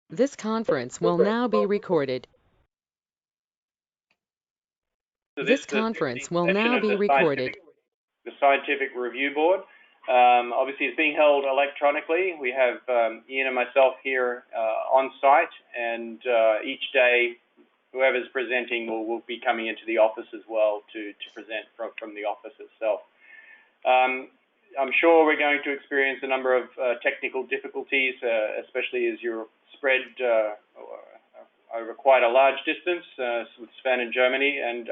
This conference will now be recorded. This conference will now be recorded. The Scientific Review Board. Obviously, it's being held electronically. We have Ian and myself here on site, and each day, whoever's presenting will be coming into the office as well to present from the office itself. I'm sure we're going to experience a number of technical difficulties, especially as you're spread over quite a large distance with Sven in Germany. And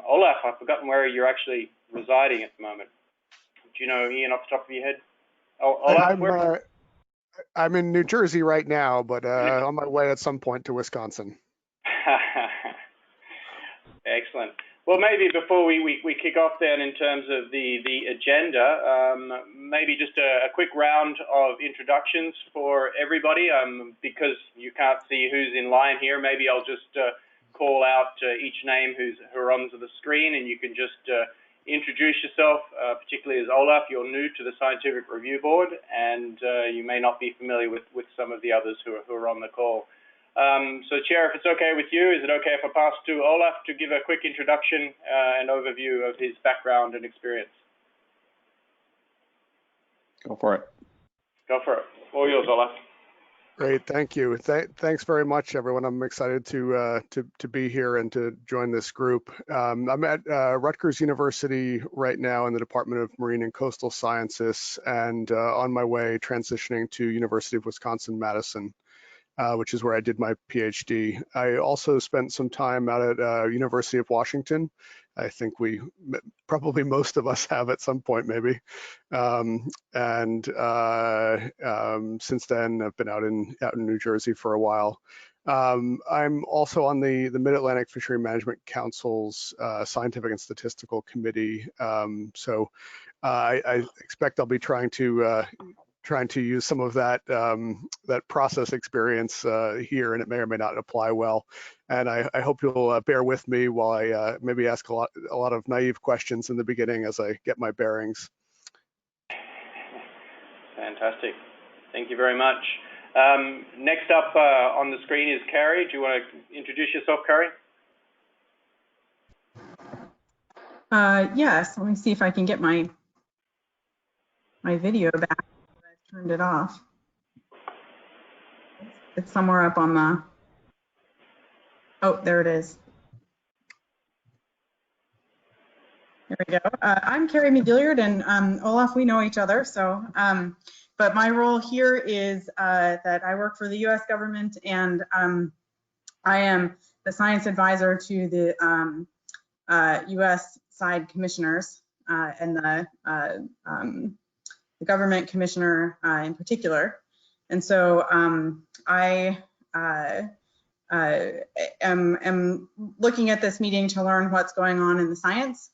Olaf, I've forgotten where you're actually residing at the moment. Do you know, Ian, off the top of your head? Olaf, I'm in New Jersey right now, but on my way at some point to Wisconsin. Excellent. Well, maybe before we kick off then in terms of the agenda, maybe just a quick round of introductions for everybody. Because you can't see who's in line here, maybe I'll just call out each name who are on the screen, and you can just introduce yourself, particularly as Olaf. You're new to the Scientific Review Board, and you may not be familiar with some of the others who are on the call. So, Chair, if it's okay with you, is it okay if I pass to Olaf to give a quick introduction and overview of his background and experience? Go for it. Go for it. All yours, Olaf. Great, thank you. Thanks very much, everyone. I'm excited to be here and to join this group. I'm at Rutgers University right now in the Department of Marine and Coastal Sciences, and on my way transitioning to University of Wisconsin-Madison. Which is where I did my PhD. I also spent some time out at University of Washington. I think probably most of us have at some point, maybe. Since then, I've been out in New Jersey for a while. I'm also on the Mid-Atlantic Fishery Management Council's Scientific and Statistical Committee. So I expect I'll be trying to use some of that process experience here, and it may or may not apply well. And I hope you'll bear with me while I maybe ask a lot of naive questions in the beginning as I get my bearings. Fantastic. Thank you very much. Next up on the screen is Carrie. Do you want to introduce yourself, Carrie? Yes. Let me see if I can get my video back. Turned it off. It's somewhere up on the, oh, there it is. There we go. I'm Carrie McGilliard, and Olaf, we know each other. So, but my role here is that I work for the U.S. government, and I am the science advisor to the U.S. side commissioners and the government commissioner in particular. And so I am looking at this meeting to learn what's going on in the science.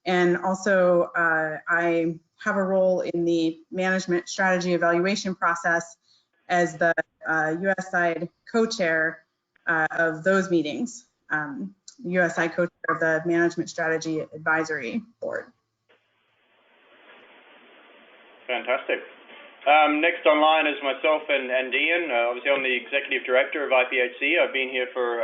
And also I have a role in the management strategy evaluation process as the US side co-chair of those meetings, US side co-chair of the Management Strategy Advisory Board. Fantastic. Next online is myself and Ian. Obviously, I'm the Executive Director of IPHC. I've been here for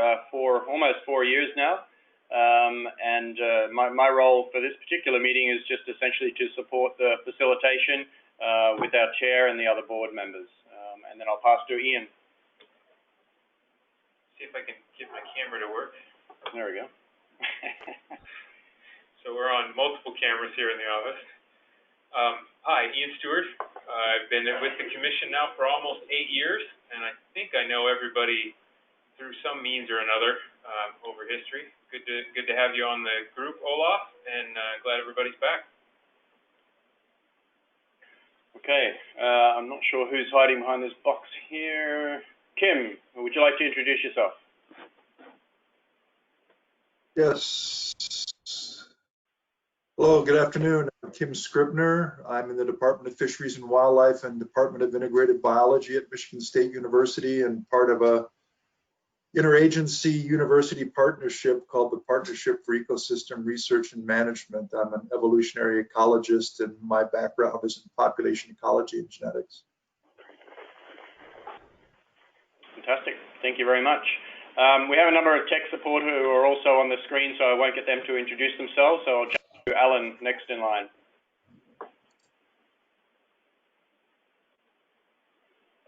almost 4 years now. My role for this particular meeting is just essentially to support the facilitation with our chair and the other board members. And then I'll pass to Ian. See if I can get my camera to work. There we go. So we're on multiple cameras here in the office. Hi, Ian Stewart. I've been with the commission now for almost 8 years, and I think I know everybody through some means or another over history. Good to have you on the group, Olaf, and glad everybody's back. Okay, I'm not sure who's hiding behind this box here. Kim, would you like to introduce yourself? Yes. Hello, good afternoon. I'm Kim Scribner. I'm in the Department of Fisheries and Wildlife and Department of Integrated Biology at Michigan State University, and part of a interagency university partnership called the Partnership for Ecosystem Research and Management. I'm an evolutionary ecologist, and my background is in population ecology and genetics. Fantastic. Thank you very much. We have a number of tech support who are also on the screen, so I won't get them to introduce themselves. So I'll jump to Alan next in line.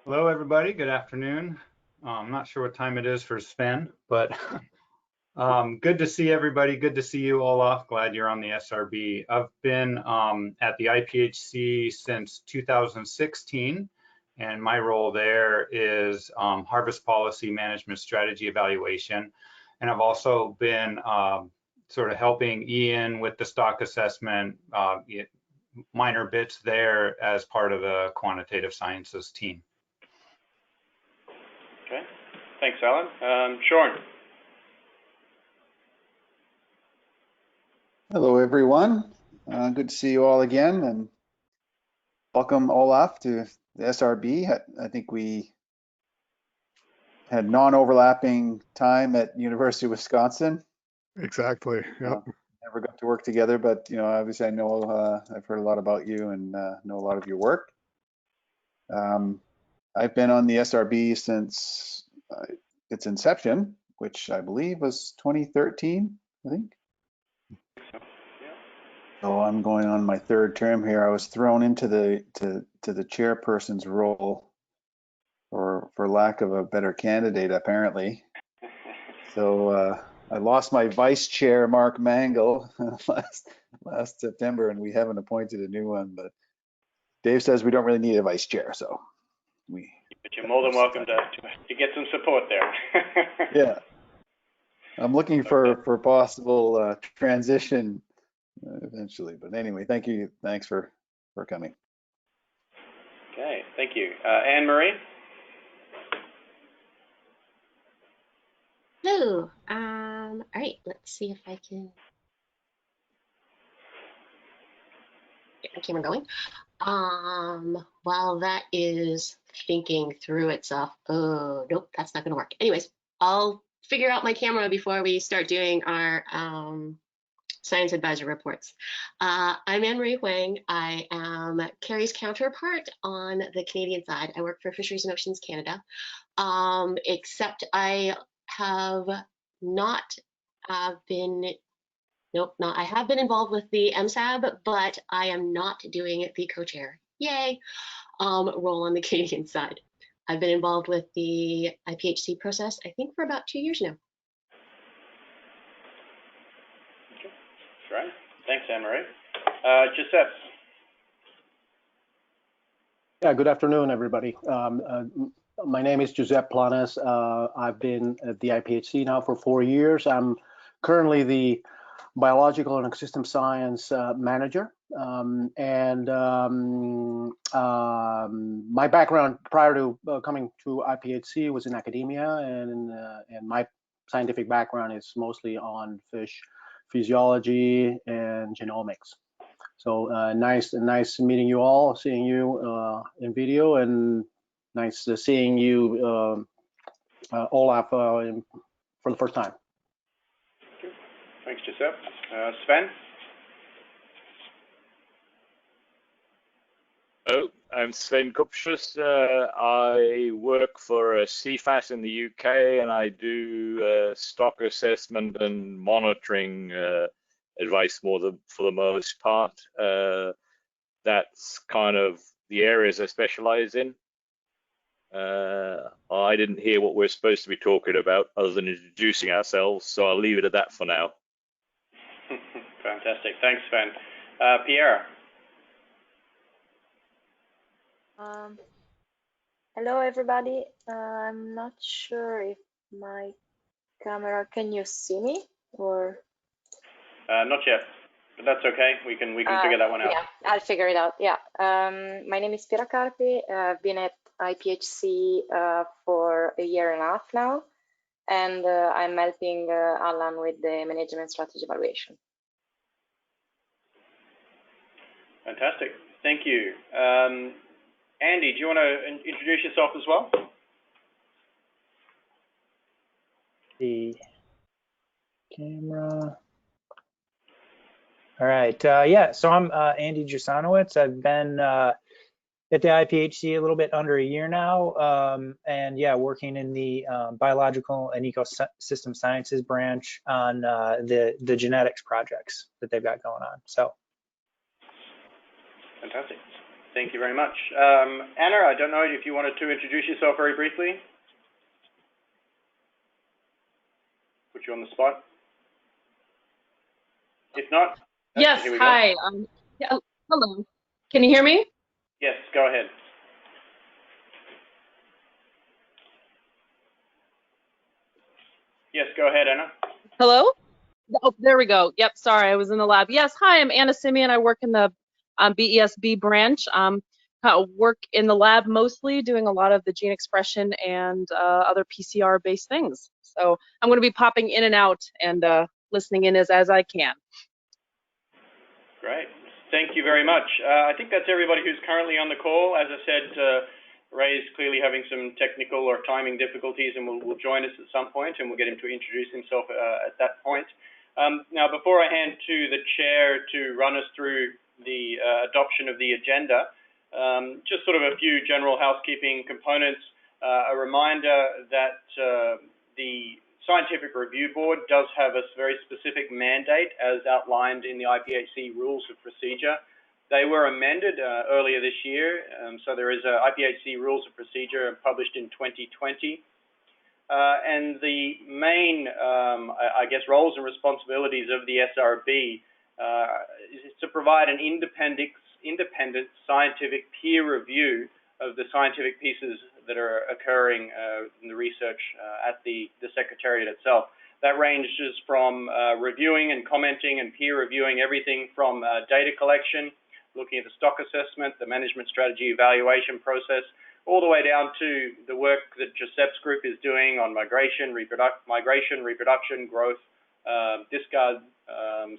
Hello, everybody. Good afternoon. I'm not sure what time it is for Sven, but good to see everybody. Good to see you, Olaf. Glad you're on the SRB. I've been at the IPHC since 2016, and my role there is harvest policy management strategy evaluation. And I've also been sort of helping Ian with the stock assessment, minor bits there as part of the quantitative sciences team. Okay, thanks, Alan. Sean. Hello, everyone. Good to see you all again, and welcome Olaf to the SRB. I think we had non-overlapping time at University of Wisconsin. Exactly. Yep. Never got to work together, but obviously I know I've heard a lot about you and know a lot of your work. I've been on the SRB since its inception, which I believe was 2013, I think. So I'm going on my third term here. I was thrown into the chairperson's role for lack of a better candidate, apparently. So I lost my vice chair, Mark Mangle, last September, and we haven't appointed a new one. But Dave says we don't really need a vice chair, so we. But you're more than welcome to get some support there. Yeah, I'm looking for possible transition eventually. But anyway, thank you. Thanks for coming. Okay, thank you. Anne-Marie? Hello. All right, let's see if I can get my camera going. While that is thinking through itself. Oh, nope, that's not gonna work. Anyways, I'll figure out my camera before we start doing our science advisor reports. I'm Anne-Marie Huang. I am Carrie's counterpart on the Canadian side. I work for Fisheries and Oceans Canada, except I have not been, nope, not, I have been involved with the MSAB, but I am not doing the co-chair, yay, role on the Canadian side. I've been involved with the IPHC process, I think, for about 2 years now. Okay, that's right. Thanks, Anne-Marie. Giuseppe. Yeah, good afternoon, everybody. My name is Giuseppe Planes. I've been at the IPHC now for 4 years. I'm currently the biological and ecosystem science manager. My background prior to coming to IPHC was in academia, and my scientific background is mostly on fish physiology and genomics. So nice meeting you all, seeing you in video, and nice seeing you, Olaf, for the first time. Thanks, Giuseppe. Sven? Oh, I'm Sven Kupschus. I work for CFAT in the UK, and I do stock assessment and monitoring advice for the most part. That's kind of the areas I specialize in. I didn't hear what we're supposed to be talking about other than introducing ourselves, so I'll leave it at that for now. Fantastic. Thanks, Sven. Pierre? Hello, everybody. I'm not sure if my camera, can you see me or? Not yet, but that's okay. We can figure that one out. Yeah, I'll figure it out. Yeah. My name is Pira Carpi. I've been at IPHC for 1.5 years now, and I'm helping Alan with the management strategy evaluation. Fantastic. Thank you. Andy, do you want to introduce yourself as well? The camera. All right. Yeah, so I'm Andy Jusanowicz. I've been at the IPHC a little bit under a year now, and yeah, working in the biological and ecosystem sciences branch on the genetics projects that they've got going on. So. Fantastic. Thank you very much. Anna, I don't know if you wanted to introduce yourself very briefly. Put you on the spot. If not, yes, here we hi. Yeah, hello. Can you hear me? Yes, go ahead. Yes, go ahead, Anna. Hello? Oh, there we go. Yep, sorry, I was in the lab. Yes, hi, I'm Anna Simeon. I work in the BESB branch. Work in the lab mostly, doing a lot of the gene expression and other PCR-based things. So I'm going to be popping in and out and listening in as I can. Great. Thank you very much. I think that's everybody who's currently on the call. As I said, Ray is clearly having some technical or timing difficulties and will join us at some point, and we'll get him to introduce himself at that point. Now, before I hand to the chair to run us through the adoption of the agenda, just sort of a few general housekeeping components. A reminder that the Scientific Review Board does have a very specific mandate as outlined in the IPHC Rules of Procedure. They were amended earlier this year, so there is a IPHC Rules of Procedure published in 2020. And the main, I guess, roles and responsibilities of the SRB is to provide an independent scientific peer review of the scientific pieces that are occurring in the research at the Secretariat itself. That ranges from reviewing and commenting and peer reviewing everything from data collection, looking at the stock assessment, the management strategy evaluation process, all the way down to the work that Giuseppe's group is doing on migration, reproduction, growth, discard,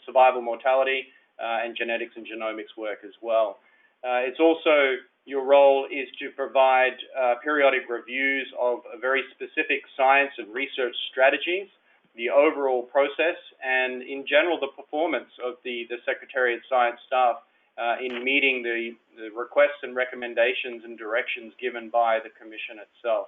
survival, mortality, and genetics and genomics work as well. It's also, your role is to provide periodic reviews of very specific science and research strategies, the overall process, and in general, the performance of the Secretariat Science staff in meeting the requests and recommendations and directions given by the Commission itself.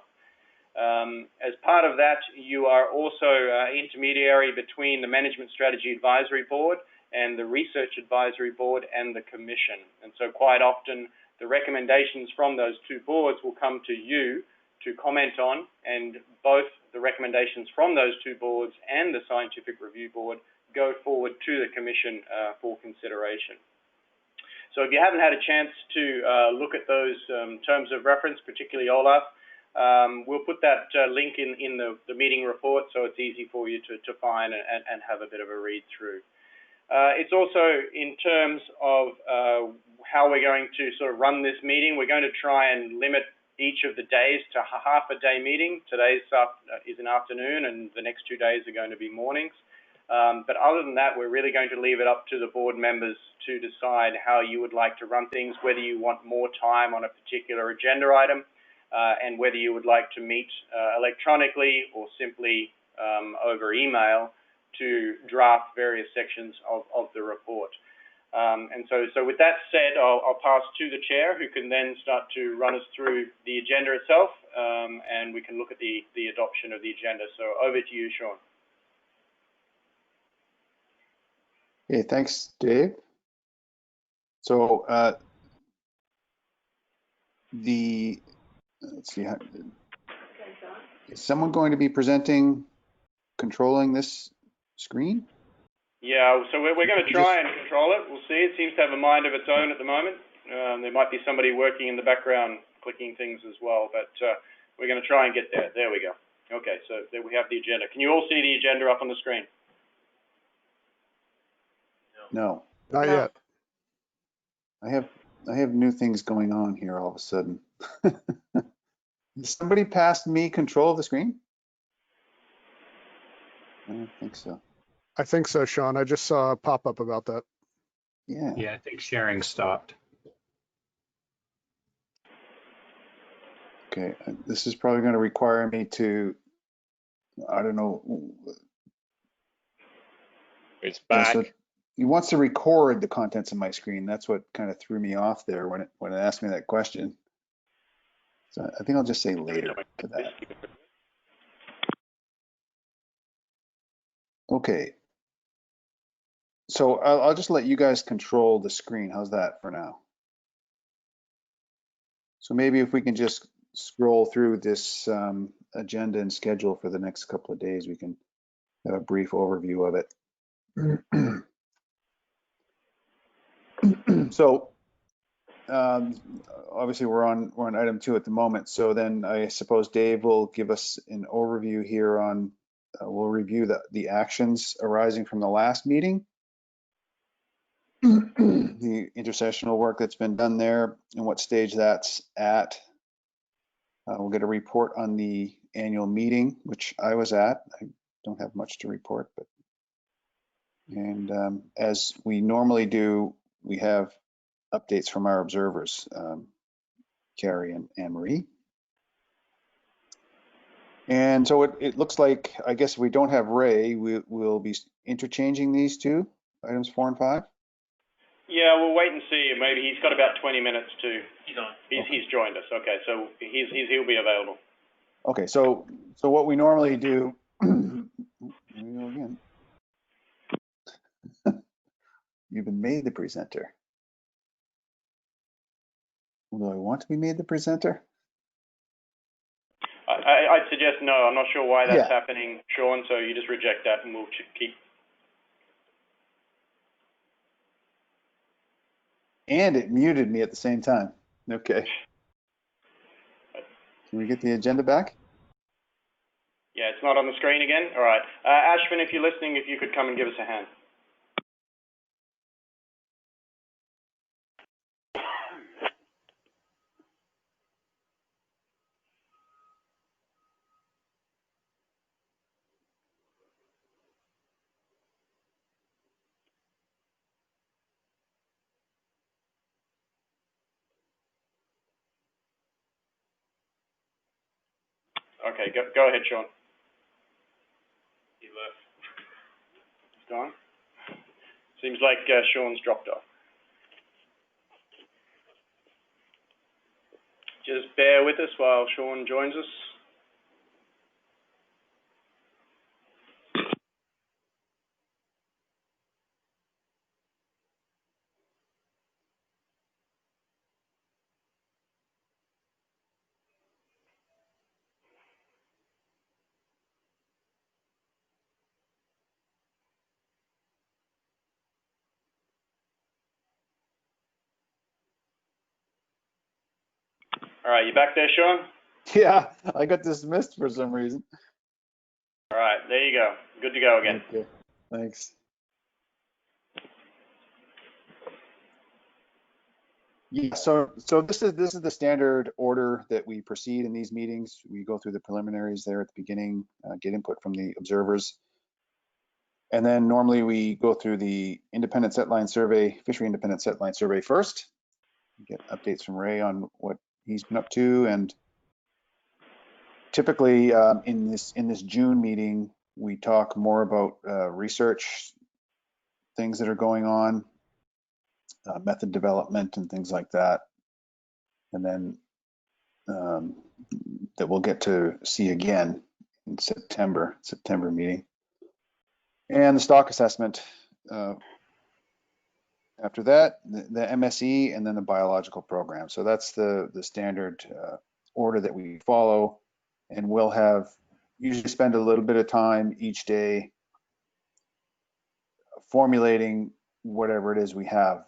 As part of that, you are also intermediary between the Management Strategy Advisory Board and the Research Advisory Board and the Commission. And so quite often, the recommendations from those two boards will come to you to comment on, and both the recommendations from those two boards and the Scientific Review Board go forward to the Commission for consideration. So if you haven't had a chance to look at those terms of reference, particularly OLAF, we'll put that link in the meeting report so it's easy for you to find and have a bit of a read through. It's also in terms of how we're going to sort of run this meeting. We're going to try and limit each of the days to a half-a-day meeting. Today's is an afternoon, and the next 2 days are going to be mornings. But other than that, we're really going to leave it up to the board members to decide how you would like to run things, whether you want more time on a particular agenda item, and whether you would like to meet electronically or simply over email to draft various sections of the report. And so with that said, I'll pass to the chair, who can then start to run us through the agenda itself, and we can look at the adoption of the agenda. So over to you, Sean. Okay, thanks, Dave. So let's see, is someone going to be presenting, controlling this screen? Yeah, so we're going to try and control it. We'll see. It seems to have a mind of its own at the moment. There might be somebody working in the background clicking things as well, but we're going to try and get there. There we go. Okay, so there we have the agenda. Can you all see the agenda up on the screen? No. Not yet. I have new things going on here all of a sudden. Somebody passed me control of the screen? I don't think so. I think so, Sean. I just saw a pop-up about that. Yeah. Yeah, I think sharing stopped. Okay, this is probably going to require me to, I don't know. It's back. So he wants to record the contents of my screen. That's what kind of threw me off there when it asked me that question. So I think I'll just say later to that. Okay. So I'll just let you guys control the screen. How's that for now? So maybe if we can just scroll through this agenda and schedule for the next couple of days, we can have a brief overview of it. So obviously we're on item 2 at the moment. So then I suppose Dave will give us an overview here on, we'll review the actions arising from the last meeting, the intersessional work that's been done there and what stage that's at. We'll get a report on the annual meeting, which I was at. I don't have much to report, but as we normally do, we have updates from our observers, Carrie and Anne-Marie. And so it looks like, I guess if we don't have Ray, we'll be interchanging these two, items 4 and 5. Yeah, we'll wait and see. Maybe he's got about 20 minutes to. He's on. He's joined us. Okay, so he'll be available. Okay, so what we normally do, here we go again. You've been made the presenter. Do I want to be made the presenter? I'd suggest no. I'm not sure why that's happening, Sean, so you just reject that and we'll keep. And it muted me at the same time. Okay. Can we get the agenda back? Yeah, it's not on the screen again. All right. Ashvin, if you're listening, if you could come and give us a hand. Okay, go ahead, Sean. He left. He's gone. Seems like Sean's dropped off. Just bear with us while Sean joins us. All right, you back there, Sean? Yeah, I got dismissed for some reason. All right, there you go. Good to go again. Okay, thanks. Yeah, so this is the standard order that we proceed in these meetings. We go through the preliminaries there at the beginning, get input from the observers. And then normally we go through the independent setline survey, fishery independent setline survey first, get updates from Ray on what he's been up to. And typically in this June meeting, we talk more about research, things that are going on, method development and things like that. And then that we'll get to see again in September meeting. And the stock assessment after that, the MSE, and then the biological program. So that's the standard order that we follow, and we'll usually spend a little bit of time each day formulating whatever it is we have,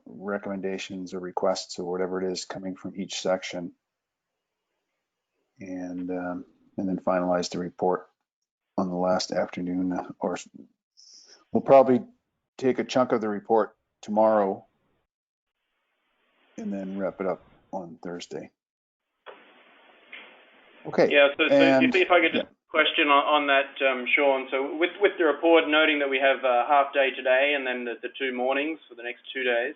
recommendations or requests or whatever it is coming from each section, and then finalize the report on the last afternoon, or we'll probably take a chunk of the report tomorrow and then wrap it up on Thursday. Okay. Yeah, so if I could just question on that, Sean. So with the report noting that we have a half day today and then the 2 mornings for the next 2 days,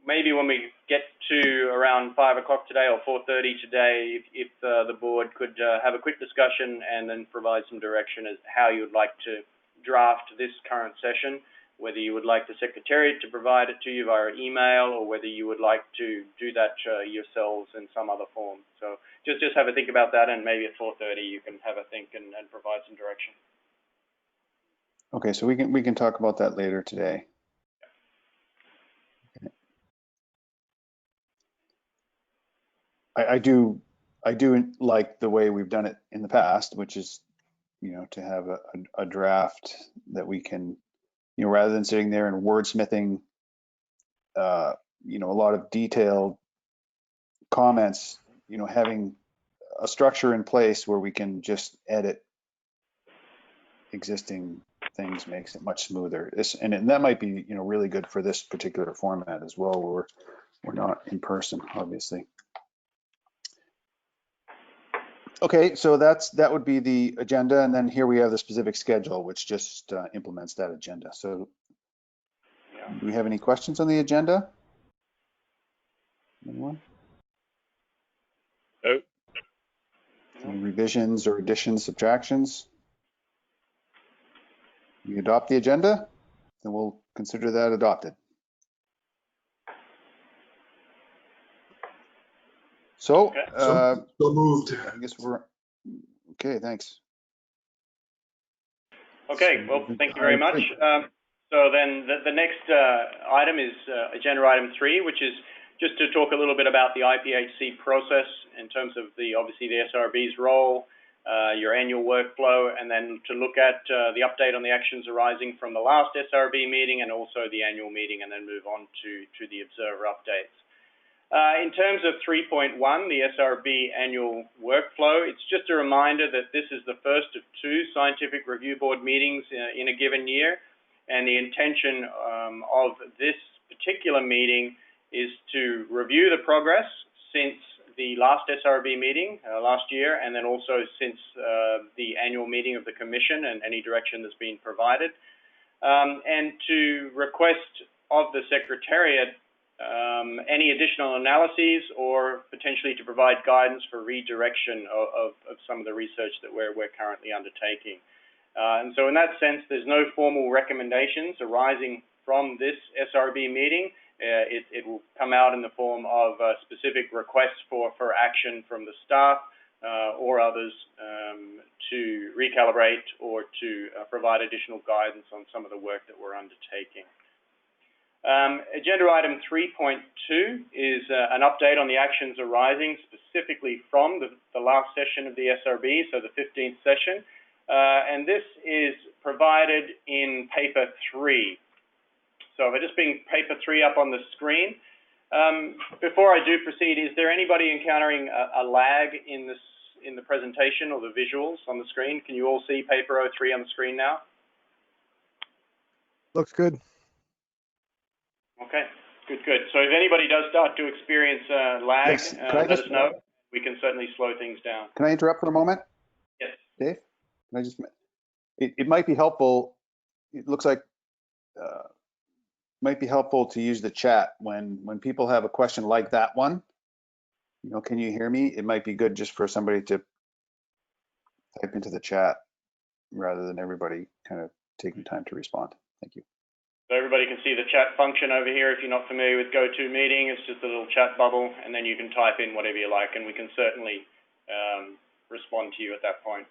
maybe when we get to around 5 o'clock today or 4:30 today, if the board could have a quick discussion and then provide some direction as how you would like to draft this current session. whether you would like the Secretariat to provide it to you via email, or whether you would like to do that yourselves in some other form. So just have a think about that, and maybe at 4:30 you can have a think and provide some direction. Okay, so we can talk about that later today. Okay. I do like the way we've done it in the past, which is, to have a draft that we can, rather than sitting there and wordsmithing, a lot of detailed comments, having a structure in place where we can just edit existing things makes it much smoother. And that might be, really good for this particular format as well, where we're not in person, obviously. Okay, so that would be the agenda, and then here we have the specific schedule, which just implements that agenda. So, do we have any questions on the agenda? Anyone? No. Any revisions or additions, subtractions? We adopt the agenda, then we'll consider that adopted. So, Okay. So moved. I guess we're okay. Thanks. Okay. Well, thank you very much. So then the next item is agenda item 3, which is just to talk a little bit about the IPHC process in terms of obviously the SRB's role, your annual workflow, and then to look at the update on the actions arising from the last SRB meeting and also the annual meeting, and then move on to the observer updates. In terms of 3.1, the SRB annual workflow, it's just a reminder that this is the first of 2 scientific review board meetings in a given year, and the intention of this particular meeting is to review the progress since the last SRB meeting last year, and then also since the annual meeting of the Commission and any direction that's been provided, and to request of the Secretariat any additional analyses, or potentially to provide guidance for redirection of some of the research that we're currently undertaking. And so in that sense, there's no formal recommendations arising from this SRB meeting. It will come out in the form of specific requests for action from the staff or others to recalibrate or to provide additional guidance on some of the work that we're undertaking. Agenda item 3.2 is an update on the actions arising specifically from the last session of the SRB, so the 15th session. And this is provided in paper 3. So if I just bring paper 3 up on the screen. Before I do proceed, is there anybody encountering a lag in the presentation or the visuals on the screen? Can you all see paper 03 on the screen now? Looks good. Okay, good. So if anybody does start to experience lag, Yes. let us know. We can certainly slow things down. Can I interrupt for a moment? Yes. Dave? Can I just? It might be helpful. It looks like might be helpful to use the chat when people have a question like that one. Can you hear me? It might be good just for somebody to type into the chat rather than everybody kind of taking time to respond. Thank you. So everybody can see the chat function over here. If you're not familiar with GoToMeeting, it's just a little chat bubble, and then you can type in whatever you like, and we can certainly respond to you at that point.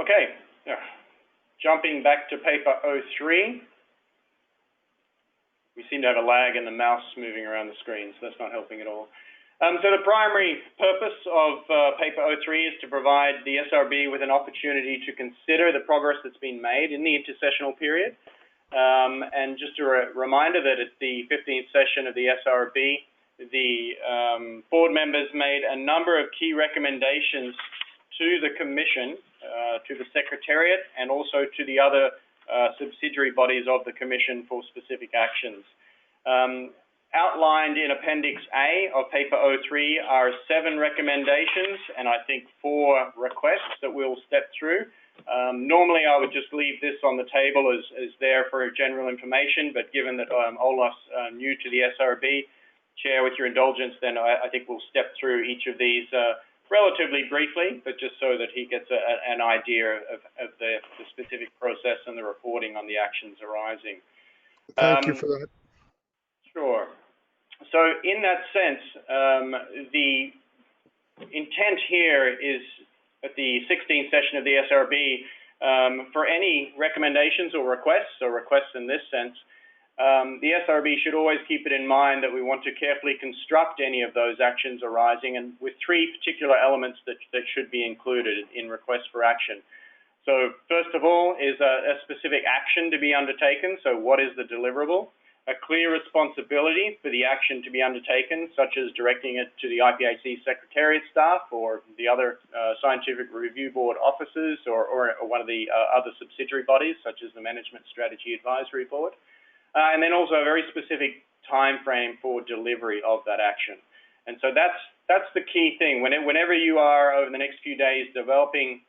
Okay, jumping back to paper 03. We seem to have a lag in the mouse moving around the screen, so that's not helping at all. So the primary purpose of paper 03 is to provide the SRB with an opportunity to consider the progress that's been made in the intersessional period. And just a reminder that at the 15th session of the SRB, the board members made a number of key recommendations to the Commission, to the Secretariat, and also to the other subsidiary bodies of the Commission for specific actions. Outlined in Appendix A of paper 03 are 7 recommendations and I think 4 requests that we'll step through. Normally I would just leave this on the table as there for general information, but given that Olaf's new to the SRB, Chair, with your indulgence, then I think we'll step through each of these relatively briefly, but just so that he gets an idea of the specific process and the reporting on the actions arising. Thank you for that. Sure. So in that sense, the intent here is at the 16th session of the SRB for any recommendations or requests in this sense, the SRB should always keep it in mind that we want to carefully construct any of those actions arising, and with three particular elements that should be included in requests for action. So first of all is a specific action to be undertaken. So what is the deliverable? A clear responsibility for the action to be undertaken, such as directing it to the IPHC Secretariat staff or the other Scientific Review Board officers or one of the other subsidiary bodies, such as the Management Strategy Advisory Board. And then also a very specific time frame for delivery of that action. And so that's the key thing. Whenever you are over the next few days developing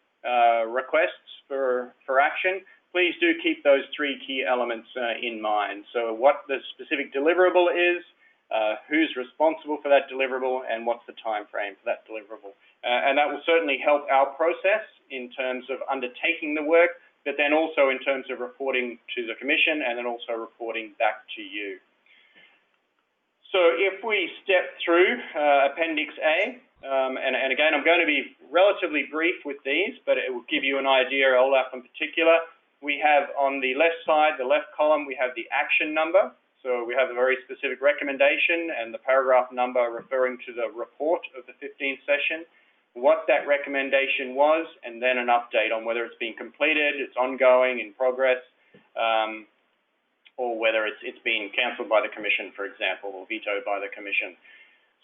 requests for action, please do keep those three key elements in mind. So what the specific deliverable is, who's responsible for that deliverable, and what's the time frame for that deliverable. And that will certainly help our process in terms of undertaking the work, but then also in terms of reporting to the Commission and then also reporting back to you. So if we step through Appendix A, and again, I'm going to be relatively brief with these, but it will give you an idea, OLAF in particular. We have on the left side, the left column, we have the action number. So we have a very specific recommendation and the paragraph number referring to the report of the 15th session, what that recommendation was, and then an update on whether it's been completed, it's ongoing, in progress, or whether it's been cancelled by the Commission, for example, or vetoed by the Commission.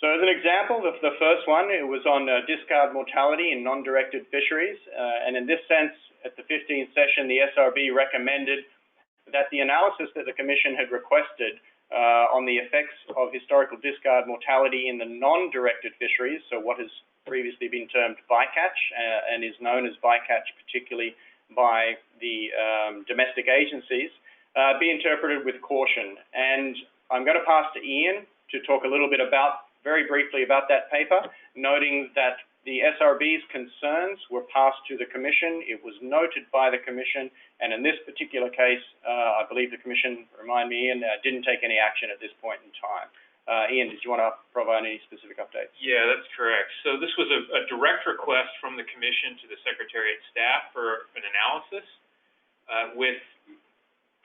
So as an example, the first one, it was on discard mortality in non-directed fisheries. And in this sense, at the 15th session, the SRB recommended that the analysis that the Commission had requested on the effects of historical discard mortality in the non-directed fisheries, so what has previously been termed bycatch and is known as bycatch particularly by the domestic agencies, be interpreted with caution. And I'm going to pass to Ian to talk a little bit very briefly about that paper, noting that the SRB's concerns were passed to the Commission. It was noted by the Commission, and in this particular case, I believe the Commission, remind me, Ian, didn't take any action at this point in time. Ian, did you want to provide any specific updates? Yeah, that's correct. So this was a direct request from the Commission to the Secretariat staff for an analysis with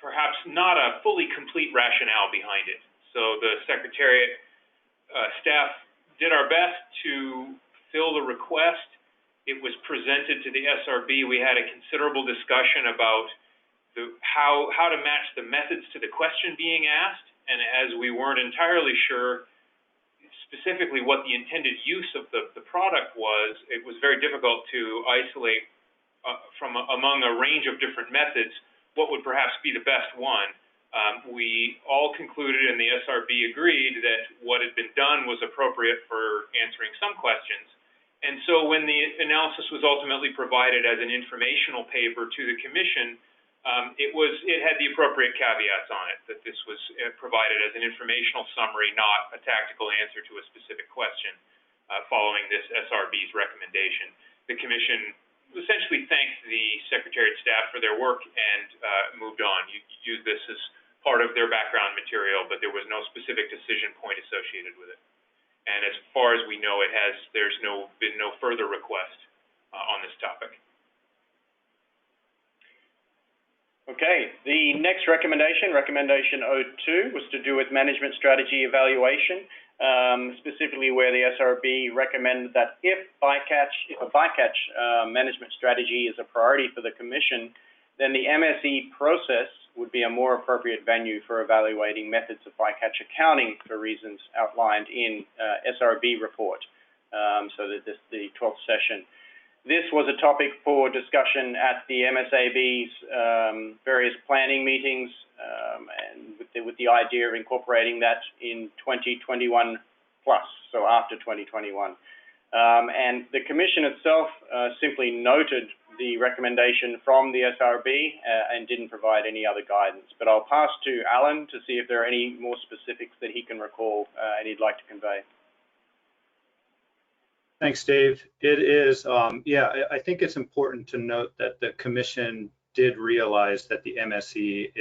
perhaps not a fully complete rationale behind it. So the Secretariat staff did our best to fill the request. It was presented to the SRB. We had a considerable discussion about how to match the methods to the question being asked, and as we weren't entirely sure specifically what the intended use of the product was, it was very difficult to isolate from among a range of different methods what would perhaps be the best one. We all concluded, and the SRB agreed, that what had been done was appropriate for answering some questions. And so when the analysis was ultimately provided as an informational paper to the Commission, it had the appropriate caveats on it, that this was provided as an informational summary, not a tactical answer to a specific question following this SRB's recommendation. The Commission essentially thanked the Secretariat staff for their work and moved on. You use this as part of their background material, but there was no specific decision point associated with it. And as far as we know, there's been no further request on this topic. Okay, the next recommendation, recommendation 02, was to do with management strategy evaluation, specifically where the SRB recommended that if a bycatch management strategy is a priority for the Commission, then the MSE process would be a more appropriate venue for evaluating methods of bycatch accounting for reasons outlined in SRB report, so that the 12th session. This was a topic for discussion at the MSAB's various planning meetings, and with the idea of incorporating that in 2021 plus, so after 2021. And the Commission itself simply noted the recommendation from the SRB and didn't provide any other guidance. But I'll pass to Alan to see if there are any more specifics that he can recall and he'd like to convey. Thanks, Dave. It is, yeah, I think it's important to note that the Commission did realize that the MSE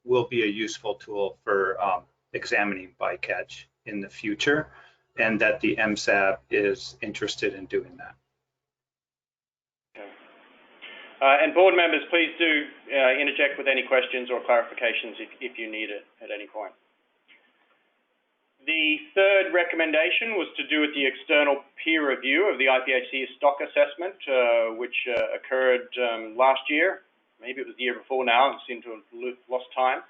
will be a useful tool for examining bycatch in the future, and that the MSAB is interested in doing that. Okay. And board members, please do interject with any questions or clarifications if you need it at any point. The third recommendation was to do with the external peer review of the IPHC stock assessment, which occurred last year. Maybe it was the year before now. I seem to have lost time.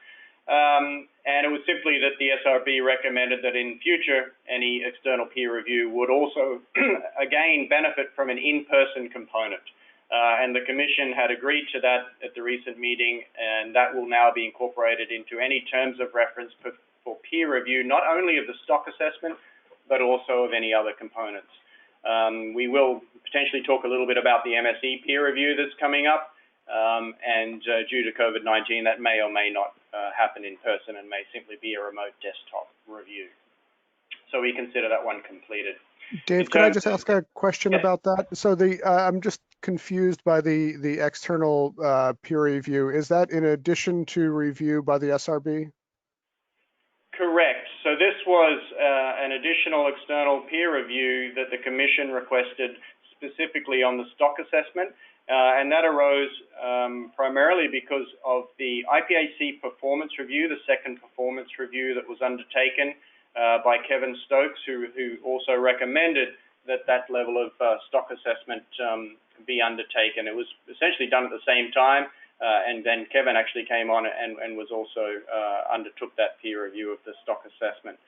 And it was simply that the SRB recommended that in future, any external peer review would also, again, benefit from an in-person component. And the Commission had agreed to that at the recent meeting, and that will now be incorporated into any terms of reference for peer review, not only of the stock assessment, but also of any other components. We will potentially talk a little bit about the MSE peer review that's coming up, and due to COVID-19, that may or may not happen in person and may simply be a remote desktop review. So we consider that one completed. Dave, could I just ask a question about that? So I'm just confused by the external peer review. Is that in addition to review by the SRB? Correct. So this was an additional external peer review that the Commission requested specifically on the stock assessment, and that arose primarily because of the IPHC performance review, the second performance review that was undertaken by Kevin Stokes, who also recommended that level of stock assessment be undertaken. It was essentially done at the same time. And then Kevin actually came on and was also undertook that peer review of the stock assessment.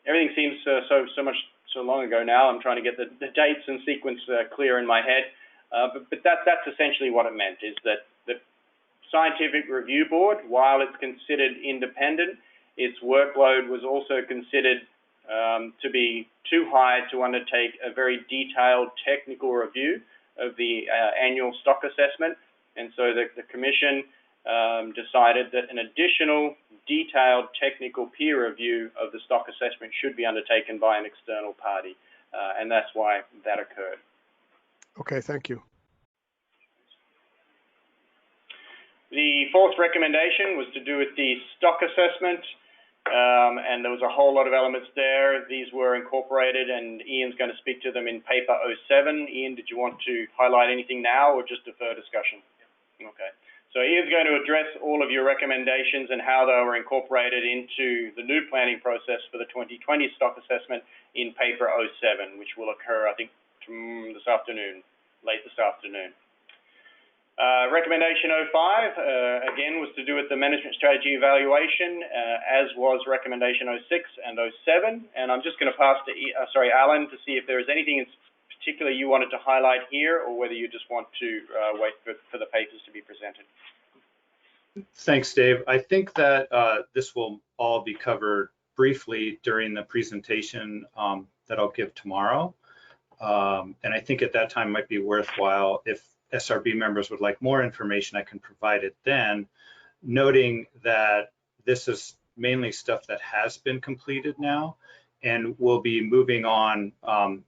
Everything seems so long ago now. I'm trying to get the dates and sequence clear in my head. But that's essentially what it meant, is that the Scientific Review Board, while it's considered independent, its workload was also considered to be too high to undertake a very detailed technical review of the annual stock assessment. And so the Commission decided that an additional detailed technical peer review of the stock assessment should be undertaken by an external party. And that's why that occurred. Okay, thank you. The fourth recommendation was to do with the stock assessment. And there was a whole lot of elements there. These were incorporated, and Ian's going to speak to them in paper 07. Ian, did you want to highlight anything now or just defer discussion? Okay. So Ian's going to address all of your recommendations and how they were incorporated into the new planning process for the 2020 stock assessment in paper 07, which will occur, I think, this afternoon, late this afternoon. Recommendation 05, again, was to do with the management strategy evaluation, as was recommendation 06 and 07. And I'm just going to pass to, Alan, to see if there is anything in particular you wanted to highlight here, or whether you just want to wait for the papers to be presented. Thanks, Dave. I think that this will all be covered briefly during the presentation that I'll give tomorrow. And I think at that time might be worthwhile, if SRB members would like more information, I can provide it then, noting that this is mainly stuff that has been completed now, and we'll be moving on.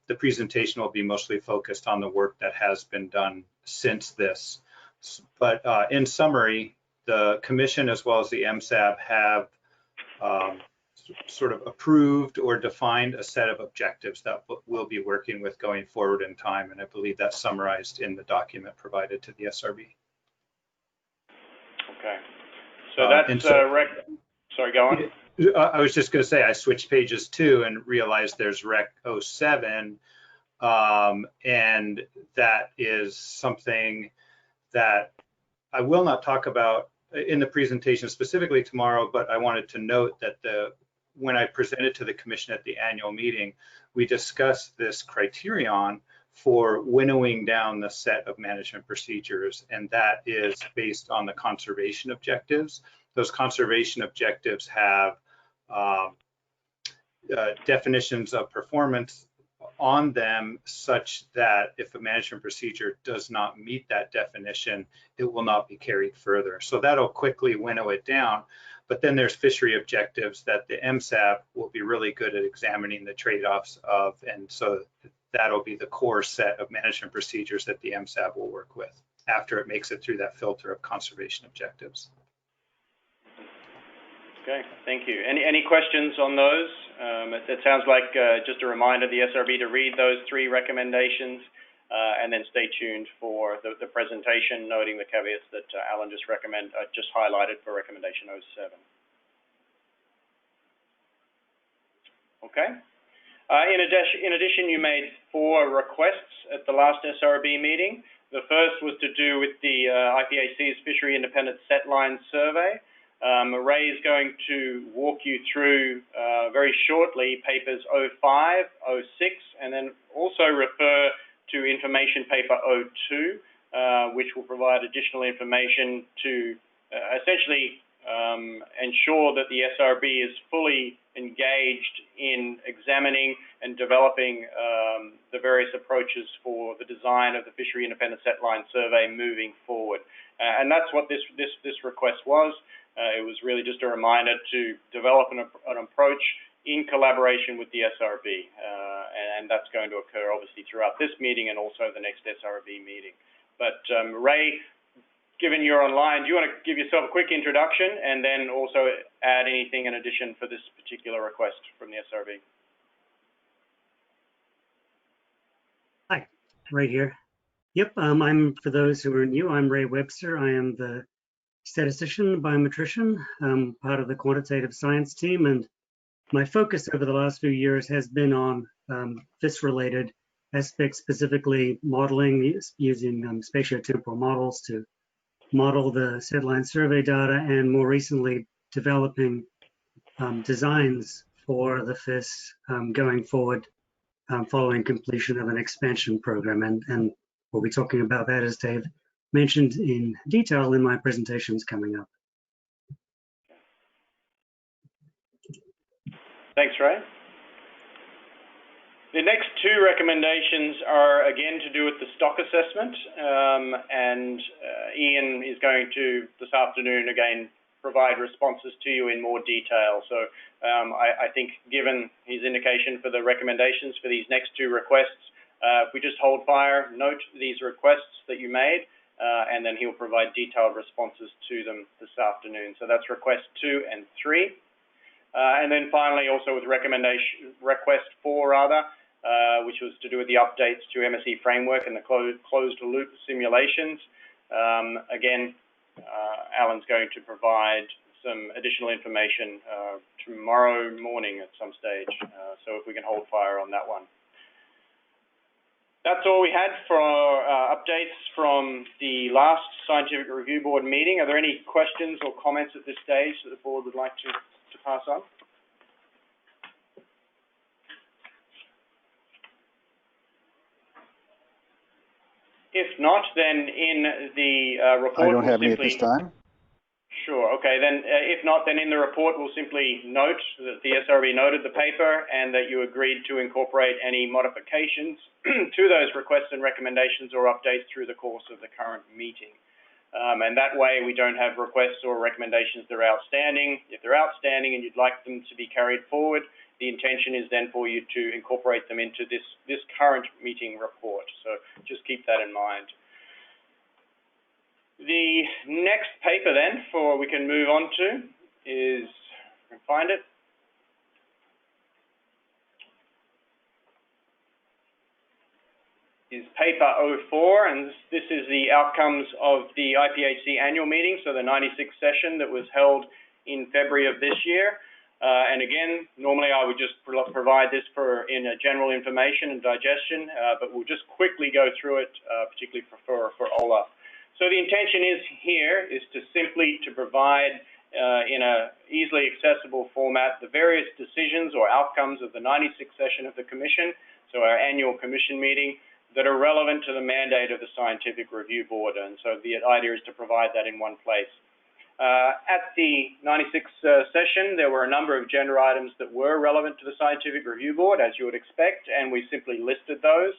The presentation will be mostly focused on the work that has been done since this. But in summary, the Commission as well as the MSAB have sort of approved or defined a set of objectives that we'll be working with going forward in time, and I believe that's summarized in the document provided to the SRB. Okay, so that's sorry, go on. I was just going to say I switched pages too and realized there's Rec 07, and that is something that I will not talk about in the presentation specifically tomorrow, but I wanted to note that when I presented to the Commission at the annual meeting, we discussed this criterion for winnowing down the set of management procedures, and that is based on the conservation objectives. Those conservation objectives have definitions of performance on them such that if a management procedure does not meet that definition, it will not be carried further. So that'll quickly winnow it down. But then there's fishery objectives that the MSAB will be really good at examining the trade-offs of, and so that'll be the core set of management procedures that the MSAB will work with after it makes it through that filter of conservation objectives. Okay, thank you. Any questions on those? It sounds like just a reminder the SRB to read those 3 recommendations and then stay tuned for the presentation, noting the caveats that Alan just highlighted for recommendation 07. Okay. In addition, you made 4 requests at the last SRB meeting. The first was to do with the IPHC's Fishery Independent Setline Survey. Ray is going to walk you through very shortly papers 05, 06, and then also refer to information paper 02, which will provide additional information to essentially ensure that the SRB is fully engaged in examining and developing the various approaches for the design of the Fishery Independent Setline Survey moving forward. And that's what this request was. It was really just a reminder to develop an approach in collaboration with the SRB, and that's going to occur obviously throughout this meeting and also the next SRB meeting. But Ray, given you're online, do you want to give yourself a quick introduction and then also add anything in addition for this particular request from the SRB? Hi, Ray here. Yep, for those who are new, I'm Ray Webster. I am the statistician, biometrician, part of the quantitative science team, and my focus over the last few years has been on FIS-related aspects, specifically modeling using spatiotemporal models to model the setline survey data, and more recently developing designs for the FIS going forward following completion of an expansion program, and we'll be talking about that, as Dave mentioned in detail in my presentations coming up. Thanks, Ray. The next 2 recommendations are again to do with the stock assessment, and Ian is going to this afternoon again provide responses to you in more detail. So I think given his indication for the recommendations for these next 2 requests, if we just hold fire, note these requests that you made, and then he'll provide detailed responses to them this afternoon. So that's request 2 and 3. And then finally, also with request 4, which was to do with the updates to MSE framework and the closed loop simulations. Again, Alan's going to provide some additional information tomorrow morning at some stage. So if we can hold fire on that one. That's all we had for updates from the last Scientific Review Board meeting. Are there any questions or comments at this stage that the board would like to pass on? If not, then in the report, I don't have any at this time. Sure. Okay. Then, if not, then in the report we'll simply note that the SRB noted the paper and that you agreed to incorporate any modifications to those requests and recommendations or updates through the course of the current meeting. And that way we don't have requests or recommendations that are outstanding. If they're outstanding and you'd like them to be carried forward, the intention is then for you to incorporate them into this current meeting report. So just keep that in mind. The next paper then we can move on to is, I can find it. Is paper 04, and this is the outcomes of the IPHC annual meeting, so the 96th session that was held in February of this year. And again, normally I would just provide this in a general information and digestion, but we'll just quickly go through it, particularly for Olaf. So the intention is to simply provide in a easily accessible format the various decisions or outcomes of the 96th session of the Commission, so our annual Commission meeting, that are relevant to the mandate of the Scientific Review Board. And so the idea is to provide that in one place. At the 96th session, there were a number of agenda items that were relevant to the Scientific Review Board, as you would expect, and we simply listed those.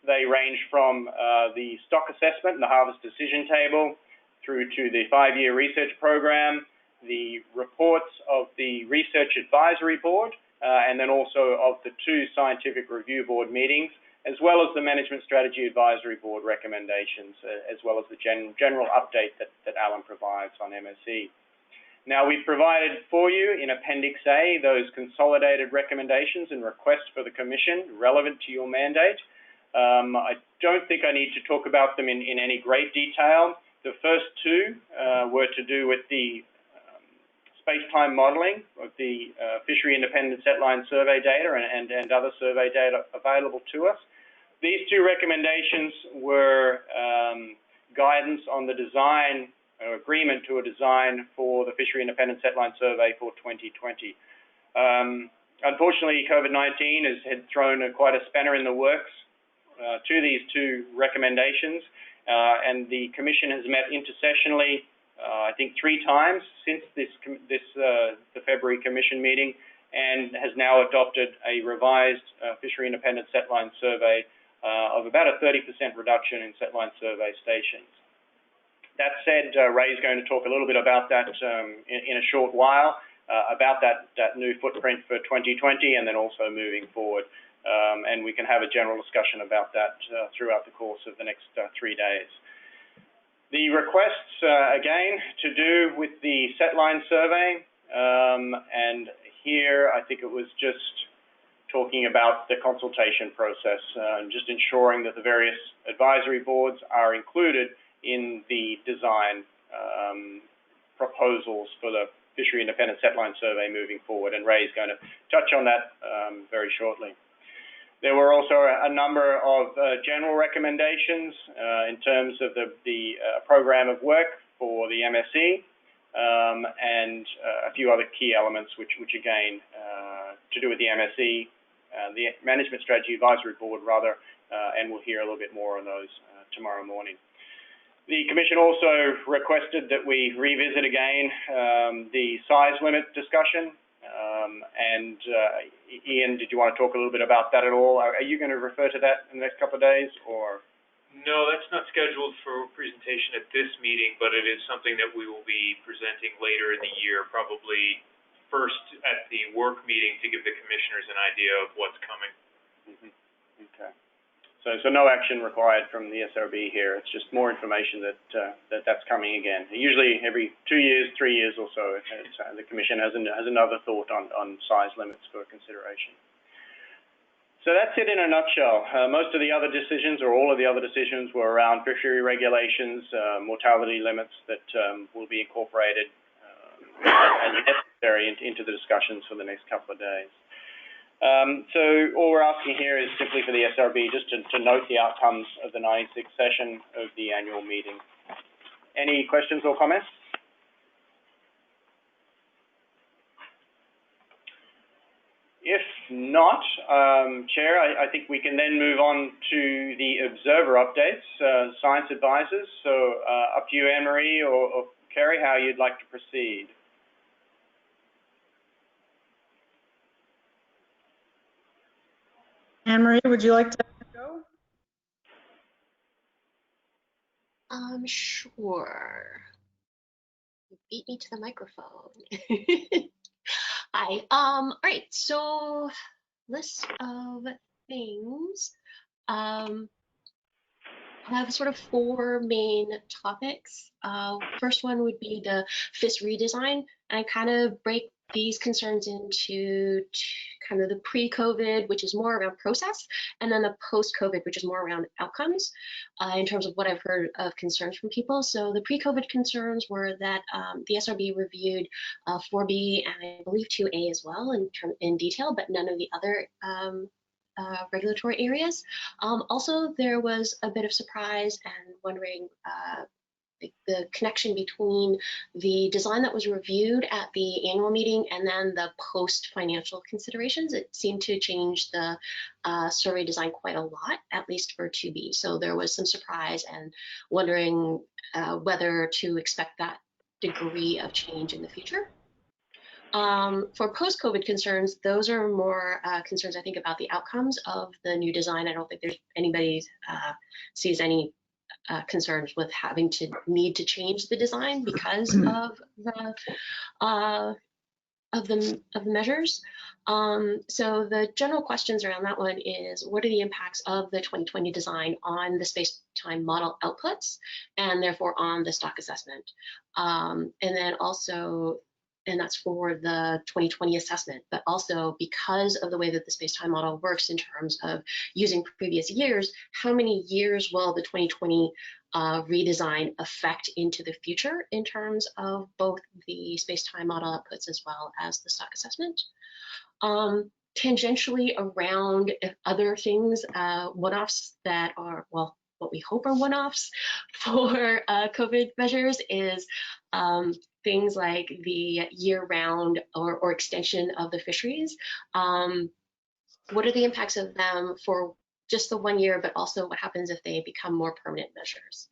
They range from the stock assessment and the harvest decision table through to the 5-year research program, the reports of the Research Advisory Board, and then also of the 2 Scientific Review Board meetings, as well as the Management Strategy Advisory Board recommendations, as well as the general update that Alan provides on MSE. Now, we've provided for you in Appendix A those consolidated recommendations and requests for the Commission relevant to your mandate. I don't think I need to talk about them in any great detail. The first 2 were to do with the space-time modeling of the Fishery Independent Setline Survey data and other survey data available to us. These 2 recommendations were guidance on the design, or agreement to a design for the Fishery Independent Setline Survey for 2020. Unfortunately, COVID-19 has thrown quite a spanner in the works to these 2 recommendations, and the Commission has met intersessionally, I think 3 times since the February Commission meeting, and has now adopted a revised Fishery Independent Setline Survey of about a 30% reduction in setline survey stations. That said, Ray's going to talk a little bit about that in a short while, about that new footprint for 2020 and then also moving forward. And we can have a general discussion about that throughout the course of the next 3 days. The requests, again, to do with the setline survey, and here I think it was just talking about the consultation process, just ensuring that the various advisory boards are included in the design proposals for the Fishery Independent Setline Survey moving forward, and Ray's going to touch on that very shortly. There were also a number of general recommendations in terms of the program of work for the MSE, and a few other key elements which again, to do with the MSE, the Management Strategy Advisory Board rather, and we'll hear a little bit more on those tomorrow morning. The Commission also requested that we revisit again the size limit discussion, and Ian, did you want to talk a little bit about that at all? Are you going to refer to that in the next couple of days, or? No, that's not scheduled for presentation at this meeting, but it is something that we will be presenting later in the year, probably first at the work meeting to give the commissioners an idea of what's coming. Mm-hmm. Okay. So no action required from the SRB here. It's just more information that's coming again. Usually every 2 years, 3 years or so, the Commission has another thought on size limits for consideration. So that's it in a nutshell. Most of the other decisions, or all of the other decisions, were around fishery regulations, mortality limits that will be incorporated as necessary into the discussions for the next couple of days. So all we're asking here is simply for the SRB just to note the outcomes of the 96th session of the annual meeting. Any questions or comments? If not, Chair, I think we can then move on to the observer updates, science advisors. So up to you, Anne-Marie or Kerry, how you'd like to proceed. Anne-Marie, would you like to go? Sure. You beat me to the microphone. Hi. All right. So, list of things. I have sort of 4 main topics. First one would be the FIS redesign, and I kind of break these concerns into kind of the pre-COVID, which is more around process, and then the post-COVID, which is more around outcomes, in terms of what I've heard of concerns from people. So the pre-COVID concerns were that the SRB reviewed 4B and I believe 2A as well in detail, but none of the other regulatory areas. Also, there was a bit of surprise and wondering the connection between the design that was reviewed at the annual meeting and then the post-financial considerations. It seemed to change the survey design quite a lot, at least for 2B. So there was some surprise and wondering whether to expect that degree of change in the future. For post-COVID concerns, those are more concerns, I think, about the outcomes of the new design. I don't think there's anybody sees any concerns with having to need to change the design because of the measures. So the general questions around that one is, what are the impacts of the 2020 design on the space-time model outputs and therefore on the stock assessment? And then also, and that's for the 2020 assessment, but also because of the way that the space-time model works in terms of using previous years, how many years will the 2020 redesign affect into the future in terms of both the space-time model outputs as well as the stock assessment? Tangentially around other things, one-offs that are, well, what we hope are one-offs for COVID measures is things like the year-round or extension of the fisheries. What are the impacts of them for just the 1 year, but also what happens if they become more permanent measures?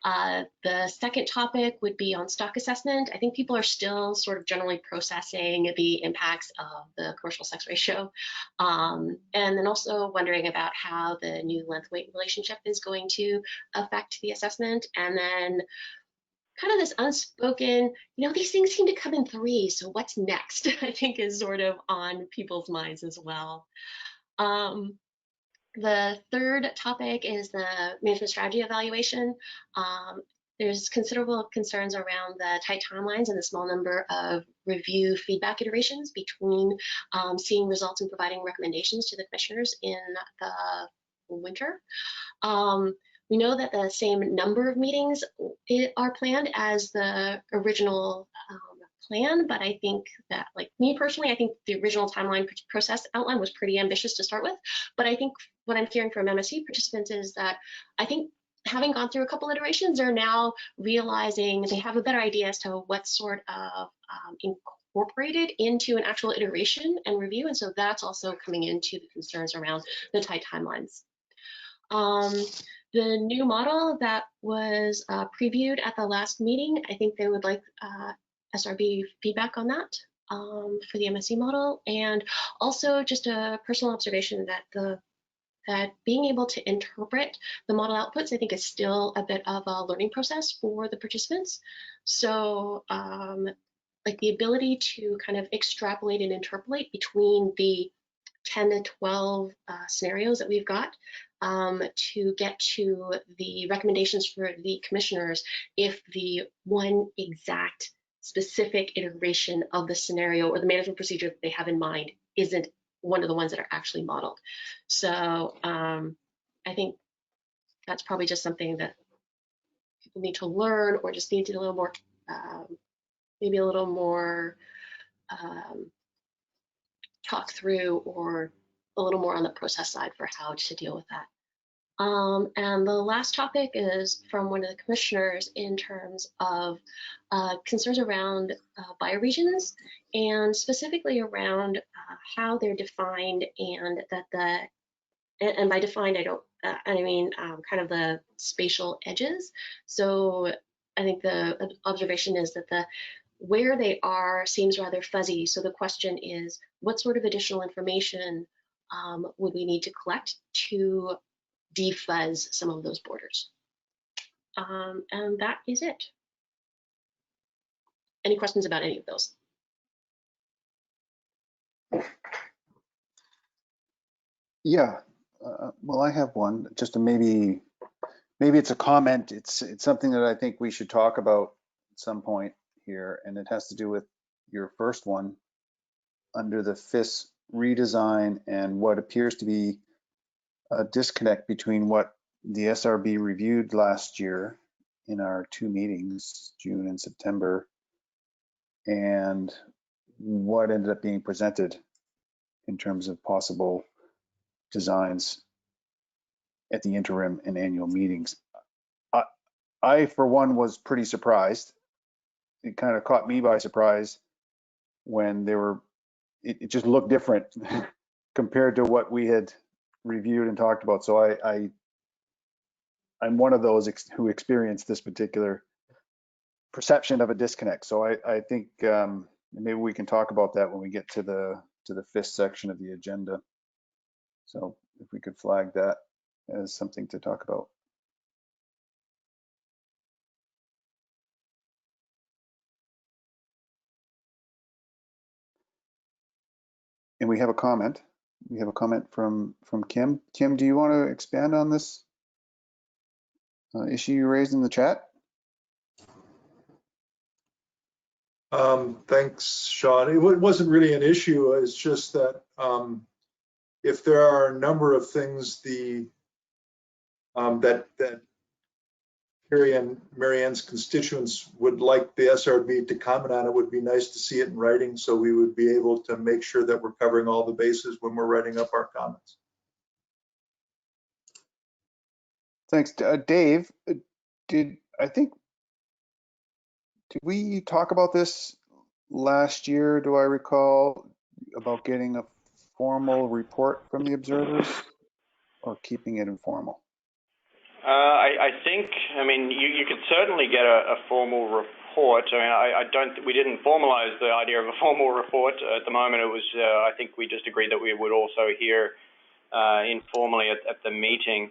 The second topic would be on stock assessment. I think people are still sort of generally processing the impacts of the commercial sex ratio, and then also wondering about how the new length-weight relationship is going to affect the assessment, and then kind of this unspoken, these things seem to come in threes, so what's next, I think is sort of on people's minds as well. The third topic is the management strategy evaluation. There's considerable concerns around the tight timelines and the small number of review feedback iterations between seeing results and providing recommendations to the commissioners in the winter. We know that the same number of meetings are planned as the original plan, but I think that, like me personally, I think the original timeline process outline was pretty ambitious to start with. But I think what I'm hearing from MSC participants is that I think having gone through a couple iterations, they're now realizing they have a better idea as to what sort of incorporated into an actual iteration and review. And so that's also coming into the concerns around the tight timelines. The new model that was previewed at the last meeting, I think they would like SRB feedback on that for the MSC model, and also just a personal observation that that being able to interpret the model outputs, I think, is still a bit of a learning process for the participants. So like the ability to kind of extrapolate and interpolate between the 10 to 12 scenarios that we've got to get to the recommendations for the commissioners if the one exact specific iteration of the scenario or the management procedure that they have in mind isn't one of the ones that are actually modeled. So I think that's probably just something that people need to learn, or just need to do a little more, maybe a little more talk through, or a little more on the process side for how to deal with that. And the last topic is from one of the commissioners in terms of concerns around bioregions, and specifically around how they're defined, and that and by defined I mean kind of the spatial edges. So I think the observation is that where they are seems rather fuzzy. So the question is, what sort of additional information would we need to collect to defuzz some of those borders? And that is it. Any questions about any of those? Yeah, well, I have one. Just to maybe it's a comment. It's something that I think we should talk about at some point here, and it has to do with your first one under the FIS redesign and what appears to be a disconnect between what the SRB reviewed last year in our two meetings, June and September, and what ended up being presented in terms of possible designs at the interim and annual meetings. I for one, was pretty surprised. It kind of caught me by surprise when it just looked different compared to what we had reviewed and talked about. So I'm one of those who experienced this particular perception of a disconnect. So I think maybe we can talk about that when we get to the fifth section of the agenda. So if we could flag that as something to talk about. And we have a comment. We have a comment from Kim. Kim, do you want to expand on this issue you raised in the chat? Thanks, Sean. It wasn't really an issue. It's just that if there are a number of things that Carrie and Marianne's constituents would like the SRB to comment on, it would be nice to see it in writing so we would be able to make sure that we're covering all the bases when we're writing up our comments. Thanks. Dave, did we talk about this last year, do I recall, about getting a formal report from the observers or keeping it informal? I think, I mean, you could certainly get a formal report. I mean, we didn't formalize the idea of a formal report. At the moment, it was, I think we just agreed that we would also hear informally at the meeting.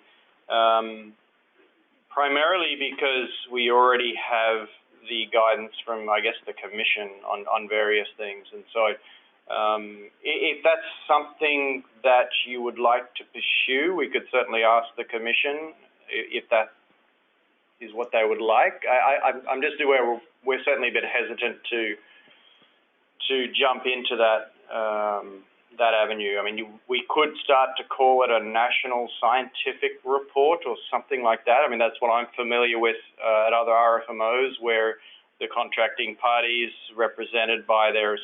Primarily because we already have the guidance from, I guess, the Commission on various things. And so if that's something that you would like to pursue, we could certainly ask the Commission if that is what they would like. I'm just aware we're certainly a bit hesitant to jump into that that avenue. I mean, we could start to call it a national scientific report or something like that. I mean, that's what I'm familiar with at other RFMOs, where the contracting parties represented by their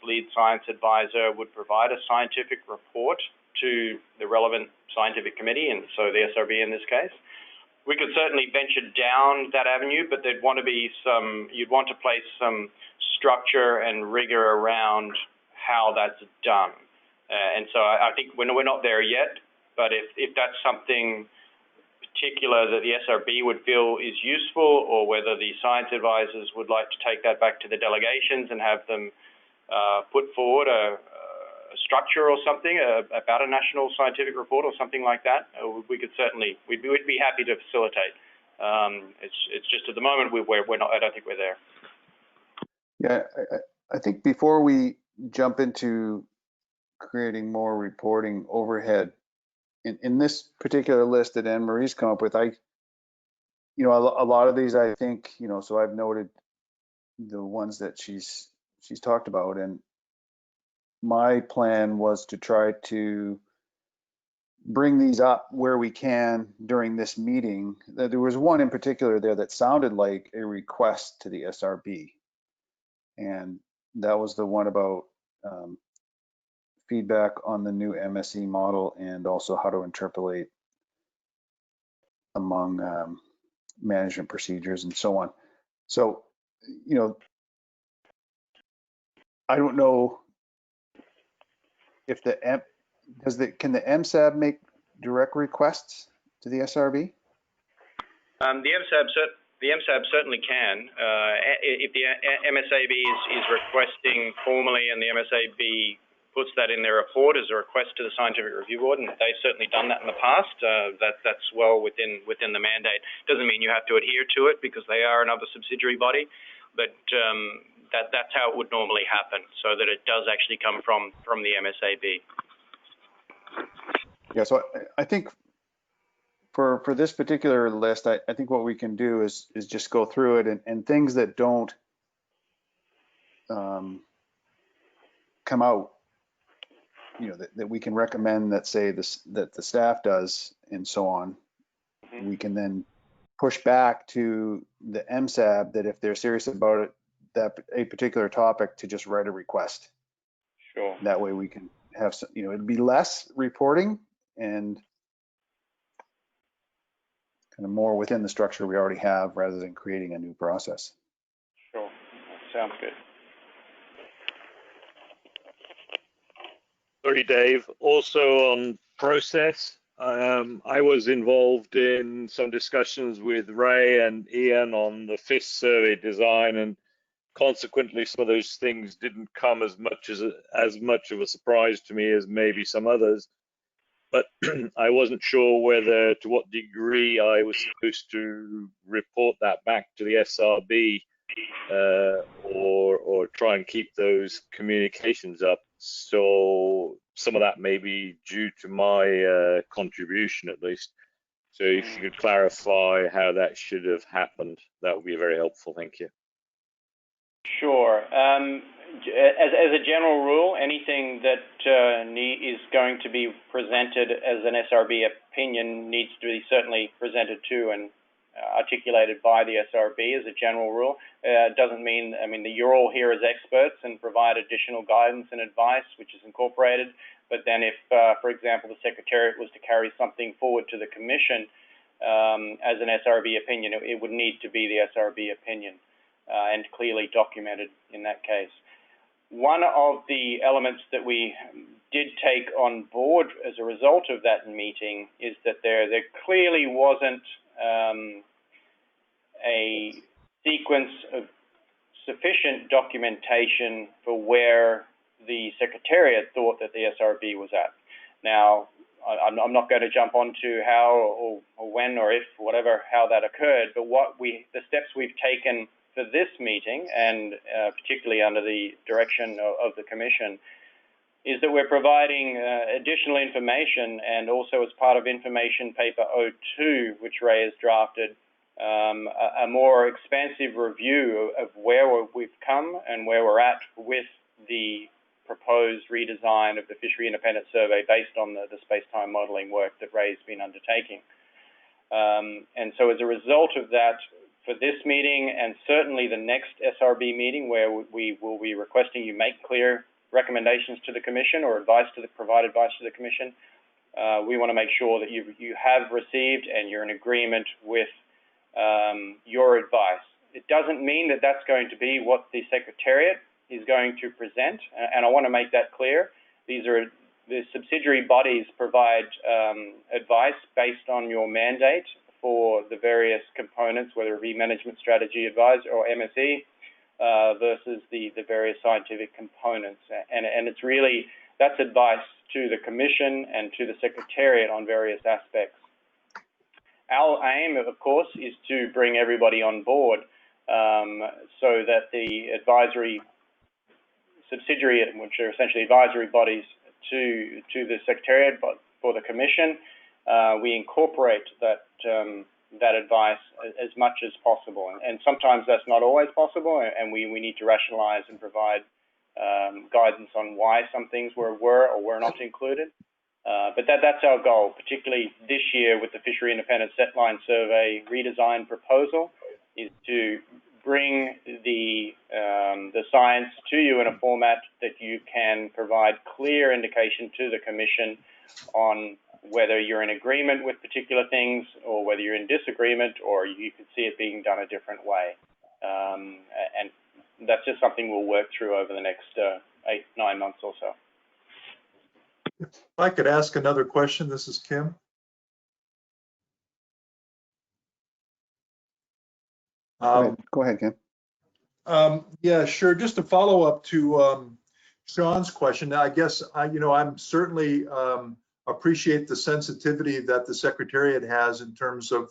lead science advisor would provide a scientific report to the relevant scientific committee, and so the SRB in this case. We could certainly venture down that avenue, but there'd want to be you'd want to place some structure and rigor around how that's done. And so I think we're not there yet, but if that's something particular that the SRB would feel is useful, or whether the science advisors would like to take that back to the delegations and have them put forward a structure or something about a national scientific report or something like that, we could certainly, we'd be happy to facilitate. It's just at the moment we're not, I don't think we're there. Yeah, I think before we jump into creating more reporting overhead, in this particular list that Anne Marie's come up with, a lot of these, I think, so I've noted the ones that she's talked about, and my plan was to try to bring these up where we can during this meeting. There was one in particular there that sounded like a request to the SRB, and that was the one about feedback on the new MSE model and also how to interpolate among management procedures and so on. So, I don't know if can the MSAB make direct requests to the SRB? The MSAB certainly can. If the MSAB is requesting formally, and the MSAB puts that in their report as a request to the Scientific Review Board, and they've certainly done that in the past, that's well within the mandate. Doesn't mean you have to adhere to it because they are another subsidiary body, but that's how it would normally happen, so that it does actually come from the MSAB. Yeah, so I think for this particular list, I think what we can do is just go through it, and things that don't come out, that we can recommend that that the staff does and so on. We can then push back to the MSAB that if they're serious about it, a particular topic, to just write a request. Sure. That way we can have some, it'd be less reporting and kind of more within the structure we already have rather than creating a new process. Sure, sounds good. Sorry, Dave. Also on process, I was involved in some discussions with Ray and Ian on the FISH survey design, and consequently some of those things didn't come as much of a surprise to me as maybe some others. But I wasn't sure whether to what degree I was supposed to report that back to the SRB or try and keep those communications up. So some of that may be due to my contribution at least. So if you could clarify how that should have happened, that would be very helpful. Thank you. Sure. As a general rule, anything that is going to be presented as an SRB opinion needs to be certainly presented to and articulated by the SRB as a general rule. It doesn't mean, I mean, that you're all here as experts and provide additional guidance and advice, which is incorporated. But then if, for example, the Secretariat was to carry something forward to the Commission as an SRB opinion, it would need to be the SRB opinion and clearly documented in that case. One of the elements that we did take on board as a result of that meeting is that there clearly wasn't a sequence of sufficient documentation for where the Secretariat thought that the SRB was at. Now, I'm not going to jump onto how or when or if, whatever, how that occurred, but the steps we've taken for this meeting, and particularly under the direction of the Commission, is that we're providing additional information, and also as part of Information Paper 02, which Ray has drafted, a more expansive review of where we've come and where we're at with the proposed redesign of the Fishery Independent Survey based on the space-time modelling work that Ray's been undertaking. And so as a result of that, for this meeting and certainly the next SRB meeting, where we will be requesting you make clear recommendations to the Commission or provide advice to the Commission, we want to make sure that you have received and you're in agreement with your advice. It doesn't mean that that's going to be what the Secretariat is going to present, and I want to make that clear. The subsidiary bodies provide advice based on your mandate for the various components, whether it be Management Strategy Advisor or MSE, versus the various scientific components. And it's really, that's advice to the Commission and to the Secretariat on various aspects. Our aim, of course, is to bring everybody on board so that the advisory subsidiary, which are essentially advisory bodies to the Secretariat, but for the Commission, we incorporate that advice as much as possible. And sometimes that's not always possible, and we need to rationalize and provide guidance on why some things were or were not included. But that's our goal, particularly this year with the Fishery Independent Setline Survey redesign proposal, is to bring the science to you in a format that you can provide clear indication to the Commission on whether you're in agreement with particular things or whether you're in disagreement or you could see it being done a different way. And that's just something we'll work through over the next 8-9 months or so. If I could ask another question, this is Kim. Go ahead, Kim. Yeah, sure. Just to follow up to Sean's question, I guess I'm certainly appreciate the sensitivity that the Secretariat has in terms of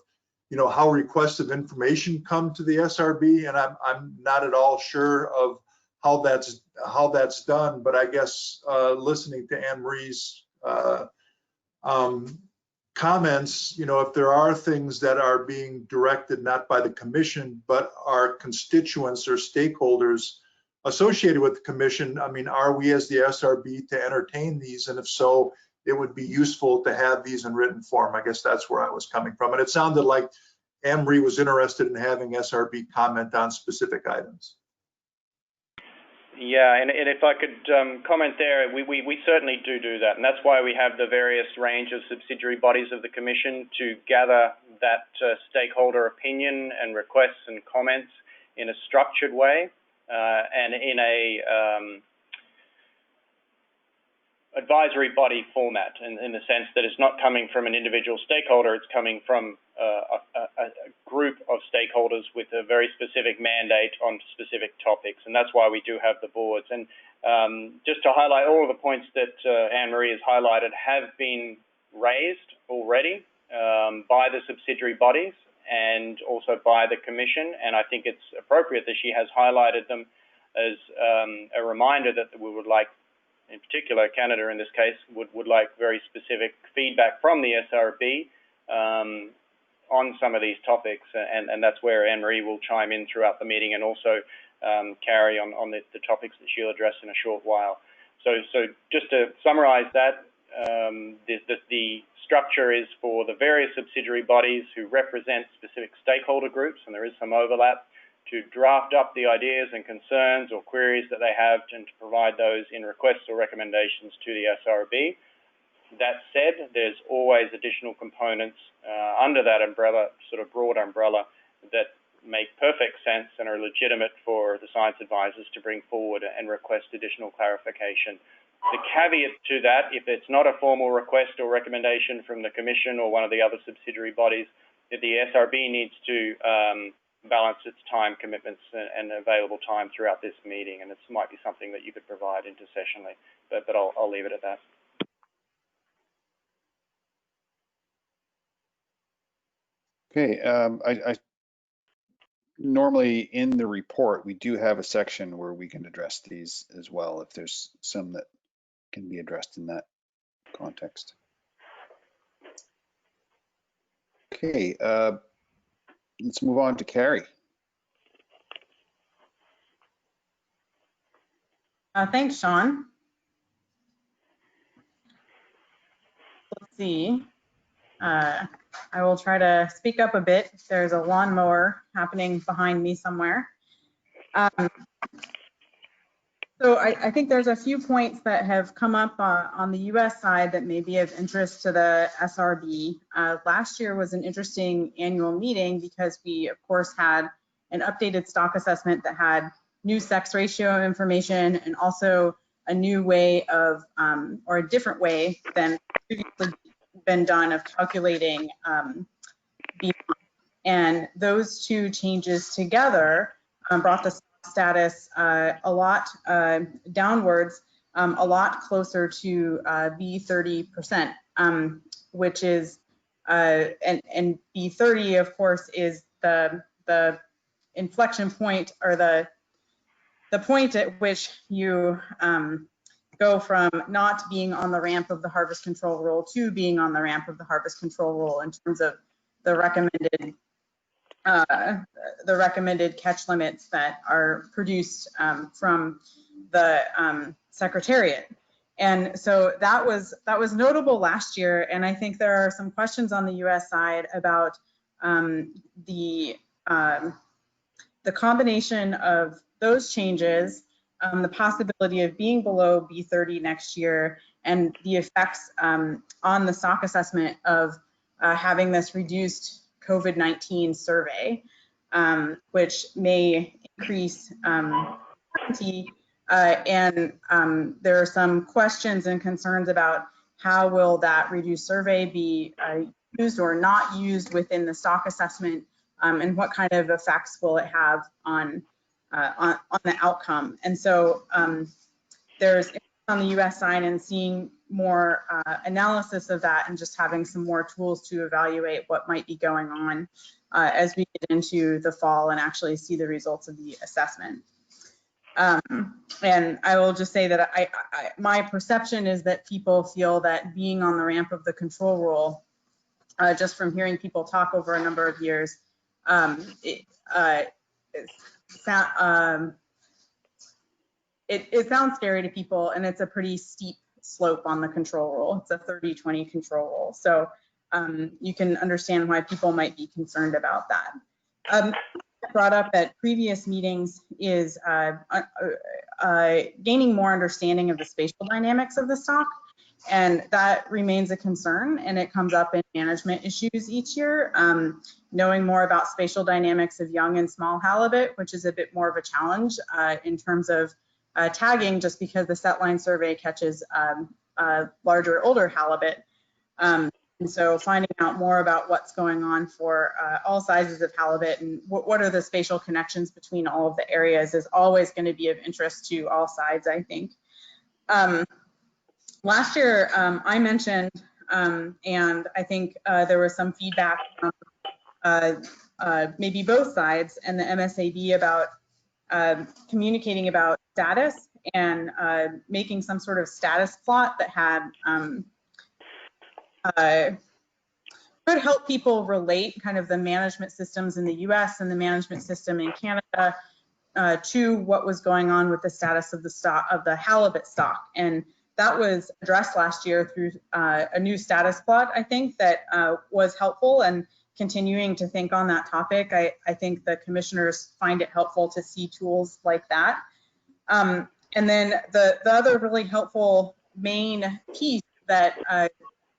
how requests of information come to the SRB, and I'm not at all sure of how that's done. But I guess listening to Anne Marie's comments, if there are things that are being directed not by the Commission but our constituents or stakeholders associated with the Commission, I mean, are we as the SRB to entertain these? And if so, it would be useful to have these in written form. I guess that's where I was coming from. And it sounded like Anne Marie was interested in having SRB comment on specific items. Yeah, and if I could comment there, we certainly do that. And that's why we have the various range of subsidiary bodies of the Commission to gather that stakeholder opinion and requests and comments in a structured way and in a advisory body format in the sense that it's not coming from an individual stakeholder, it's coming from a group of stakeholders with a very specific mandate on specific topics, and that's why we do have the boards. And just to highlight, all of the points that Anne-Marie has highlighted have been raised already by the subsidiary bodies and also by the Commission, and I think it's appropriate that she has highlighted them as a reminder that we would like, in particular Canada in this case, would like very specific feedback from the SRB on some of these topics, and that's where Anne-Marie will chime in throughout the meeting, and also carry on the topics that she'll address in a short while. So just to summarize that, the structure is for the various subsidiary bodies who represent specific stakeholder groups, and there is some overlap, to draft up the ideas and concerns or queries that they have and to provide those in requests or recommendations to the SRB. That said, there's always additional components under that umbrella, sort of broad umbrella, that make perfect sense and are legitimate for the science advisors to bring forward and request additional clarification. The caveat to that, if it's not a formal request or recommendation from the Commission or one of the other subsidiary bodies, that the SRB needs to balance its time commitments and available time throughout this meeting, and this might be something that you could provide intersessionally, but I'll leave it at that. Okay, I normally in the report we do have a section where we can address these as well if there's some that can be addressed in that context. Okay, let's move on to Carrie. Thanks, Sean. Let's see. I will try to speak up a bit. There's a lawnmower happening behind me somewhere. So I think there's a few points that have come up on the US side that may be of interest to the SRB. Last year was an interesting annual meeting because we, of course, had an updated stock assessment that had new sex ratio information and also a new way of, or a different way than previously been done of calculating B. And those two changes together brought the status a lot downwards, a lot closer to B30%, which is, and B30, of course, is the inflection point, or the point at which you go from not being on the ramp of the harvest control rule to being on the ramp of the harvest control rule in terms of the recommended catch limits that are produced from the Secretariat. And so that was notable last year, and I think there are some questions on the US side about the combination of those changes, the possibility of being below B30 next year, and the effects on the stock assessment of having this reduced COVID-19 survey, which may increase uncertainty, and there are some questions and concerns about how will that reduced survey be used or not used within the stock assessment, and what kind of effects will it have on the outcome. And so there's on the US side and seeing more analysis of that and just having some more tools to evaluate what might be going on as we get into the fall and actually see the results of the assessment. And I will just say that my perception is that people feel that being on the ramp of the control rule, just from hearing people talk over a number of years, it sounds scary to people, and it's a pretty steep slope on the control rule. It's a 30-20 control rule. So you can understand why people might be concerned about that. Brought up at previous meetings is gaining more understanding of the spatial dynamics of the stock. And that remains a concern, and it comes up in management issues each year. Knowing more about spatial dynamics of young and small halibut, which is a bit more of a challenge in terms of tagging, just because the set line survey catches larger, older halibut. And so finding out more about what's going on for all sizes of halibut and what are the spatial connections between all of the areas is always going to be of interest to all sides, I think. Last year, I mentioned, and I think there was some feedback from maybe both sides and the MSAB about communicating about status and making some sort of status plot that had could help people relate kind of the management systems in the US and the management system in Canada to what was going on with the status of the stock of the halibut stock. And that was addressed last year through a new status plot, I think, that was helpful. And continuing to think on that topic, I think the commissioners find it helpful to see tools like that. And then the other really helpful main piece that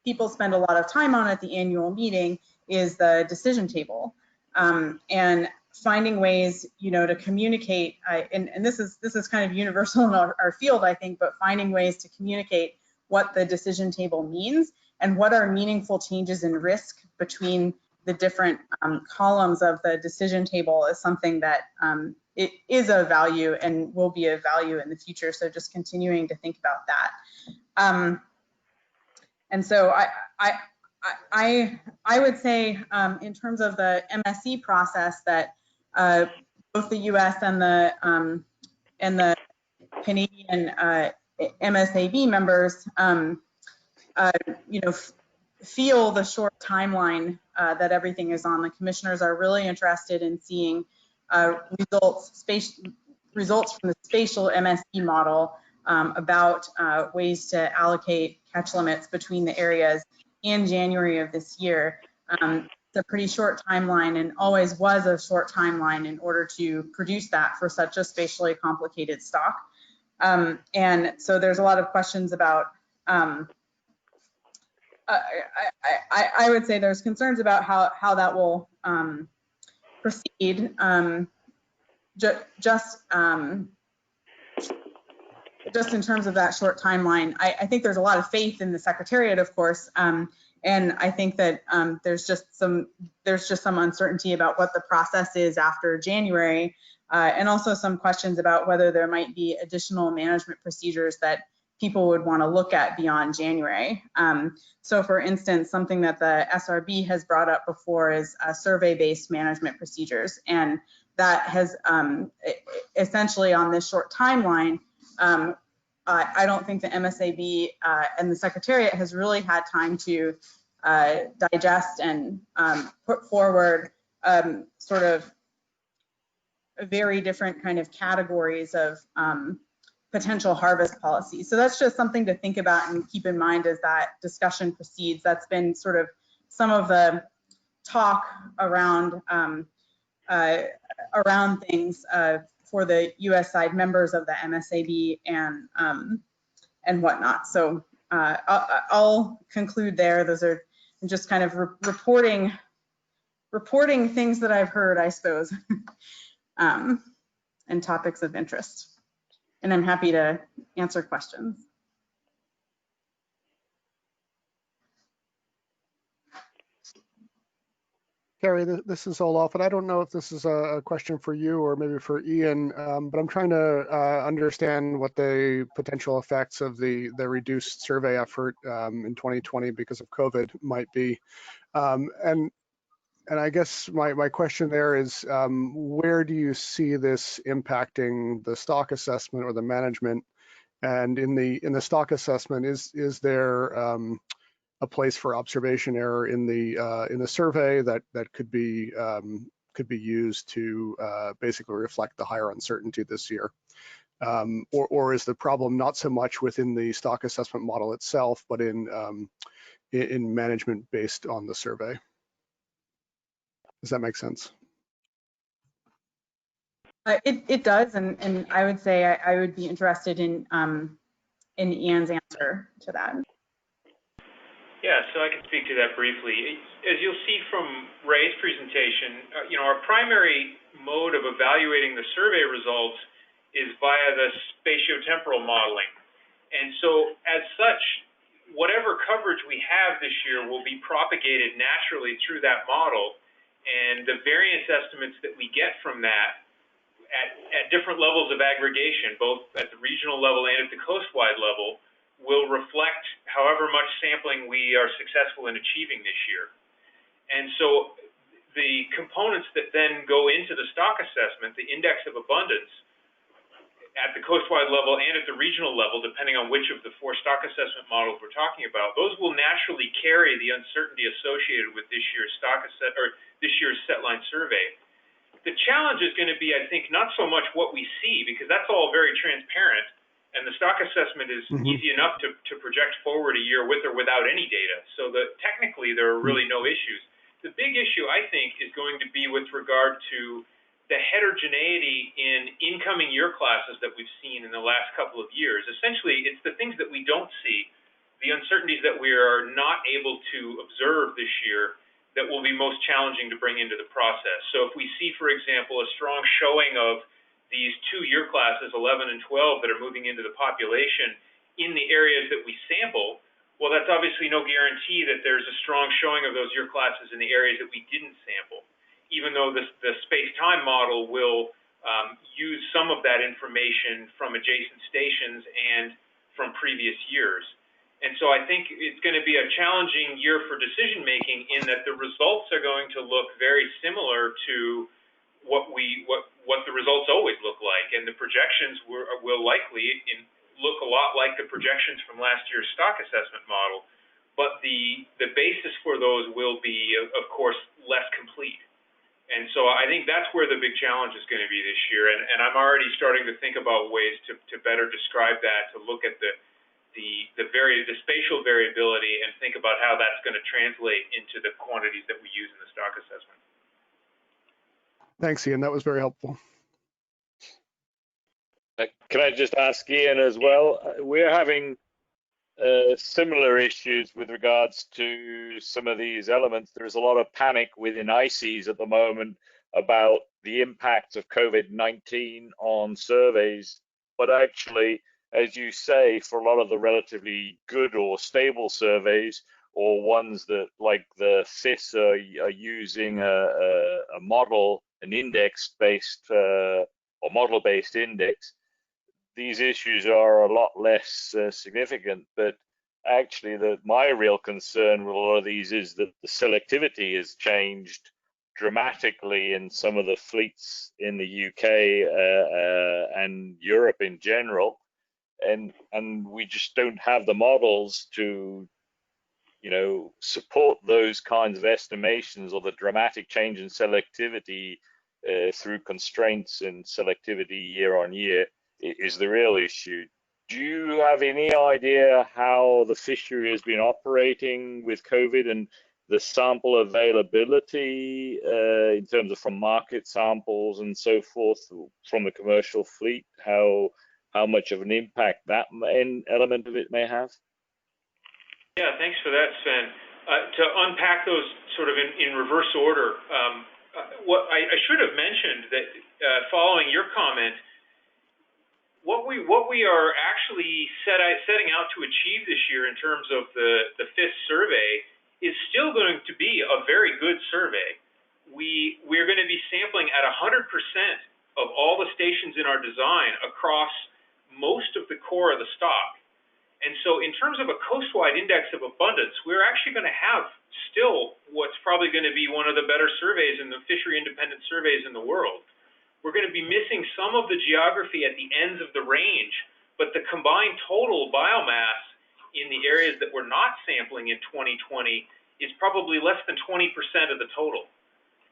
people spend a lot of time on at the annual meeting is the decision table, and finding ways, you know, to communicate. And this is kind of universal in our field, I think, but finding ways to communicate what the decision table means and what are meaningful changes in risk between the different columns of the decision table is something that it is of value and will be of value in the future. So just continuing to think about that. And so I would say in terms of the MSC process that both the U.S. and the Canadian MSAB members, you know, feel the short timeline that everything is on. The commissioners are really interested in seeing results from the spatial MSC model about ways to allocate catch limits between the areas in January of this year. It's a pretty short timeline and always was a short timeline in order to produce that for such a spatially complicated stock. And so there's a lot of questions about, I would say there's concerns about how that will proceed. Just in terms of that short timeline, I think there's a lot of faith in the Secretariat, of course, and I think that there's just some uncertainty about what the process is after January, and also some questions about whether there might be additional management procedures that people would want to look at beyond January. So, for instance, something that the SRB has brought up before is survey-based management procedures, and that has essentially on this short timeline. I don't think the MSAB and the Secretariat has really had time to digest and put forward sort of very different kind of categories of potential harvest policies. So that's just something to think about and keep in mind as that discussion proceeds. That's been sort of some of the talk around around things for the U.S. side members of the MSAB and whatnot. So I'll conclude there. Those are just kind of reporting things that I've heard, I suppose, and topics of interest. And I'm happy to answer questions. Carrie, this is Olaf, and I don't know if this is a question for you or maybe for Ian, but I'm trying to understand what the potential effects of the reduced survey effort in 2020 because of COVID might be. And I guess my question there is, where do you see this impacting the stock assessment or the management? And in the stock assessment, is there a place for observation error in the survey that could be used to basically reflect the higher uncertainty this year, or is the problem not so much within the stock assessment model itself, but in management based on the survey? Does that make sense? It does, and I would say I would be interested in Ian's answer to that. Yeah, so I can speak to that briefly. As you'll see from Ray's presentation, our primary mode of evaluating the survey results is via the spatiotemporal modeling. And so as such, whatever coverage we have this year will be propagated naturally through that model, and the variance estimates that we get from that at different levels of aggregation, both at the regional level and at the coastwide level, will reflect however much sampling we are successful in achieving this year. And so the components that then go into the stock assessment, the index of abundance, at the coastwide level and at the regional level, depending on which of the 4 stock assessment models we're talking about, those will naturally carry the uncertainty associated with this year's this year's setline survey. The challenge is going to be, I think, not so much what we see, because that's all very transparent, and the stock assessment is easy enough to project forward a year with or without any data. So technically, there are really no issues. The big issue, I think, is going to be with regard to the heterogeneity in incoming year classes that we've seen in the last couple of years. Essentially, it's the things that we don't see, the uncertainties that we are not able to observe this year, that will be most challenging to bring into the process. So if we see, for example, a strong showing of these 2 year classes, 11 and 12, that are moving into the population in the areas that we sample, well, that's obviously no guarantee that there's a strong showing of those year classes in the areas that we didn't sample, even though the space-time model will use some of that information from adjacent stations and from previous years. And so I think it's going to be a challenging year for decision-making in that the results are going to look very similar to what the results always look like. And the projections will likely look a lot like the projections from last year's stock assessment model. But the basis for those will be, of course, less complete. And so I think that's where the big challenge is going to be this year. And I'm already starting to think about ways to better describe that, to look at the spatial variability and think about how that's going to translate into the quantities that we use in the stock assessment. Thanks, Ian. That was very helpful. Can I just ask Ian as well? We're having similar issues with regards to some of these elements. There is a lot of panic within ICES at the moment about the impact of COVID-19 on surveys, but actually, as you say, for a lot of the relatively good or stable surveys, or ones that, like the FIS, are using a model, an index-based or model-based index, these issues are a lot less significant. But actually, my real concern with a lot of these is that the selectivity has changed dramatically in some of the fleets in the UK and Europe in general. And we just don't have the models to, support those kinds of estimations, or the dramatic change in selectivity through constraints in selectivity year on year is the real issue. Do you have any idea how the fishery has been operating with COVID and the sample availability in terms of from market samples and so forth from the commercial fleet, how much of an impact that element of it may have? Yeah, thanks for that, Sven. To unpack those sort of in reverse order, what I should have mentioned that following your comment, what we are actually setting out to achieve this year in terms of the FIS survey is still going to be a very good survey. We're going to be sampling at 100% of all the stations in our design across most of the core of the stock. And so in terms of a coastwide index of abundance, we're actually going to have still what's probably going to be one of the better surveys in the fishery independent surveys in the world. We're going to be missing some of the geography at the ends of the range, but the combined total biomass in the areas that we're not sampling in 2020 is probably less than 20% of the total.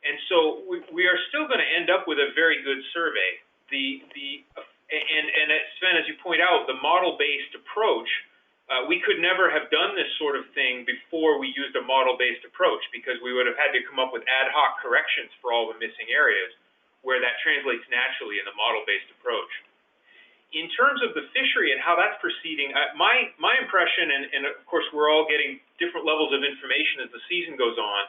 And so we are still going to end up with a very good survey. And Sven, as you point out, the model-based approach, we could never have done this sort of thing before we used a model-based approach, because we would have had to come up with ad hoc corrections for all the missing areas, where that translates naturally in the model-based approach. In terms of the fishery and how that's proceeding, my impression, and of course we're all getting different levels of information as the season goes on,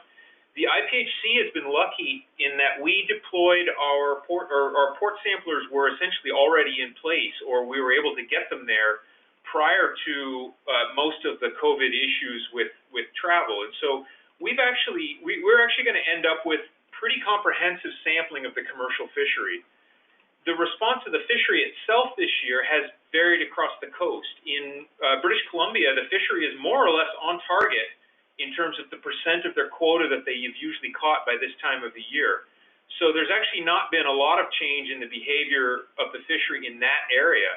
the IPHC has been lucky in that we deployed our port samplers were essentially already in place, or we were able to get them there prior to most of the COVID issues with travel. And so we're actually going to end up with pretty comprehensive sampling of the commercial fishery. The response of the fishery itself this year has varied across the coast. In British Columbia, the fishery is more or less on target in terms of the percent of their quota that they've usually caught by this time of the year. So there's actually not been a lot of change in the behavior of the fishery in that area.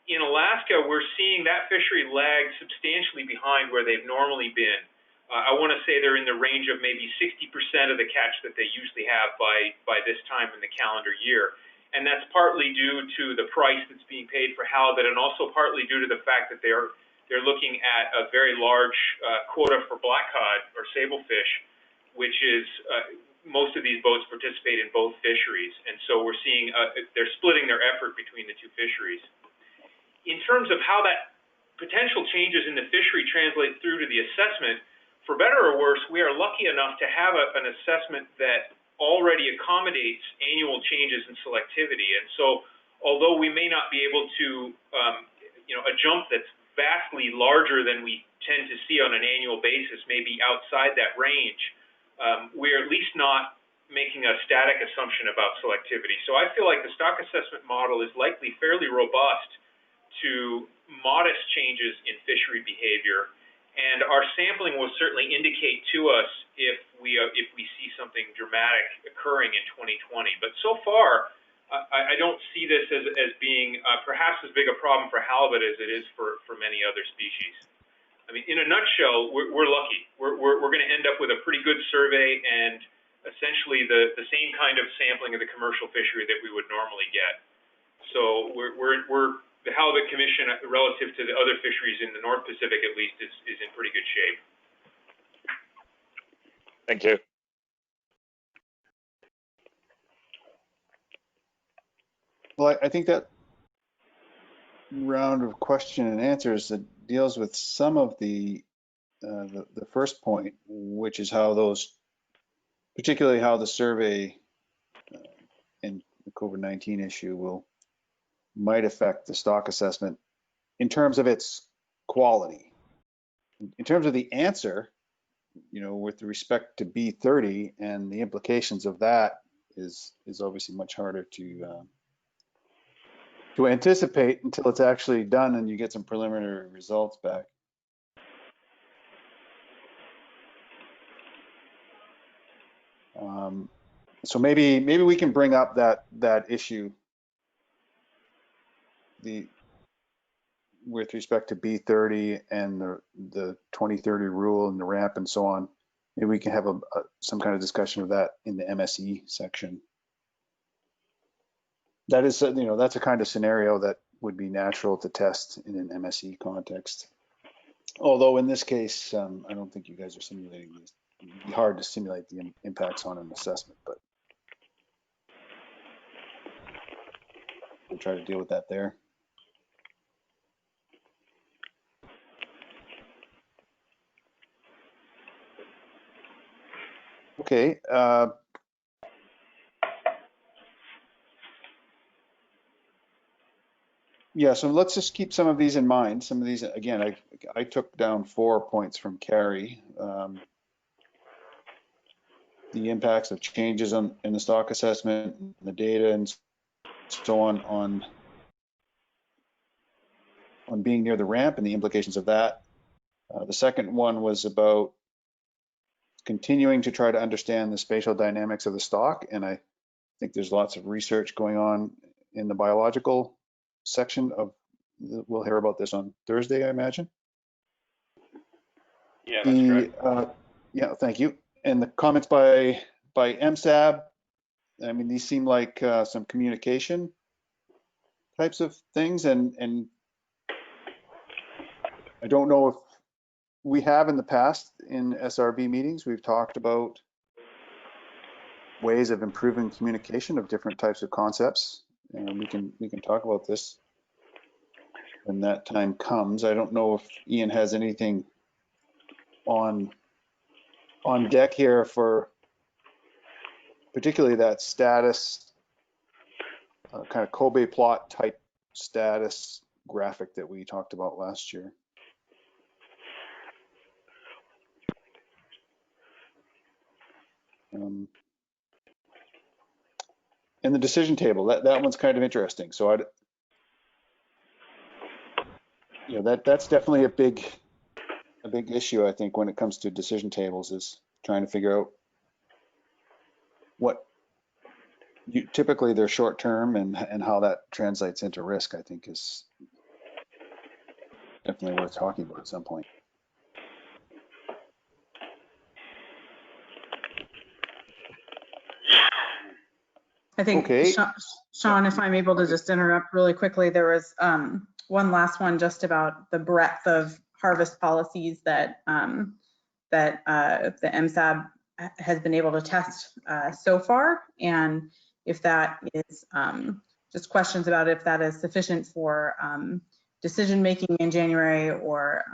In Alaska, we're seeing that fishery lag substantially behind where they've normally been. I want to say they're in the range of maybe 60% of the catch that they usually have by this time in the calendar year. And that's partly due to the price that's being paid for halibut, and also partly due to the fact that they're looking at a very large quota for black cod or sablefish, which is most of these boats participate in both fisheries. And so we're seeing they're splitting their effort between the two fisheries. In terms of how that potential changes in the fishery translate through to the assessment, for better or worse, we are lucky enough to have an assessment that already accommodates annual changes in selectivity. And so although we may not be able to, a jump that's vastly larger than we tend to see on an annual basis, maybe outside that range, we're at least not making a static assumption about selectivity. So I feel like the stock assessment model is likely fairly robust to modest changes in fishery behavior, and our sampling will certainly indicate to us if we see something dramatic occurring in 2020. But so far, I don't see this as being perhaps as big a problem for halibut as it is for many other species. I mean, in a nutshell, we're lucky. We're going to end up with a pretty good survey and essentially the same kind of sampling of the commercial fishery that we would normally get. So the halibut commission, relative to the other fisheries in the North Pacific at least, is in pretty good shape. Thank you. Well, I think that round of question and answers that deals with some of the first point, which is how those, particularly how the survey and the COVID-19 issue might affect the stock assessment in terms of its quality. In terms of the answer, with respect to B30 and the implications of that is obviously much harder to anticipate until it's actually done and you get some preliminary results back. So maybe we can bring up that issue with respect to B30 and the 2030 rule and the ramp and so on. Maybe we can have some kind of discussion of that in the MSE section. That is, that's a kind of scenario that would be natural to test in an MSE context. Although in this case, I don't think you guys are simulating this. It'd be hard to simulate the impacts on an assessment, but we'll try to deal with that there. Okay. Yeah, so let's just keep some of these in mind. Some of these, again, I took down 4 points from Carrie. The impacts of changes in the stock assessment, the data, and so on being near the ramp and the implications of that. The second one was about continuing to try to understand the spatial dynamics of the stock, and I think there's lots of research going on in the biological section of, we'll hear about this on Thursday, I imagine. Yeah, that's correct. Yeah, thank you. And the comments by MSAB, I mean, these seem like some communication types of things, and I don't know if we have in the past in SRB meetings, we've talked about ways of improving communication of different types of concepts, and we can talk about this when that time comes. I don't know if Ian has anything on deck here for particularly that status, kind of Kobe plot type status graphic that we talked about last year. And the decision table, that one's kind of interesting. So that's definitely a big issue, I think, when it comes to decision tables, is trying to figure out what typically they're short term and how that translates into risk, I think, is definitely worth talking about at some point. I think, okay. Sean, if I'm able to just interrupt really quickly, there was one last one just about the breadth of harvest policies that the MSAB has been able to test so far, and if that is just questions about if that is sufficient for decision making in January, or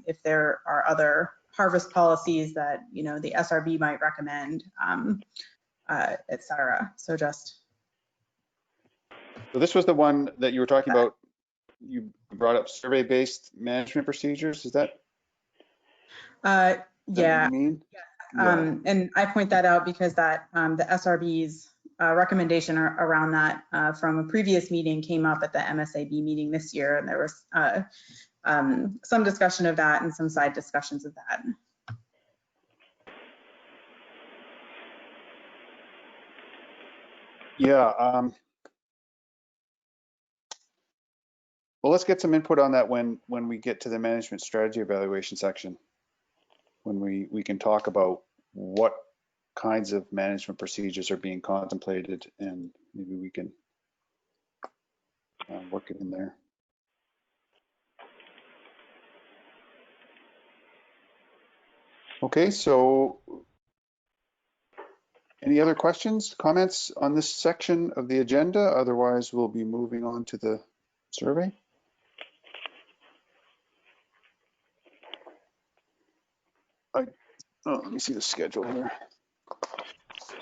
if there are other harvest policies that the SRB might recommend, et cetera. So this was the one that you were talking about. You brought up survey-based management procedures. Is that? Yeah. What you mean? And I point that out because that the SRB's recommendation around that from a previous meeting came up at the MSAB meeting this year, and there was some discussion of that and some side discussions of that. Yeah. Well, let's get some input on that when we get to the management strategy evaluation section, when we can talk about what kinds of management procedures are being contemplated, and maybe we can work it in there. Okay, so any other questions, comments on this section of the agenda? Otherwise, we'll be moving on to the survey. Let me see the schedule here.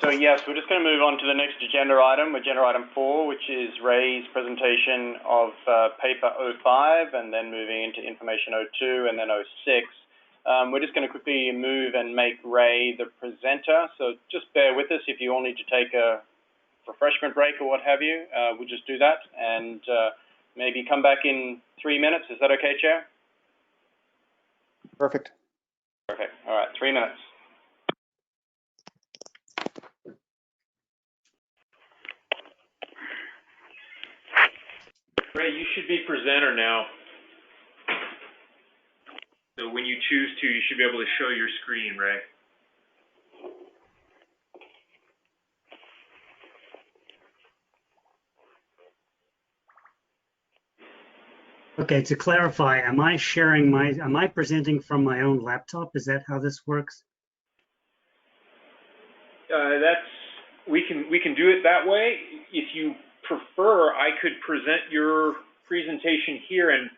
So yes, we're just going to move on to the next agenda item, agenda item 4, which is Ray's presentation of paper 05, and then moving into information 02 and then 06. We're just going to quickly move and make Ray the presenter. So just bear with us if you all need to take a refreshment break or what have you. We'll just do that and maybe come back in 3 minutes. Is that okay, Chair? Perfect. Perfect. All right, 3 minutes. Ray, you should be presenter now. So when you choose to, you should be able to show your screen, Ray. Okay, to clarify, am I presenting from my own laptop? Is that how this works? We can do it that way. If you prefer, I could present your presentation here and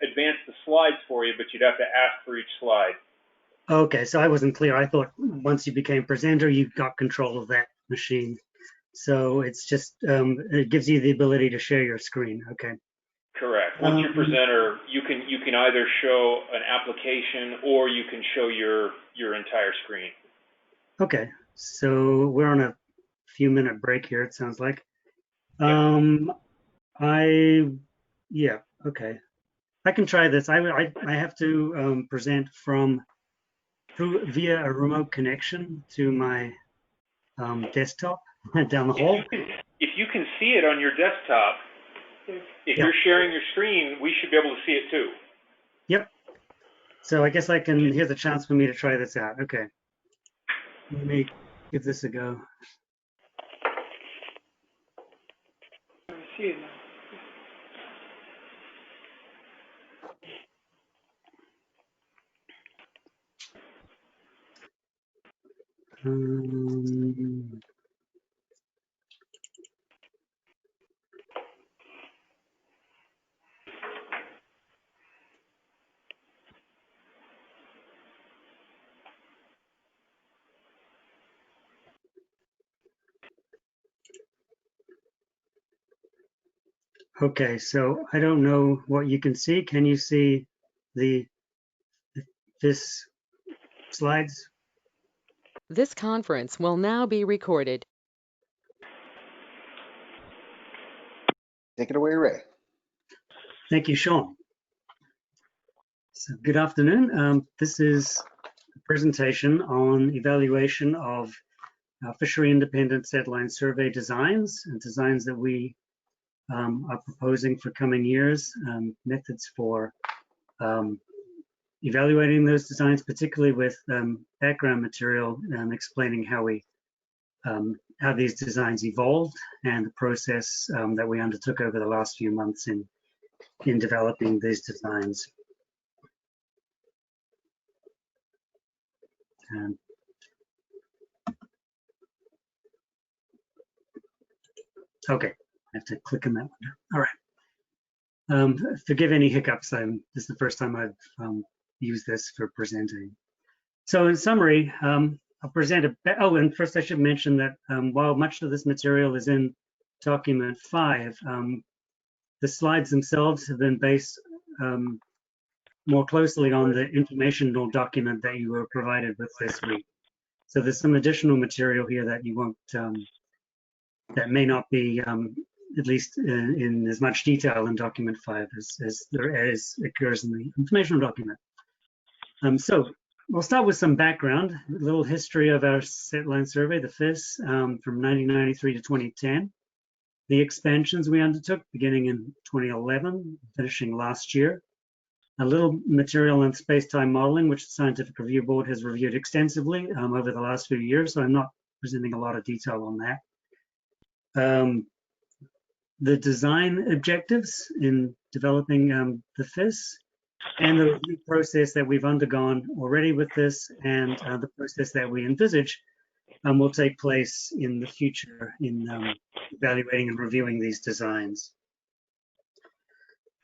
advance the slides for you, but you'd have to ask for each slide. Okay, so I wasn't clear. I thought once you became presenter, you got control of that machine. So it's just, it gives you the ability to share your screen. Okay. Correct. Once you're presenter, you can either show an application or you can show your entire screen. Okay, so we're on a few minute break here, it sounds like. Yeah, okay. I can try this. I have to present via a remote connection to my desktop down the hall. If you can see it on your desktop, if you're sharing your screen, we should be able to see it too. Yep. So I guess here's a chance for me to try this out. Okay. Let me give this a go. See it now. Okay, so I don't know what you can see. Can you see this slides? This conference will now be recorded. Take it away, Ray. Thank you, Sean. So good afternoon. This is a presentation on evaluation of fishery independent setline survey designs and designs that we are proposing for coming years, methods for evaluating those designs, particularly with background material explaining how these designs evolved and the process that we undertook over the last few months in developing these designs. Okay, I have to click on that one. All right. Forgive any hiccups. This is the first time I've used this for presenting. So in summary, I'll present and first I should mention that while much of this material is in document 5, the slides themselves have been based more closely on the informational document that you were provided with this week. So there's some additional material here that you won't, that may not be, at least in as much detail in document 5 as occurs in the informational document. So we'll start with some background, a little history of our setline survey, the FIS, from 1993 to 2010. The expansions we undertook beginning in 2011, finishing last year. A little material on space-time modeling, which the Scientific Review Board has reviewed extensively over the last few years, so I'm not presenting a lot of detail on that. The design objectives in developing the FIS, and the review process that we've undergone already with this, and the process that we envisage will take place in the future in evaluating and reviewing these designs.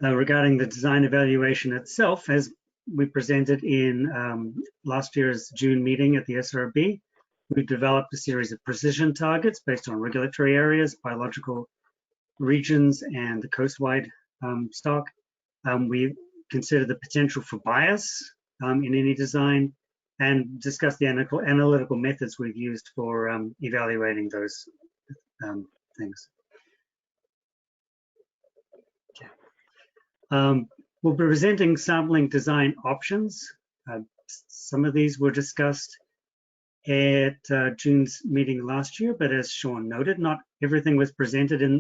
Regarding the design evaluation itself, as we presented in last year's June meeting at the SRB, we developed a series of precision targets based on regulatory areas, biological regions, and the coastwide stock. We consider the potential for bias in any design and discuss the analytical methods we've used for evaluating those things. We'll be presenting sampling design options. Some of these were discussed at June's meeting last year, but as Sean noted, not everything was presented at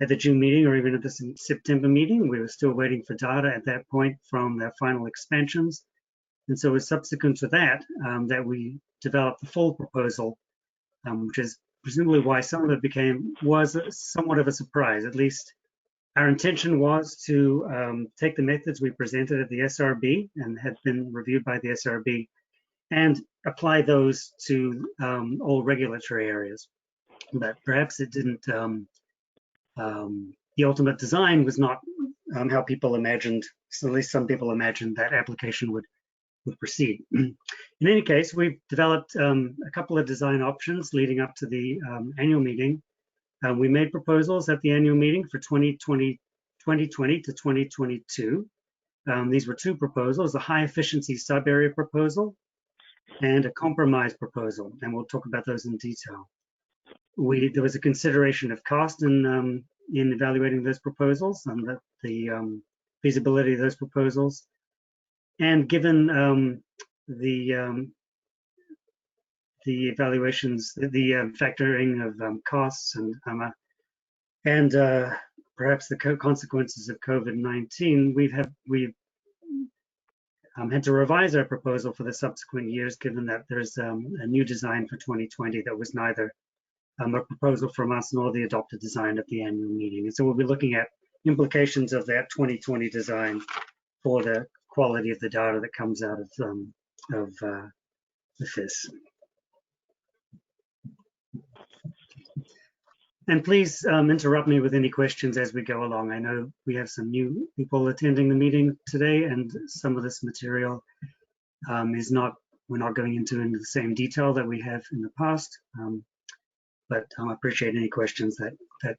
the June meeting or even at the September meeting. We were still waiting for data at that point from their final expansions. And so it was subsequent to that that we developed the full proposal, which is presumably why some of it was somewhat of a surprise. At least our intention was to take the methods we presented at the SRB and had been reviewed by the SRB and apply those to all regulatory areas. But perhaps it didn't, the ultimate design was not how people imagined, so at least some people imagined that application would proceed. In any case, we've developed a couple of design options leading up to the annual meeting. We made proposals at the annual meeting for 2020 to 2022. These were two proposals, a high efficiency sub-area proposal and a compromise proposal, and we'll talk about those in detail. There was a consideration of cost in evaluating those proposals and the feasibility of those proposals. And given the evaluations, the factoring of costs and perhaps the consequences of COVID-19, we've had to revise our proposal for the subsequent years, given that there's a new design for 2020 that was neither a proposal from us nor the adopted design at the annual meeting. And so we'll be looking at implications of that 2020 design for the quality of the data that comes out of the FIS. And please interrupt me with any questions as we go along. I know we have some new people attending the meeting today, and some of this material we're not going into the same detail that we have in the past. But I appreciate any questions that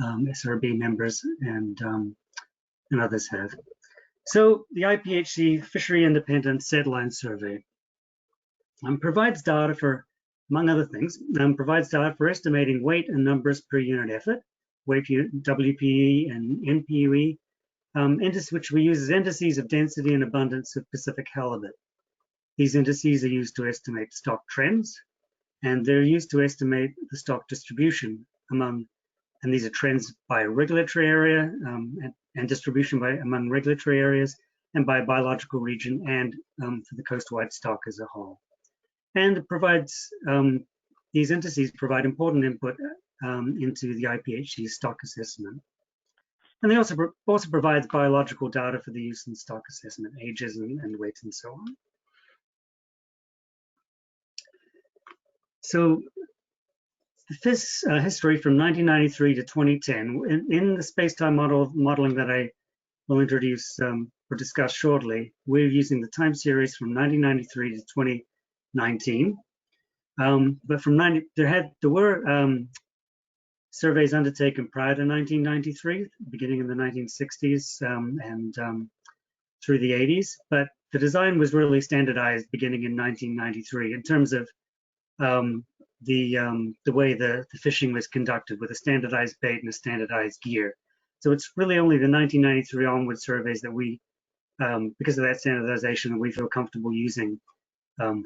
SRB members and others have. So the IPHC Fishery Independent Setline Survey provides data for, among other things, provides data for estimating weight and numbers per unit effort, weight WPE and NPUE, which we use as indices of density and abundance of Pacific halibut. These indices are used to estimate stock trends, and they're used to estimate the stock distribution among, and these are trends by regulatory area and distribution among regulatory areas and by biological region and for the coastwide stock as a whole. And it provides, these indices provide important input into the IPHC stock assessment. And they also provides biological data for the use in stock assessment, ages and weights and so on. So this history from 1993 to 2010, in the space-time modeling that I will introduce or discuss shortly, we're using the time series from 1993 to 2019. But from there were surveys undertaken prior to 1993, beginning in the 1960s and through the 80s. But the design was really standardized beginning in 1993 in terms of the way the fishing was conducted with a standardized bait and a standardized gear. So it's really only the 1993 onward surveys that we, because of that standardization, that we feel comfortable using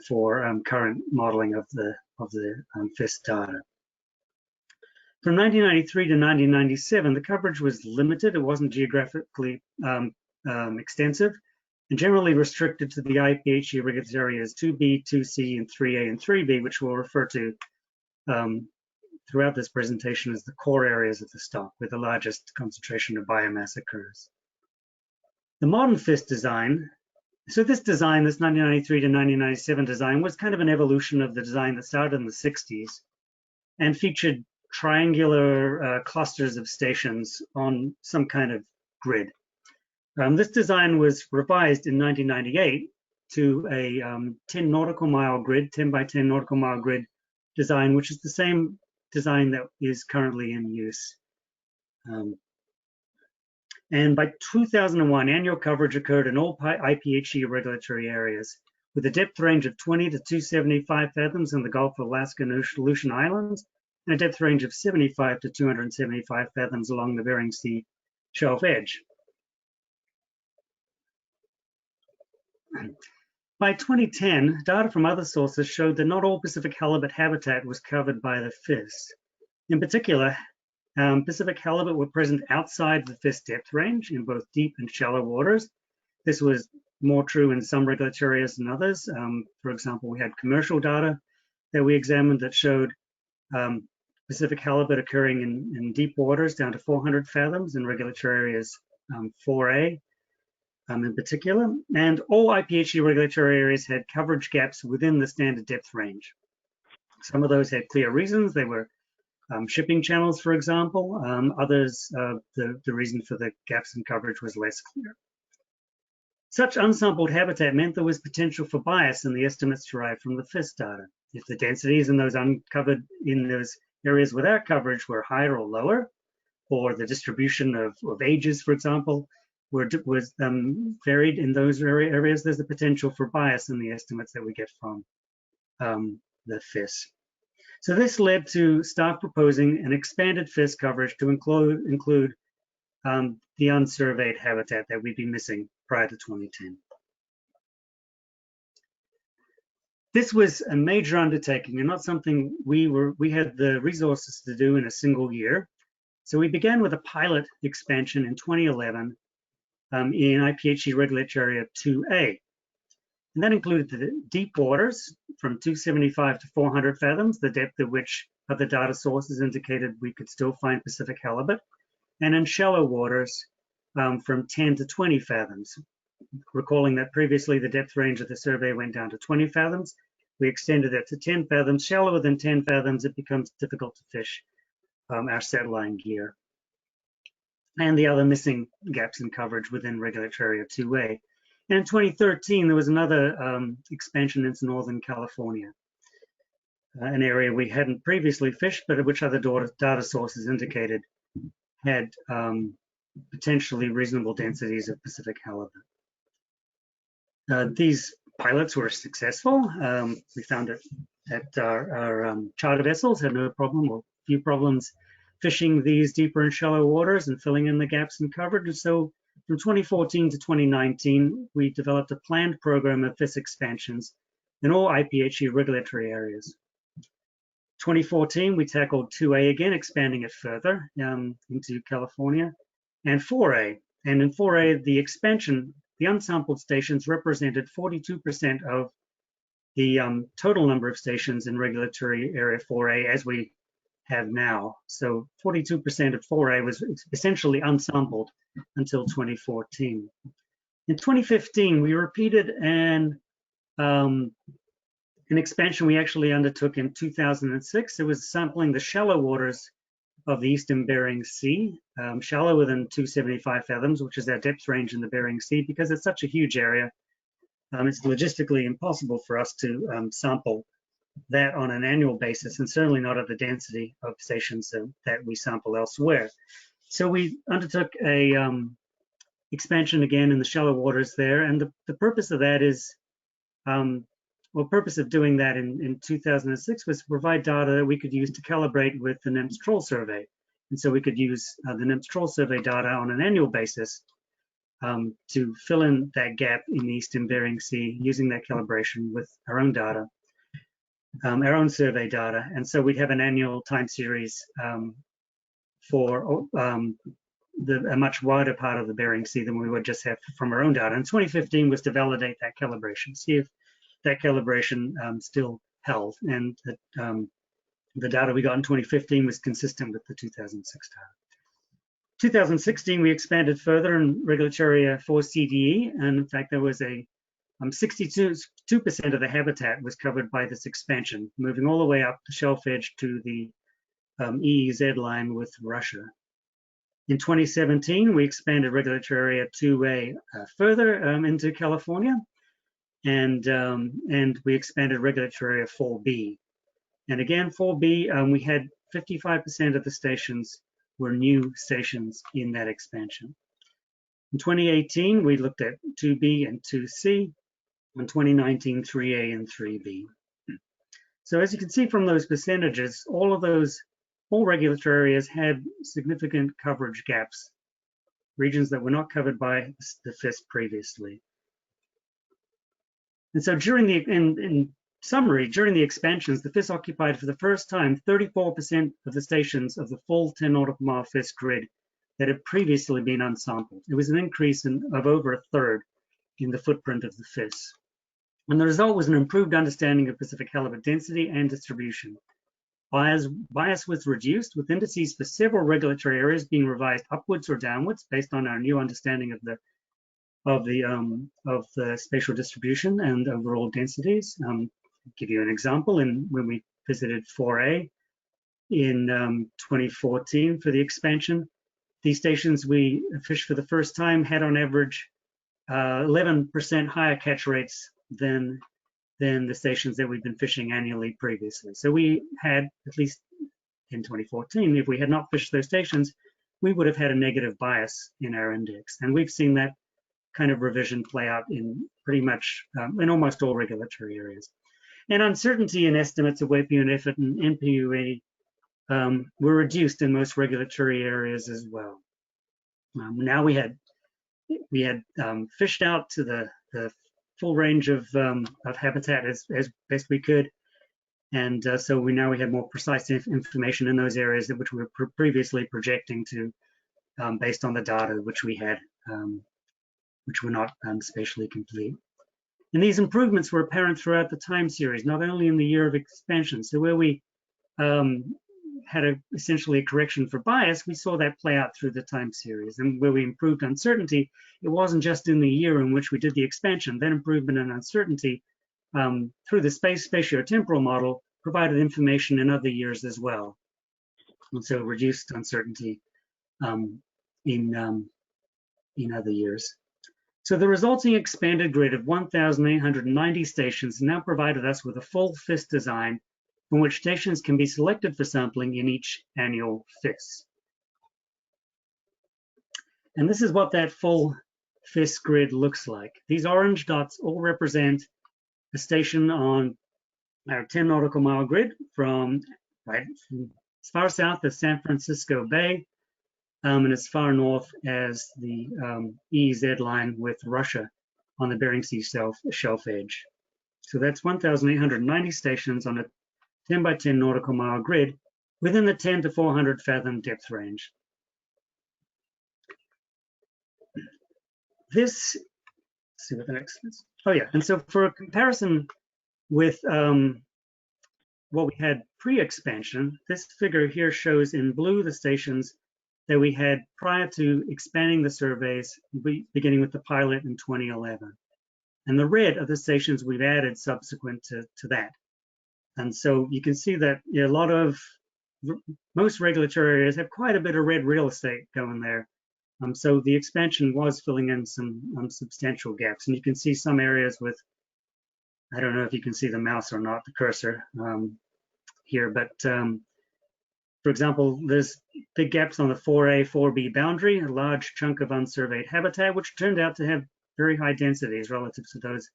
for current modeling of the FIS data. From 1993 to 1997, the coverage was limited. It wasn't geographically extensive, and generally restricted to the IPHC regulatory areas 2B, 2C, and 3A and 3B, which we'll refer to throughout this presentation as the core areas of the stock, where the largest concentration of biomass occurs. The modern FIS design, so this design, this 1993 to 1997 design, was kind of an evolution of the design that started in the 60s and featured triangular clusters of stations on some kind of grid. This design was revised in 1998 to a 10 nautical mile grid, 10 by 10 nautical mile grid design, which is the same design that is currently in use. And by 2001, annual coverage occurred in all IPHC regulatory areas with a depth range of 20 to 275 fathoms in the Gulf of Alaska and Aleutian Islands, and a depth range of 75 to 275 fathoms along the Bering Sea shelf edge. By 2010, data from other sources showed that not all Pacific halibut habitat was covered by the FIS. In particular, Pacific halibut were present outside the FIS depth range in both deep and shallow waters. This was more true in some regulatory areas than others. For example, we had commercial data that we examined that showed Pacific halibut occurring in deep waters down to 400 fathoms in regulatory areas 4A in particular. And all IPHC regulatory areas had coverage gaps within the standard depth range. Some of those had clear reasons. They were shipping channels, for example. Others, the reason for the gaps in coverage was less clear. Such unsampled habitat meant there was potential for bias in the estimates derived from the FIS data. If the densities in those uncovered in those areas without coverage were higher or lower, or the distribution of ages, for example, was varied in those areas, there's the potential for bias in the estimates that we get from the FIS. So this led to staff proposing an expanded FIS coverage to include the unsurveyed habitat that we'd be missing prior to 2010. This was a major undertaking and not something we had the resources to do in a single year. So we began with a pilot expansion in 2011 in IPHC regulatory area 2A. And that included the deep waters from 275 to 400 fathoms, the depth at which other data sources indicated we could still find Pacific halibut, and in shallow waters from 10 to 20 fathoms. Recalling that previously the depth range of the survey went down to 20 fathoms, we extended it to 10 fathoms. Shallower than 10 fathoms, it becomes difficult to fish our set line gear. And the other missing gaps in coverage within regulatory area 2A. And in 2013, there was another expansion into Northern California, an area we hadn't previously fished, but at which other data sources indicated had potentially reasonable densities of Pacific halibut. These pilots were successful. We found that our charter vessels had no problem or few problems fishing these deeper and shallow waters and filling in the gaps in coverage. And so from 2014 to 2019, we developed a planned program of FIS expansions in all IPHC regulatory areas. 2014, we tackled 2A again, expanding it further into California, and 4A. And in 4A, the expansion, the unsampled stations represented 42% of the total number of stations in regulatory area 4A as we have now. So 42% of 4A was essentially unsampled until 2014. In 2015, we repeated an expansion we actually undertook in 2006. It was sampling the shallow waters of the Eastern Bering Sea, shallower than 275 fathoms, which is our depth range in the Bering Sea. Because it's such a huge area, it's logistically impossible for us to sample that on an annual basis, and certainly not at the density of stations that we sample elsewhere. So we undertook a expansion again in the shallow waters there, and the purpose of that is, purpose of doing that in 2006 was to provide data that we could use to calibrate with the NIMS Troll Survey. And so we could use the NIMS Troll Survey data on an annual basis to fill in that gap in the Eastern Bering Sea using that calibration with our own data, our own survey data. And so we'd have an annual time series for a much wider part of the Bering Sea than we would just have from our own data. And 2015 was to validate that calibration, see if that calibration still held, and that the data we got in 2015 was consistent with the 2006 data. 2016, we expanded further in regulatory area 4 CDE, and in fact, there was a 62% of the habitat was covered by this expansion, moving all the way up the shelf edge to the EEZ line with Russia. In 2017, we expanded regulatory area 2A further into California, and we expanded regulatory area 4B. And again, 4B, we had 55% of the stations were new stations in that expansion. In 2018, we looked at 2B and 2C. In 2019, 3A and 3B. So as you can see from those percentages, all regulatory areas had significant coverage gaps, regions that were not covered by the FIS previously. And so in summary, during the expansions, the FIS occupied for the first time 34% of the stations of the full 10 nautical mile FIS grid that had previously been unsampled. It was an increase of over a third in the footprint of the FIS. And the result was an improved understanding of Pacific halibut density and distribution. Bias was reduced, with indices for several regulatory areas being revised upwards or downwards based on our new understanding of the spatial distribution and overall densities. I'll give you an example. When we visited 4A in 2014 for the expansion, these stations we fished for the first time had on average 11% higher catch rates than the stations that we've been fishing annually previously. So we had, at least in 2014, if we had not fished those stations, we would have had a negative bias in our index. And we've seen that kind of revision play out in pretty much, in almost all regulatory areas. And uncertainty in estimates of weight per unit effort and NPUE were reduced in most regulatory areas as well. Now we had fished out to the full range of habitat as best we could, and so we had more precise information in those areas which we were previously projecting to, based on the data which we had, which were not spatially complete. And these improvements were apparent throughout the time series, not only in the year of expansion. So where we had essentially a correction for bias, we saw that play out through the time series. And where we improved uncertainty, it wasn't just in the year in which we did the expansion. That improvement in uncertainty through the spatiotemporal model provided information in other years as well. And so reduced uncertainty in other years. So the resulting expanded grid of 1,890 stations now provided us with a full FIS design from which stations can be selected for sampling in each annual FIS. And this is what that full FIS grid looks like. These orange dots all represent a station on our 10 nautical mile grid from as far south as San Francisco Bay and as far north as the EEZ line with Russia on the Bering Sea shelf edge. So that's 1,890 stations on a 10 by 10 nautical mile grid within the 10 to 400 fathom depth range. This, let's see what the next is. Oh yeah, and so for a comparison with what we had pre-expansion, this figure here shows in blue the stations that we had prior to expanding the surveys, beginning with the pilot in 2011. And the red are the stations we've added subsequent to that. And so you can see that most regulatory areas have quite a bit of red real estate going there. So the expansion was filling in some substantial gaps. And you can see some areas with, I don't know if you can see the mouse or not, the cursor here, but for example, there's big gaps on the 4A, 4B boundary, a large chunk of unsurveyed habitat, which turned out to have very high densities relative to those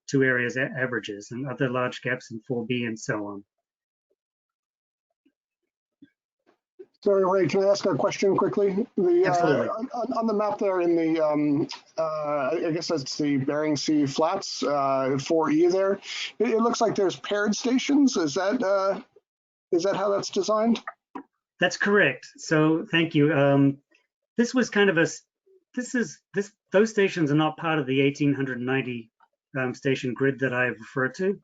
two areas' averages, and other large gaps in 4B and so on. Sorry, Ray, can I ask a question quickly? Absolutely. On the map there in the, I guess that's the Bering Sea flats, 4E there, it looks like there's paired stations. Is that how that's designed? That's correct. So thank you. This was kind of those stations are not part of the 1,890 station grid that I referred to.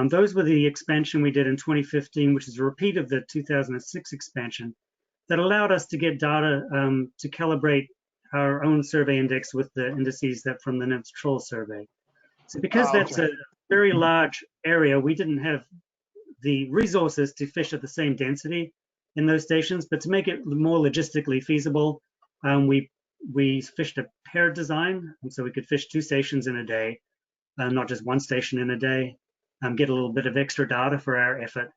Those were the expansion we did in 2015, which is a repeat of the 2006 expansion that allowed us to get data to calibrate our own survey index with the indices that from the NIMS Troll survey. So because that's a very large area, we didn't have the resources to fish at the same density in those stations, but to make it more logistically feasible, we fished a paired design, and so we could fish 2 stations in a day, not just 1 station in a day, get a little bit of extra data for our effort,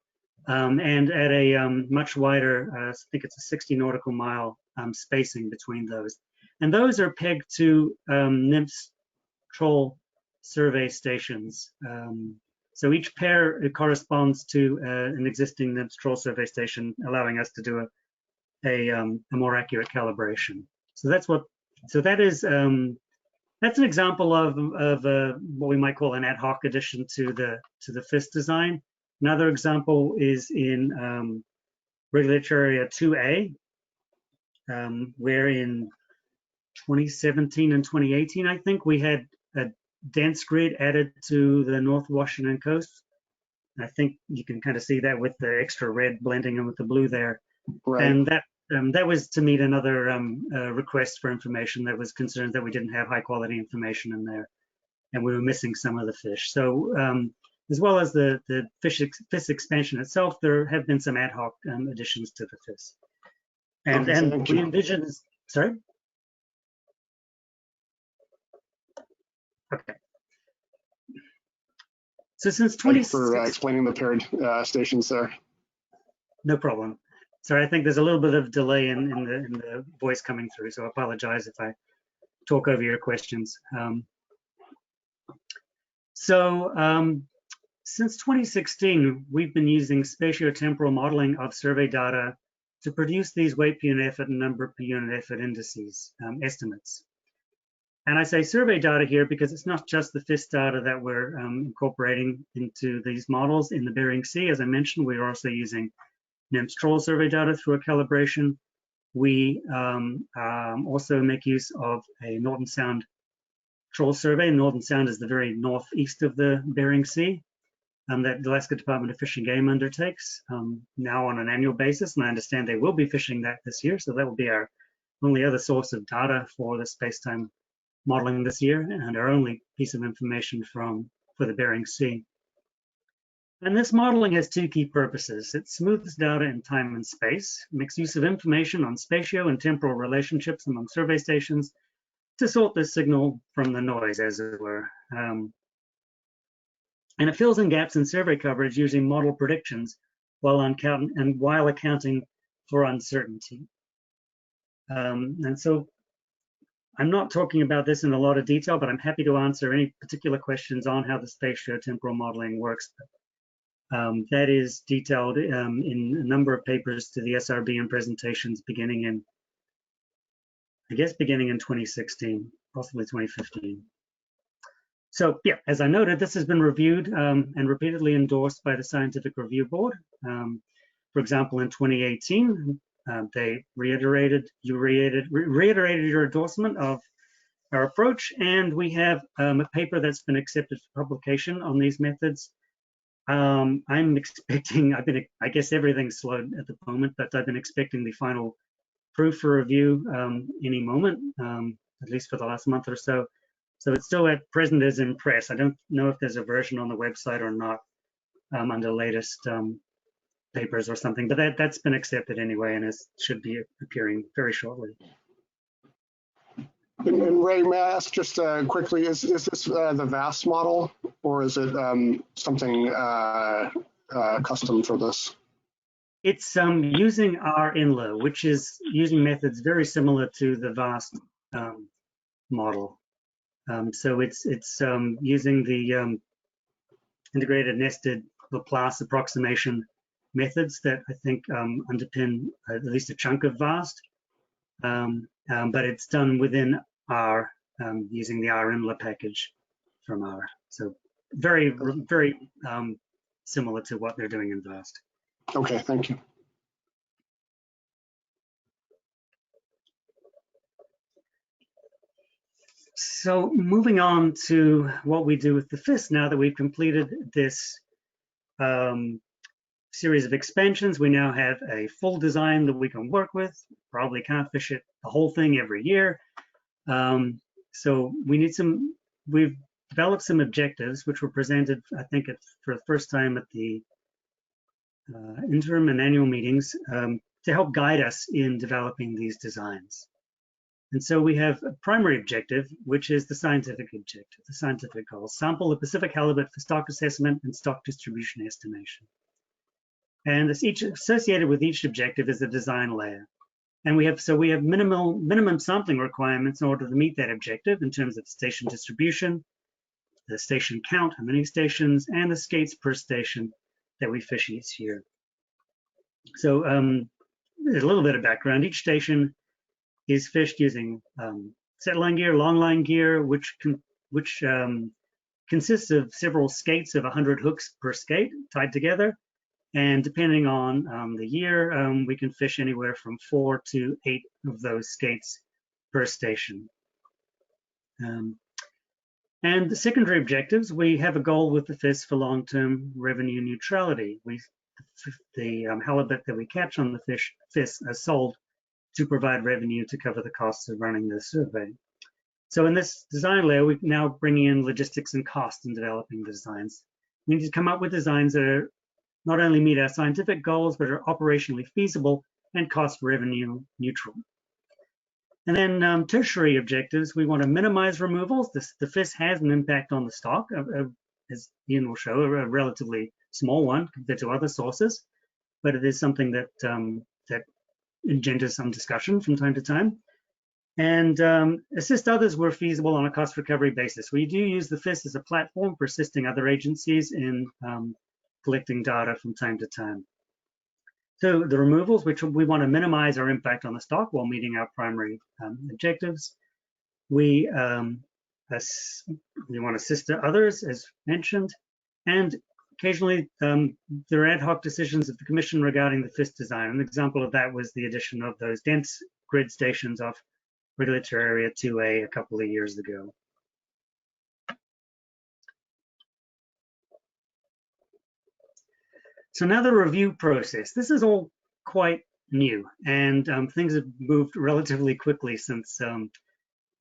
and at a much wider, I think it's a 60 nautical mile spacing between those. And those are pegged to NIMS Troll survey stations. So each pair corresponds to an existing NIMS Troll survey station, allowing us to do a more accurate calibration. So that's an example of what we might call an ad hoc addition to the FIS design. Another example is in regulatory area 2A, where in 2017 and 2018, I think, we had a dense grid added to the North Washington coast. I think you can kind of see that with the extra red blending in with the blue there. Right. And that was to meet another request for information that was concerned that we didn't have high quality information in there, and we were missing some of the fish. So as well as the FIS expansion itself, there have been some ad hoc additions to the FIS. And we envision, sorry? Okay. So since 2016, thanks for explaining the paired stations there. No problem. Sorry, I think there's a little bit of delay in the voice coming through, so I apologize if I talk over your questions. Since 2016, we've been using spatiotemporal modeling of survey data to produce these weight per unit effort and number per unit effort indices, estimates. And I say survey data here because it's not just the FIS data that we're incorporating into these models in the Bering Sea. As I mentioned, we're also using NIMS Troll survey data through a calibration. We also make use of a Northern Sound Troll survey. Northern Sound is the very northeast of the Bering Sea that the Alaska Department of Fish and Game undertakes now on an annual basis, and I understand they will be fishing that this year, so that will be our only other source of data for the space-time modeling this year, and our only piece of information for the Bering Sea. And this modeling has 2 key purposes. It smooths data in time and space, makes use of information on spatio and temporal relationships among survey stations to sort the signal from the noise, as it were. And it fills in gaps in survey coverage using model predictions while accounting for uncertainty. And so I'm not talking about this in a lot of detail, but I'm happy to answer any particular questions on how the spatiotemporal modeling works. That is detailed in a number of papers to the SRB and presentations beginning in 2016, possibly 2015. So yeah, as I noted, this has been reviewed and repeatedly endorsed by the Scientific Review Board. For example, in 2018, they reiterated your endorsement of our approach, and we have a paper that's been accepted for publication on these methods. I'm expecting, I guess everything's slowed at the moment, but I've been expecting the final proof for review any moment, at least for the last month or so. So it's still at present is in press. I don't know if there's a version on the website or not under latest papers or something, but that's been accepted anyway, and it should be appearing very shortly. And Ray, may I ask just quickly, is this the VAST model, or is it something custom for this? It's using our INLA, which is using methods very similar to the VAST model. So it's using the integrated nested Laplace approximation methods that I think underpin at least a chunk of VAST, but it's done within R using the R-INLA package from R. So very similar to what they're doing in VAST. Okay, thank you. So moving on to what we do with the FIS now that we've completed this series of expansions, we now have a full design that we can work with. Probably can't fish it the whole thing every year. So we've developed some objectives which were presented, I think, for the first time at the interim and annual meetings to help guide us in developing these designs. And so we have a primary objective, which is the scientific objective, the scientific goals. Sample the Pacific halibut for stock assessment and stock distribution estimation. And associated with each objective is a design layer. And we have minimum sampling requirements in order to meet that objective in terms of station distribution, the station count, how many stations, and the skates per station that we fish each year. So there's a little bit of background. Each station is fished using set line gear, long line gear, which consists of several skates of 100 hooks per skate tied together. And depending on the year, we can fish anywhere from 4 to 8 of those skates per station. And the secondary objectives, we have a goal with the FIS for long-term revenue neutrality. The halibut that we catch on the FIS are sold to provide revenue to cover the costs of running the survey. So in this design layer, we're now bringing in logistics and cost in developing the designs. We need to come up with designs that are not only meet our scientific goals, but are operationally feasible and cost revenue neutral. And then tertiary objectives, we want to minimize removals. The FIS has an impact on the stock, as Ian will show, a relatively small one compared to other sources, but it is something that that engenders some discussion from time to time. And assist others where feasible on a cost recovery basis. We do use the FIS as a platform for assisting other agencies in collecting data from time to time. So the removals, which we want to minimize our impact on the stock while meeting our primary objectives. We want to assist others, as mentioned, and occasionally there are ad hoc decisions of the Commission regarding the FIS design. An example of that was the addition of those dense grid stations off Regulatory Area 2A a couple of years ago. So now the review process. This is all quite new, and things have moved relatively quickly since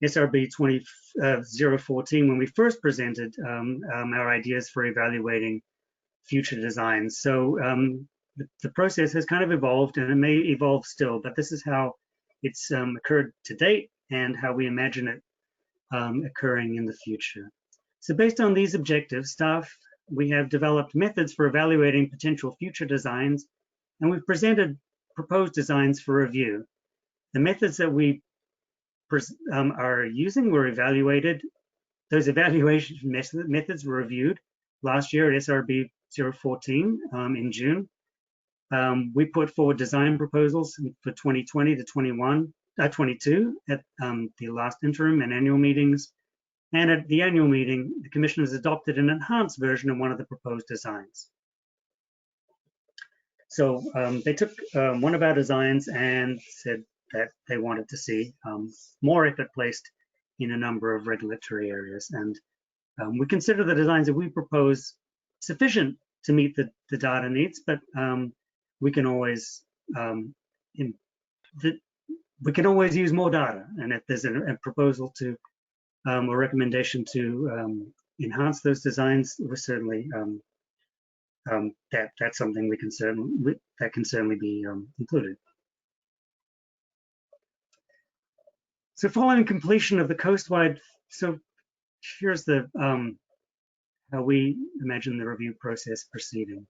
SRB016 when we first presented our ideas for evaluating future designs. So the process has kind of evolved, and it may evolve still, but this is how it's occurred to date and how we imagine it occurring in the future. So based on these objectives, we have developed methods for evaluating potential future designs, and we've presented proposed designs for review. The methods that we are using were evaluated. Those evaluation methods were reviewed last year at SRB014 in June. We put forward design proposals for 2020 to 22 at the last interim and annual meetings. And at the annual meeting, the commissioners adopted an enhanced version of one of the proposed designs. So they took one of our designs and said that they wanted to see more effort placed in a number of regulatory areas. And we consider the designs that we propose sufficient to meet the data needs, but we can always use more data. And if there's a proposal to a recommendation to enhance those designs, we're certainly that's something we can certainly be included. So following completion of the coastwide, so here's the how we imagine the review process proceeding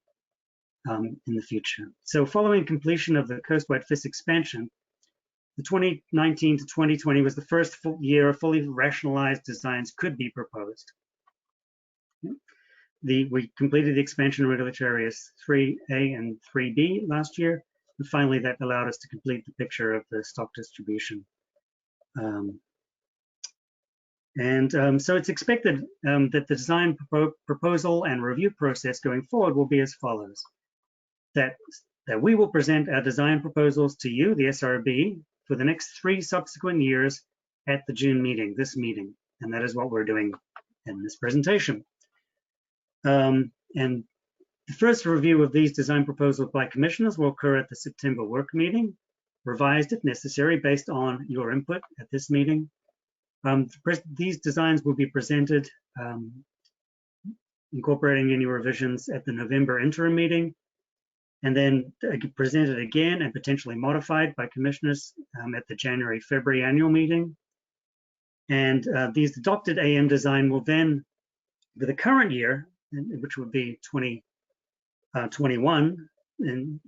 in the future. So following completion of the coastwide FIS expansion, the 2019 to 2020 was the first full year fully rationalized designs could be proposed. We completed the expansion of regulatory areas 3A and 3B last year, and finally that allowed us to complete the picture of the stock distribution. So it's expected that the design proposal and review process going forward will be as follows. That we will present our design proposals to you, the SRB, for the next 3 subsequent years at the June meeting, this meeting. And that is what we're doing in this presentation. And the first review of these design proposals by commissioners will occur at the September work meeting, revised if necessary based on your input at this meeting. These designs will be presented, incorporating any revisions at the November interim meeting, and then presented again and potentially modified by commissioners at the January-February annual meeting. And these adopted AM design will then, for the current year, which would be 2021 in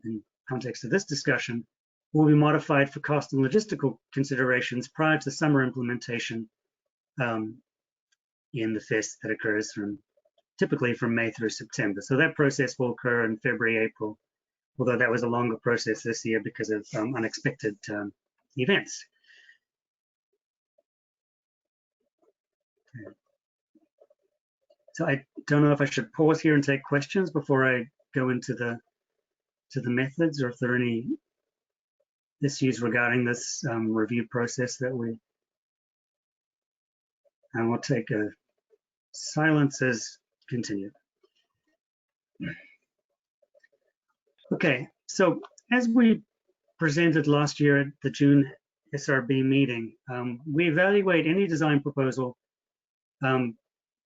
context of this discussion, will be modified for cost and logistical considerations prior to summer implementation in the FIS that occurs typically from May through September. So that process will occur in February, April, although that was a longer process this year because of unexpected events. Okay. So I don't know if I should pause here and take questions before I go into the methods, or if there are any issues regarding this review process that and we'll take a silence as continued. Okay, so as we presented last year at the June SRB meeting, we evaluate any design proposal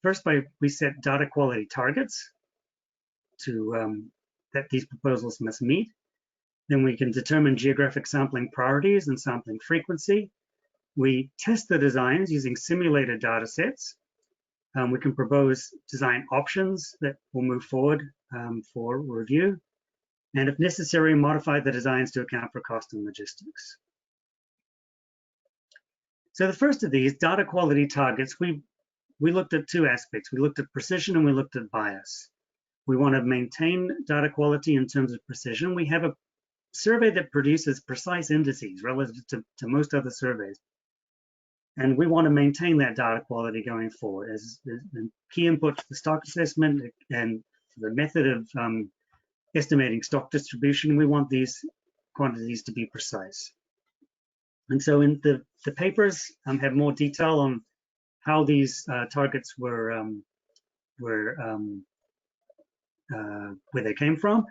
first we set data quality targets that these proposals must meet. Then we can determine geographic sampling priorities and sampling frequency. We test the designs using simulated data sets. We can propose design options that will move forward for review. And if necessary, modify the designs to account for cost and logistics. So the first of these, data quality targets, we looked at 2 aspects. We looked at precision and we looked at bias. We want to maintain data quality in terms of precision. We have a survey that produces precise indices relative to most other surveys. And we want to maintain that data quality going forward as the key input to the stock assessment and the method of estimating stock distribution. We want these quantities to be precise. And so in the papers have more detail on how these targets were where they came from.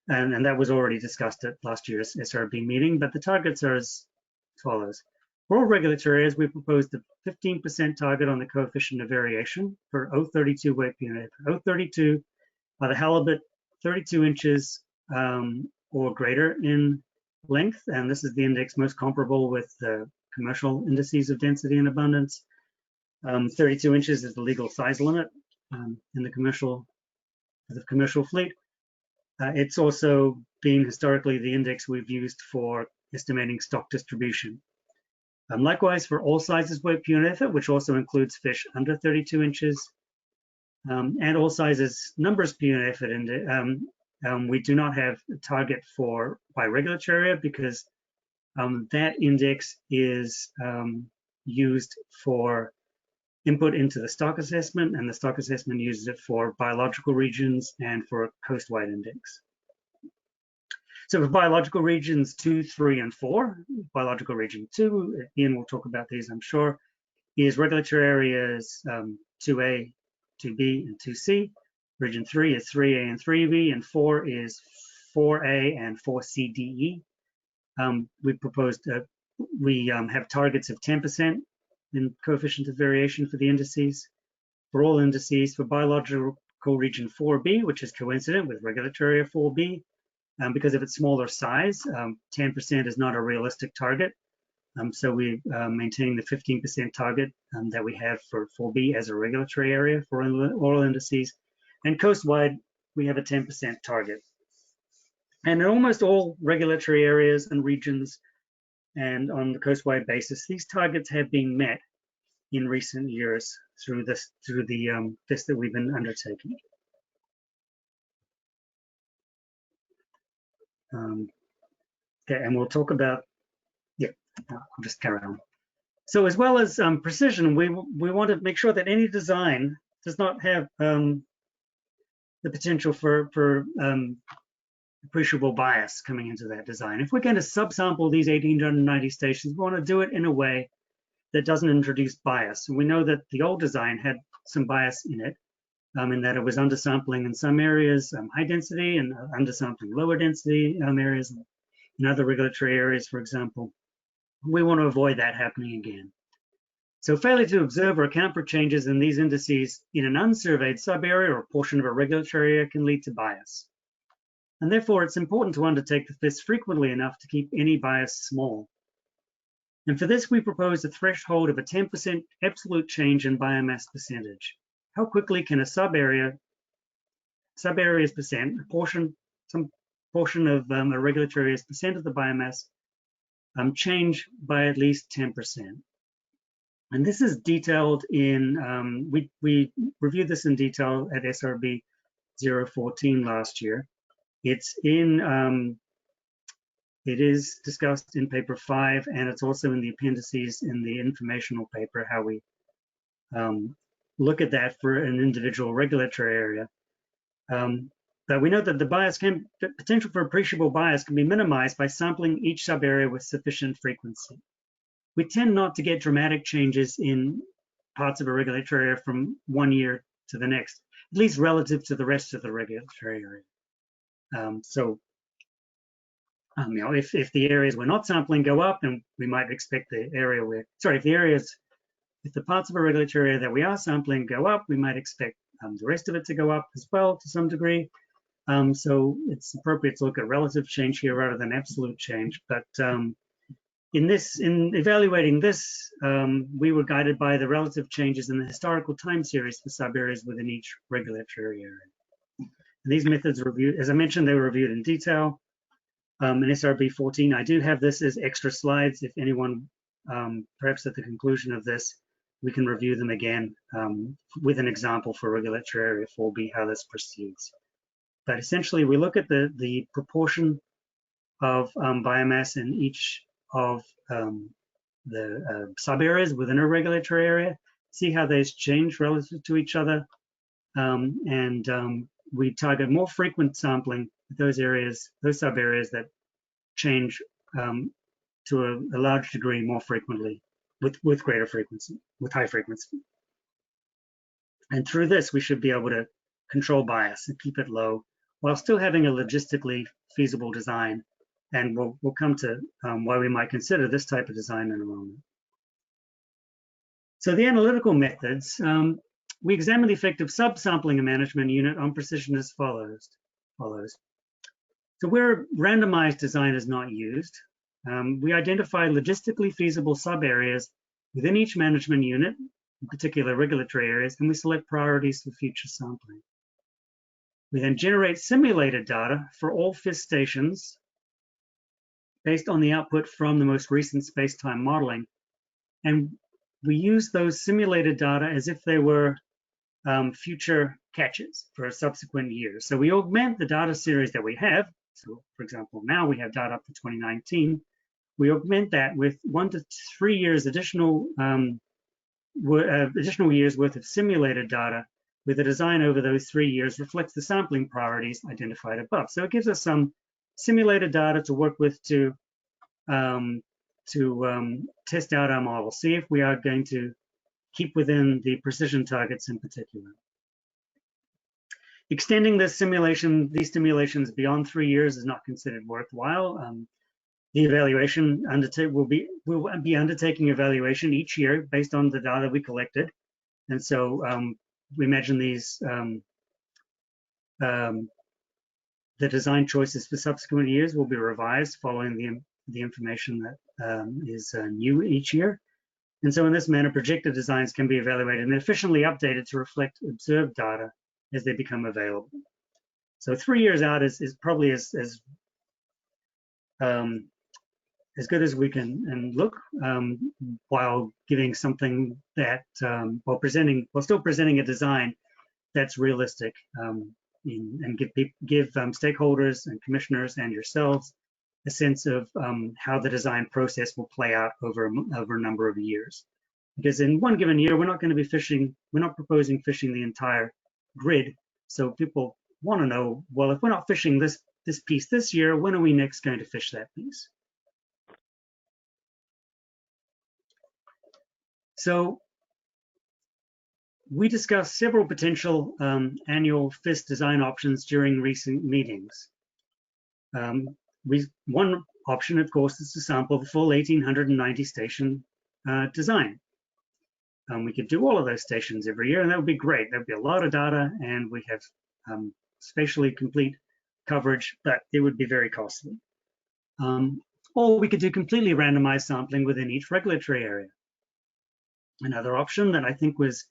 And that was already discussed at last year's SRB meeting, but the targets are as follows. For all regulatory areas, we proposed a 15% target on the coefficient of variation for O32 weight per unit. O32 are the halibut 32 inches or greater in length, and this is the index most comparable with the commercial indices of density and abundance. 32 inches is the legal size limit in the commercial fleet. It's also been historically the index we've used for estimating stock distribution. Likewise, for all sizes weight per unit effort, which also includes fish under 32 inches, and all sizes numbers per unit effort. And we do not have a target for by regulatory area because that index is used for input into the stock assessment, and the stock assessment uses it for biological regions and for a coast-wide index. So for biological regions 2, 3, and 4, biological region 2, Ian will talk about these, I'm sure, is regulatory areas 2A, 2B, and 2C. Region 3 is 3A and 3B, and 4 is 4A and 4CDE. We proposed, we have targets of 10% in coefficient of variation for the indices. For all indices, for biological region 4B, which is coincident with regulatory area 4B, because of its smaller size, 10% is not a realistic target. So we maintain the 15% target that we have for 4B as a regulatory area for all indices. And coastwide, we have a 10% target. And in almost all regulatory areas and regions and on the coastwide basis, these targets have been met in recent years through the this that we've been undertaking. Okay, and we'll talk about, yeah, I'll just carry on. So as well as precision, we want to make sure that any design does not have the potential for appreciable bias coming into that design. If we're going to subsample these 1,890 stations, we want to do it in a way that doesn't introduce bias. And we know that the old design had some bias in it, in that it was undersampling in some areas high density and undersampling lower density areas in other regulatory areas, for example. We want to avoid that happening again. So failure to observe or account for changes in these indices in an unsurveyed sub-area or portion of a regulatory area can lead to bias. And therefore, it's important to undertake the FIS frequently enough to keep any bias small. And for this, we propose a threshold of a 10% absolute change in biomass percentage. How quickly can a sub-area's percent, some portion of a regulatory area's percent of the biomass change by at least 10%. And this is detailed in, we reviewed this in detail at SRB016 last year. It's in, it is discussed in paper 5, and it's also in the appendices in the informational paper, how we look at that for an individual regulatory area. But we know that the potential for appreciable bias can be minimized by sampling each sub-area with sufficient frequency. We tend not to get dramatic changes in parts of a regulatory area from one year to the next, at least relative to the rest of the regulatory area. You know, if the areas we're not sampling go up, then we might expect the area where, sorry, if the parts of a regulatory area that we are sampling go up, we might expect the rest of it to go up as well to some degree. So it's appropriate to look at relative change here rather than absolute change. But in evaluating this, we were guided by the relative changes in the historical time series for sub-areas within each regulatory area. And these methods were reviewed, as I mentioned, they were reviewed in detail. In SRB14, I do have this as extra slides. If anyone, perhaps at the conclusion of this, we can review them again with an example for regulatory area 4B, how this proceeds. But essentially, we look at the proportion of biomass in each of the sub-areas within a regulatory area, see how those change relative to each other, and we target more frequent sampling with those areas, those sub-areas that change to a large degree more frequently, with greater frequency, with high frequency. And through this, we should be able to control bias and keep it low while still having a logistically feasible design. And we'll come to why we might consider this type of design in a moment. So the analytical methods, we examine the effect of subsampling a management unit on precision as follows. So where randomized design is not used, we identify logistically feasible sub-areas within each management unit, in particular regulatory areas, and we select priorities for future sampling. We then generate simulated data for all FIS stations based on the output from the most recent space-time modeling And we use those simulated data as if they were future catches for subsequent years. So we augment the data series that we have. So for example, now we have data up to 2019. We augment that with 1 to 3 years additional years worth of simulated data, with the design over those 3 years reflects the sampling priorities identified above. So it gives us some simulated data to work with to test out our model, see if we are going to keep within the precision targets in particular. Extending these simulations beyond 3 years is not considered worthwhile. The evaluation will be undertaking evaluation each year based on the data we collected, and so we imagine these the design choices for subsequent years will be revised following the information that is new each year. And so in this manner, projected designs can be evaluated and efficiently updated to reflect observed data as they become available. So 3 years out is probably as good as we can look, while giving something that while still presenting a design that's realistic, and give stakeholders and commissioners and yourselves a sense of how the design process will play out over a number of years. Because in one given year, we're not going to be fishing, we're not proposing fishing the entire grid. So people want to know, well, if we're not fishing this piece this year, when are we next going to fish that piece? So we discussed several potential annual FIS design options during recent meetings. One option, of course, is to sample the full 1,890 station design. We could do all of those stations every year, and that would be great. That would be a lot of data, and we have spatially complete coverage, but it would be very costly. Or we could do completely randomized sampling within each regulatory area. Another option that I think was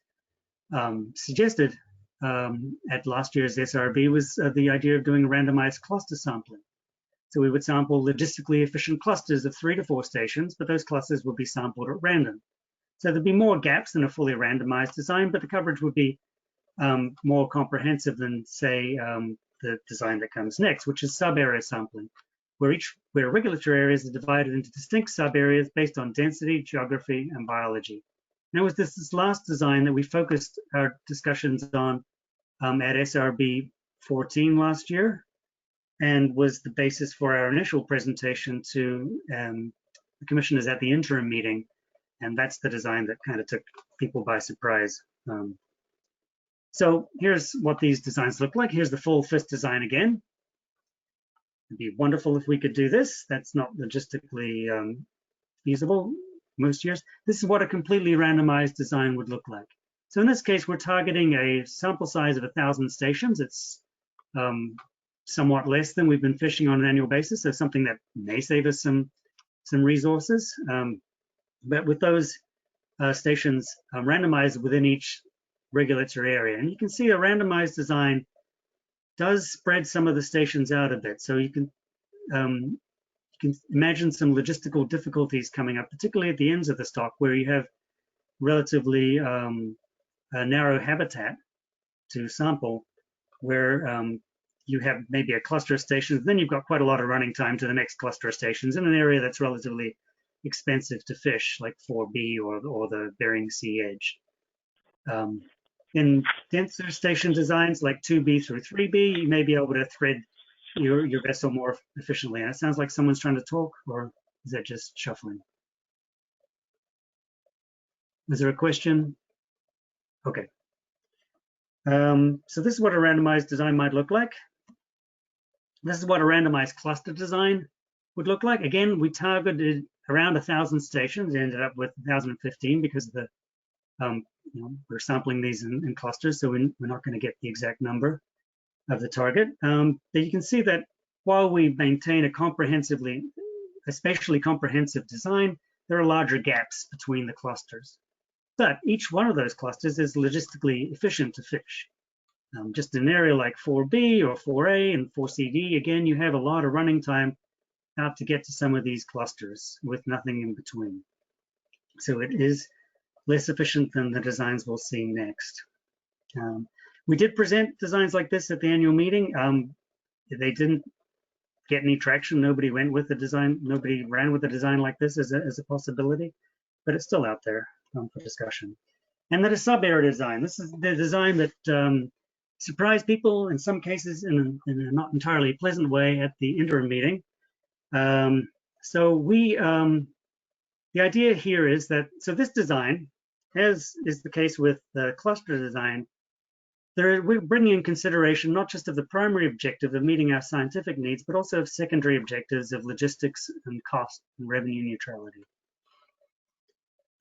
suggested at last year's SRB was the idea of doing randomized cluster sampling. So we would sample logistically efficient clusters of 3 to 4 stations, but those clusters would be sampled at random. So there'd be more gaps than a fully randomized design, but the coverage would be more comprehensive than, say, the design that comes next, which is sub-area sampling, where regulatory areas are divided into distinct sub-areas based on density, geography, and biology. And it was this last design that we focused our discussions on at SRB016 last year, and was the basis for our initial presentation to the commissioners at the interim meeting. And that's the design that kind of took people by surprise. So here's what these designs look like. Here's the full FIS design again. It'd be wonderful if we could do this. That's not logistically feasible most years. This is what a completely randomized design would look like. So in this case, we're targeting a sample size of 1,000 stations. It's somewhat less than we've been fishing on an annual basis, so something that may save us some resources. But with those stations randomized within each regulatory area. And you can see a randomized design does spread some of the stations out a bit. So you can imagine some logistical difficulties coming up, particularly at the ends of the stock where you have relatively a narrow habitat to sample, where you have maybe a cluster of stations, then you've got quite a lot of running time to the next cluster of stations in an area that's relatively expensive to fish, like 4B or the Bering Sea edge. In denser station designs like 2B through 3B, you may be able to thread your vessel more efficiently. And it sounds like someone's trying to talk, or is that just shuffling? Is there a question? Okay. So this is what a randomized design might look like. This is what a randomized cluster design would look like. Again, we targeted around 1,000 stations, ended up with 1,015 because of the, we're sampling these in clusters, so we're not going to get the exact number of the target. But you can see that while we maintain a spatially comprehensive design, there are larger gaps between the clusters. But each one of those clusters is logistically efficient to fish. Just an area like 4B or 4A and 4CD, again, you have a lot of running time out to get to some of these clusters with nothing in between. So it is less efficient than the designs we'll see next. We did present designs like this at the annual meeting. They didn't get any traction. Nobody went with the design. Nobody ran with a design like this as a possibility, but it's still out there for discussion. And then a sub-area design. This is the design that surprised people in some cases in a not entirely pleasant way at the interim meeting. The idea here is that, so this design, as is the case with the cluster design, we're bringing in consideration not just of the primary objective of meeting our scientific needs, but also of secondary objectives of logistics and cost and revenue neutrality.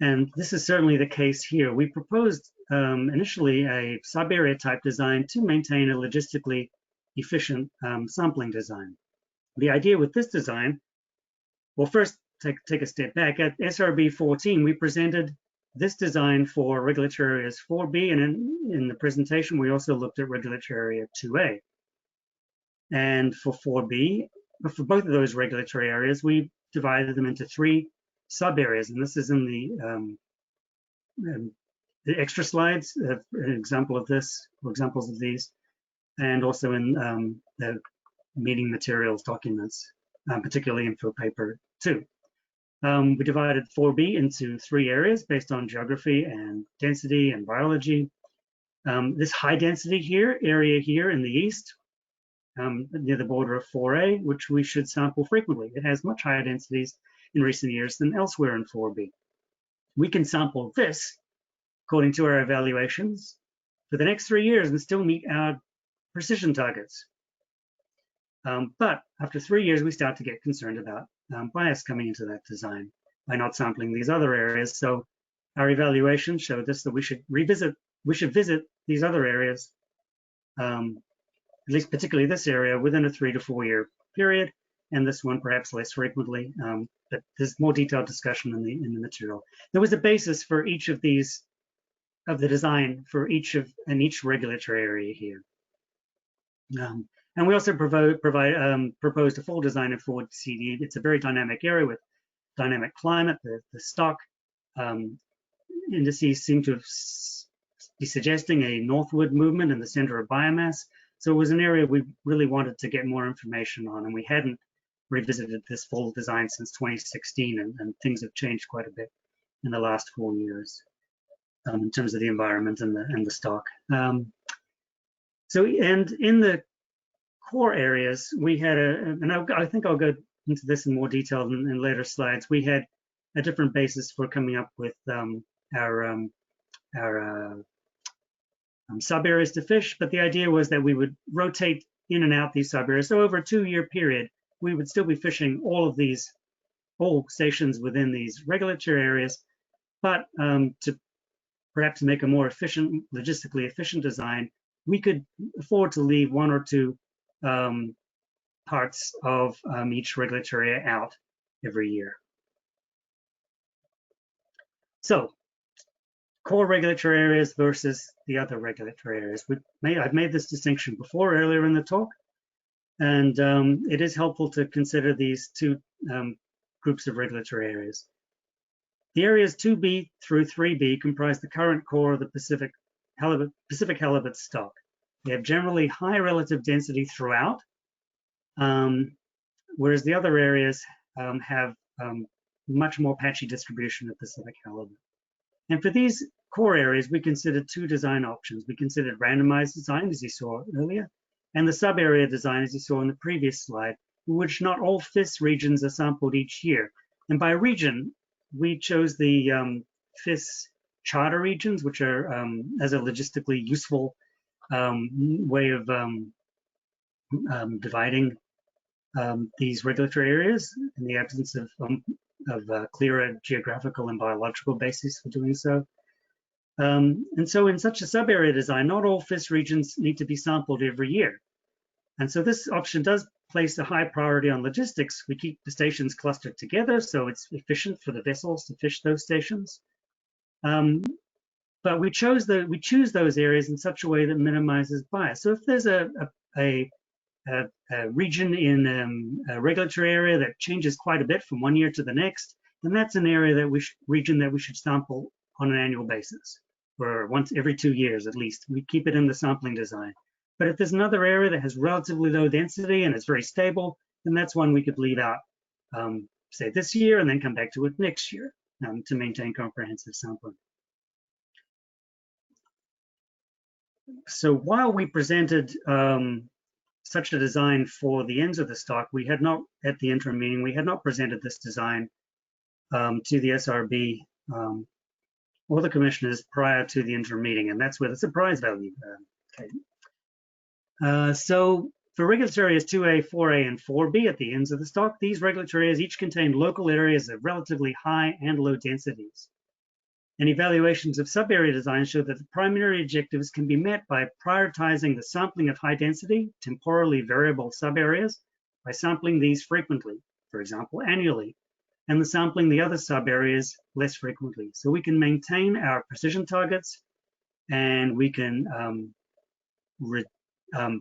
And this is certainly the case here. We proposed initially a sub-area type design to maintain a logistically efficient sampling design. The idea with this design, well, first take a step back. At SRB016, we presented this design for regulatory areas 4B, and in the presentation, we also looked at regulatory area 2A. And for 4B, for both of those regulatory areas, we divided them into 3 sub-areas, and this is in the extra slides, an example of this, or examples of these, and also in the meeting materials documents, particularly info paper 2. We divided 4B into 3 areas based on geography and density and biology. This high density area here in the east, near the border of 4A, which we should sample frequently. It has much higher densities in recent years than elsewhere in 4B. We can sample this, according to our evaluations, for the next 3 years and still meet our precision targets. But after 3 years, we start to get concerned about bias coming into that design by not sampling these other areas. So our evaluations showed us that we should visit these other areas, at least particularly this area, within a 3 to 4 year period, and this one perhaps less frequently. But there's more detailed discussion in the material. There was a basis for each of these, of the design for each regulatory area here. And we also proposed a full design of 4CD. It's a very dynamic area with dynamic climate. The stock indices seem to be suggesting a northward movement in the center of biomass. So it was an area we really wanted to get more information on, and we hadn't revisited this full design since 2016, and things have changed quite a bit in the last 4 years in terms of the environment and the stock. And in the core areas, we had and I think I'll go into this in more detail in later slides. We had a different basis for coming up with our sub areas to fish, but the idea was that we would rotate in and out these sub areas. So over a 2 year period, we would still be fishing all stations within these regulatory areas, but to perhaps make a more efficient, logistically efficient design, we could afford to leave 1 or 2 parts of each regulatory area out every year. So, core regulatory areas versus the other regulatory areas. I've made this distinction before earlier in the talk, and it is helpful to consider these 2 groups of regulatory areas. The areas 2B through 3B comprise the current core of the Pacific halibut stock. They have generally high relative density throughout, whereas the other areas have much more patchy distribution of Pacific halibut. And for these core areas, we considered 2 design options. We considered randomized design, as you saw earlier, and the sub-area design, as you saw in the previous slide, in which not all FIS regions are sampled each year. And by region, we chose the FIS charter regions, which are as a logistically useful way of dividing these regulatory areas in the absence of clearer geographical and biological basis for doing so. And so in such a sub-area design, not all FIS regions need to be sampled every year. And so this option does place a high priority on logistics. We keep the stations clustered together, so it's efficient for the vessels to fish those stations. But we choose those areas in such a way that minimizes bias. So if there's a region in a regulatory area that changes quite a bit from one year to the next, then that's an area that region that we should sample on an annual basis, or once every 2 years at least. We keep it in the sampling design. But if there's another area that has relatively low density and is very stable, then that's one we could leave out, say this year, and then come back to it next year to maintain comprehensive sampling. So while we presented such a design for the ends of the stock, we had not, at the interim meeting, we had not presented this design to the SRB or the commissioners prior to the interim meeting, and that's where the surprise value came. So for regulatory areas 2A, 4A, and 4B at the ends of the stock, these regulatory areas each contain local areas of relatively high and low densities. And evaluations of sub-area design show that the primary objectives can be met by prioritizing the sampling of high density, temporally variable sub-areas by sampling these frequently, for example, annually, and the sampling the other sub-areas less frequently. So we can maintain our precision targets, and we can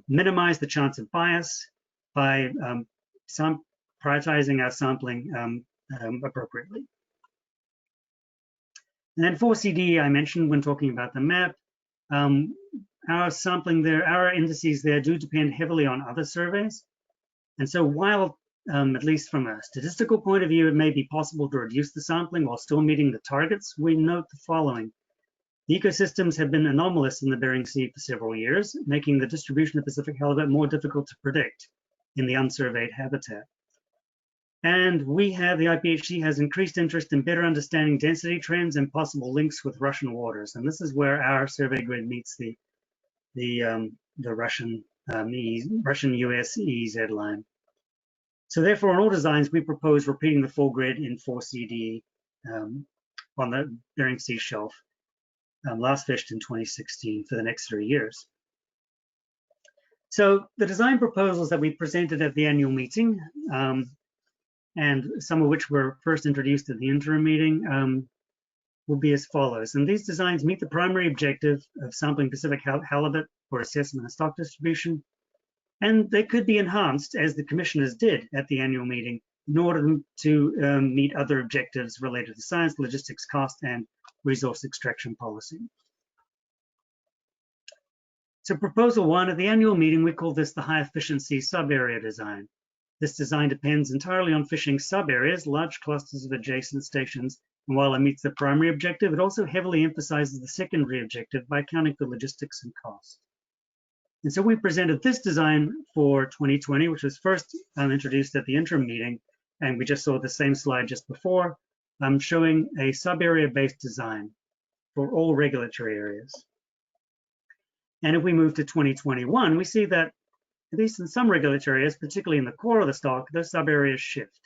minimize the chance of bias by prioritizing our sampling appropriately. And then 4CD, I mentioned when talking about the map, our sampling there, our indices there do depend heavily on other surveys. And so while, at least from a statistical point of view, it may be possible to reduce the sampling while still meeting the targets, we note the following. The ecosystems have been anomalous in the Bering Sea for several years, making the distribution of Pacific halibut more difficult to predict in the unsurveyed habitat. And the IPHC has increased interest in better understanding density trends and possible links with Russian waters. And this is where our survey grid meets the Russian US EEZ line. So therefore, on all designs, we propose repeating the full grid in 4CD on the Bering Sea shelf, last fished in 2016 for the next 3 years. So the design proposals that we presented at the annual meeting, and some of which were first introduced at the interim meeting, will be as follows. And these designs meet the primary objective of sampling Pacific halibut for assessment of stock distribution, and they could be enhanced, as the commissioners did at the annual meeting, in order to meet other objectives related to science, logistics, cost, and resource extraction policy. So proposal 1, at the annual meeting, we call this the high efficiency sub-area design. This design depends entirely on fishing sub-areas, large clusters of adjacent stations, and while it meets the primary objective, it also heavily emphasizes the secondary objective by accounting for logistics and cost. And so we presented this design for 2020, which was first introduced at the interim meeting, and we just saw the same slide just before, showing a sub-area based design for all regulatory areas. And if we move to 2021, we see that at least in some regulatory areas, particularly in the core of the stock, those sub-areas shift.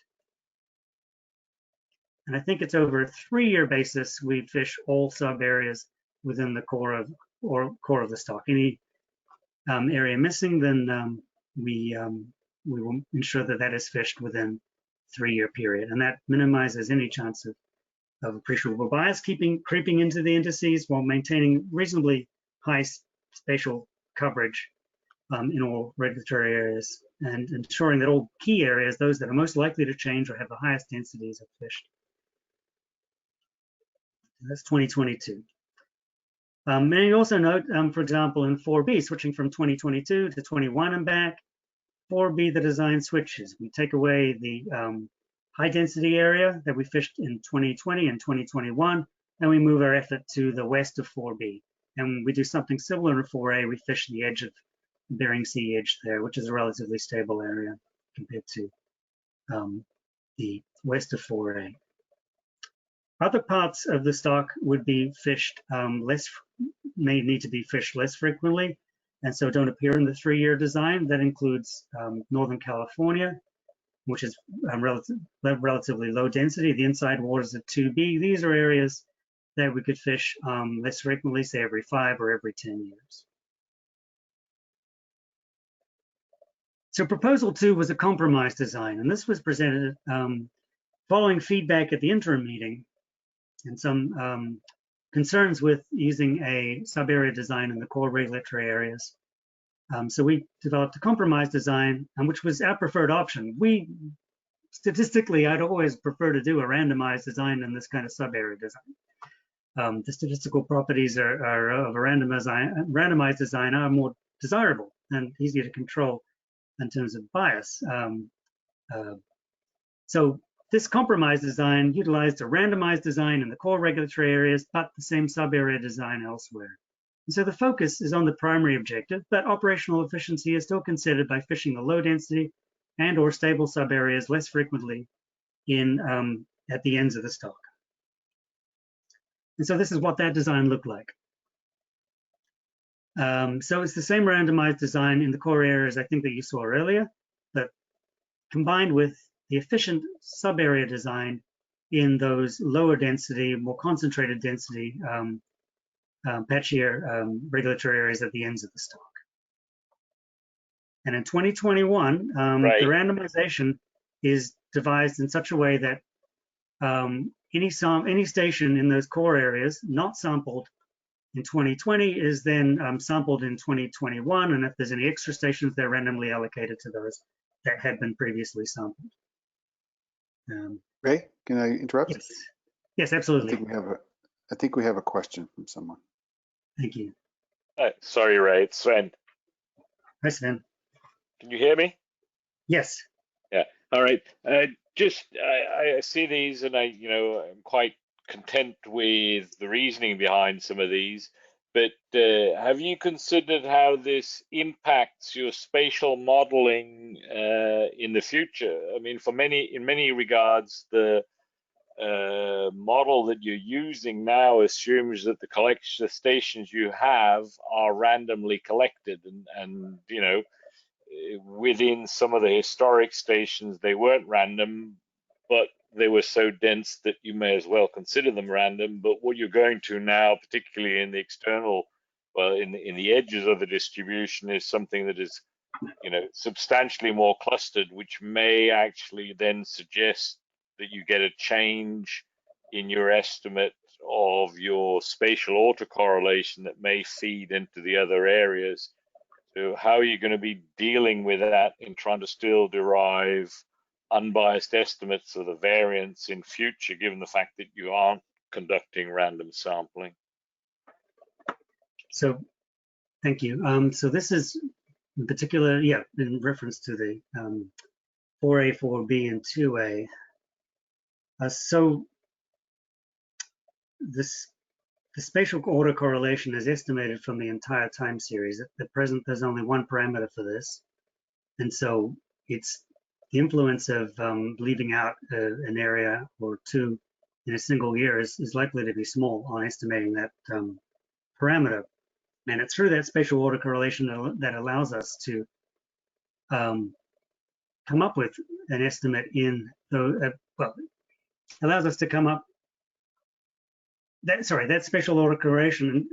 And I think it's over a 3-year basis, we fish all sub-areas within the core of the stock. Any area missing, then we will ensure that that is fished within a 3-year period. And that minimizes any chance of appreciable bias creeping into the indices while maintaining reasonably high spatial coverage in all regulatory areas, and ensuring that all key areas, those that are most likely to change or have the highest densities, are fished. That's 2022. And you also note, for example, in 4B, switching from 2022 to 21 and back, 4B, the design switches. We take away the high density area that we fished in 2020 and 2021, and we move our effort to the west of 4B. And we do something similar in 4A. We fish the edge of the Bering Sea edge there, which is a relatively stable area compared to the west of 4A. Other parts of the stock would be fished may need to be fished less frequently, and so don't appear in the 3-year design. That includes Northern California, which is relatively low density. The inside waters of 2B, these are areas that we could fish less frequently, say every 5 or every 10 years. So proposal 2 was a compromise design, and this was presented following feedback at the interim meeting and some concerns with using a sub-area design in the core regulatory areas. So we developed a compromise design, which was our preferred option. We statistically, I'd always prefer to do a randomized design than this kind of sub-area design. The statistical properties of a randomized design are more desirable and easier to control in terms of bias. So this compromise design utilized a randomized design in the core regulatory areas, but the same sub-area design elsewhere. And so the focus is on the primary objective, but operational efficiency is still considered by fishing the low density and or stable sub-areas less frequently in at the ends of the stock. And so this is what that design looked like. So it's the same randomized design in the core areas I think that you saw earlier, but combined with the efficient sub-area design in those lower density, more concentrated density, patchier regulatory areas at the ends of the stock. And in 2021, the randomization is devised in such a way that any station in those core areas not sampled in 2020 is then sampled in 2021, and if there's any extra stations, they're randomly allocated to those that had been previously sampled. Ray, can I interrupt? Yes, yes, absolutely. I think we have a question from someone. Thank you. Sorry, Ray, it's Sven. Hi, Sven. Can you hear me? Yes. Yeah. All right. I see these, and I'm quite content with the reasoning behind some of these. But have you considered how this impacts your spatial modeling in the future? I mean, in many regards, the model that you're using now assumes that the stations you have are randomly collected, and within some of the historic stations they weren't random, but they were so dense that you may as well consider them random. But what you're going to now, particularly in the external, well, in the edges of the distribution, is something that is substantially more clustered, which may actually then suggest that you get a change in your estimate of your spatial autocorrelation that may feed into the other areas. So how are you going to be dealing with that in trying to still derive unbiased estimates of the variance in future, given the fact that you aren't conducting random sampling? So thank you. So this is in particular, in reference to the 4A, 4B, and 2A. So the spatial autocorrelation is estimated from the entire time series. At present, there's only one parameter for this. And so it's the influence of leaving out an area or two in a single year is likely to be small on estimating that parameter. And it's through that spatial autocorrelation that allows us to come up with an estimate allows us to come up, that spatial autocorrelation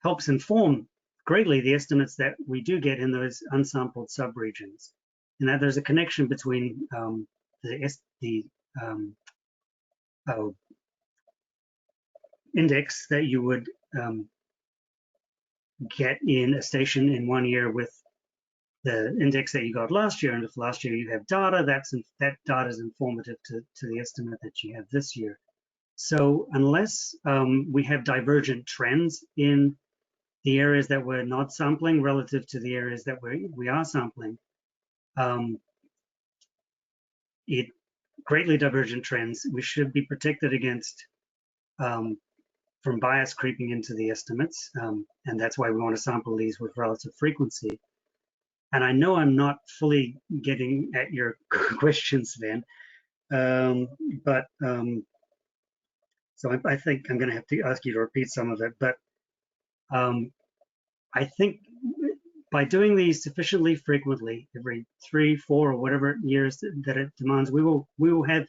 helps inform greatly the estimates that we do get in those unsampled subregions, and that there's a connection between the index that you would get in a station in 1 year with the index that you got last year, and if last year you have data, that data is informative to the estimate that you have this year. So unless we have divergent trends in the areas that we're not sampling relative to the areas that we are sampling, greatly divergent trends, we should be protected against from bias creeping into the estimates, and that's why we want to sample these with relative frequency. And I know I'm not fully getting at your questions, Sven, but so I think I'm going to have to ask you to repeat some of it. But I think by doing these sufficiently frequently, every 3, 4, or whatever years that it demands, we will have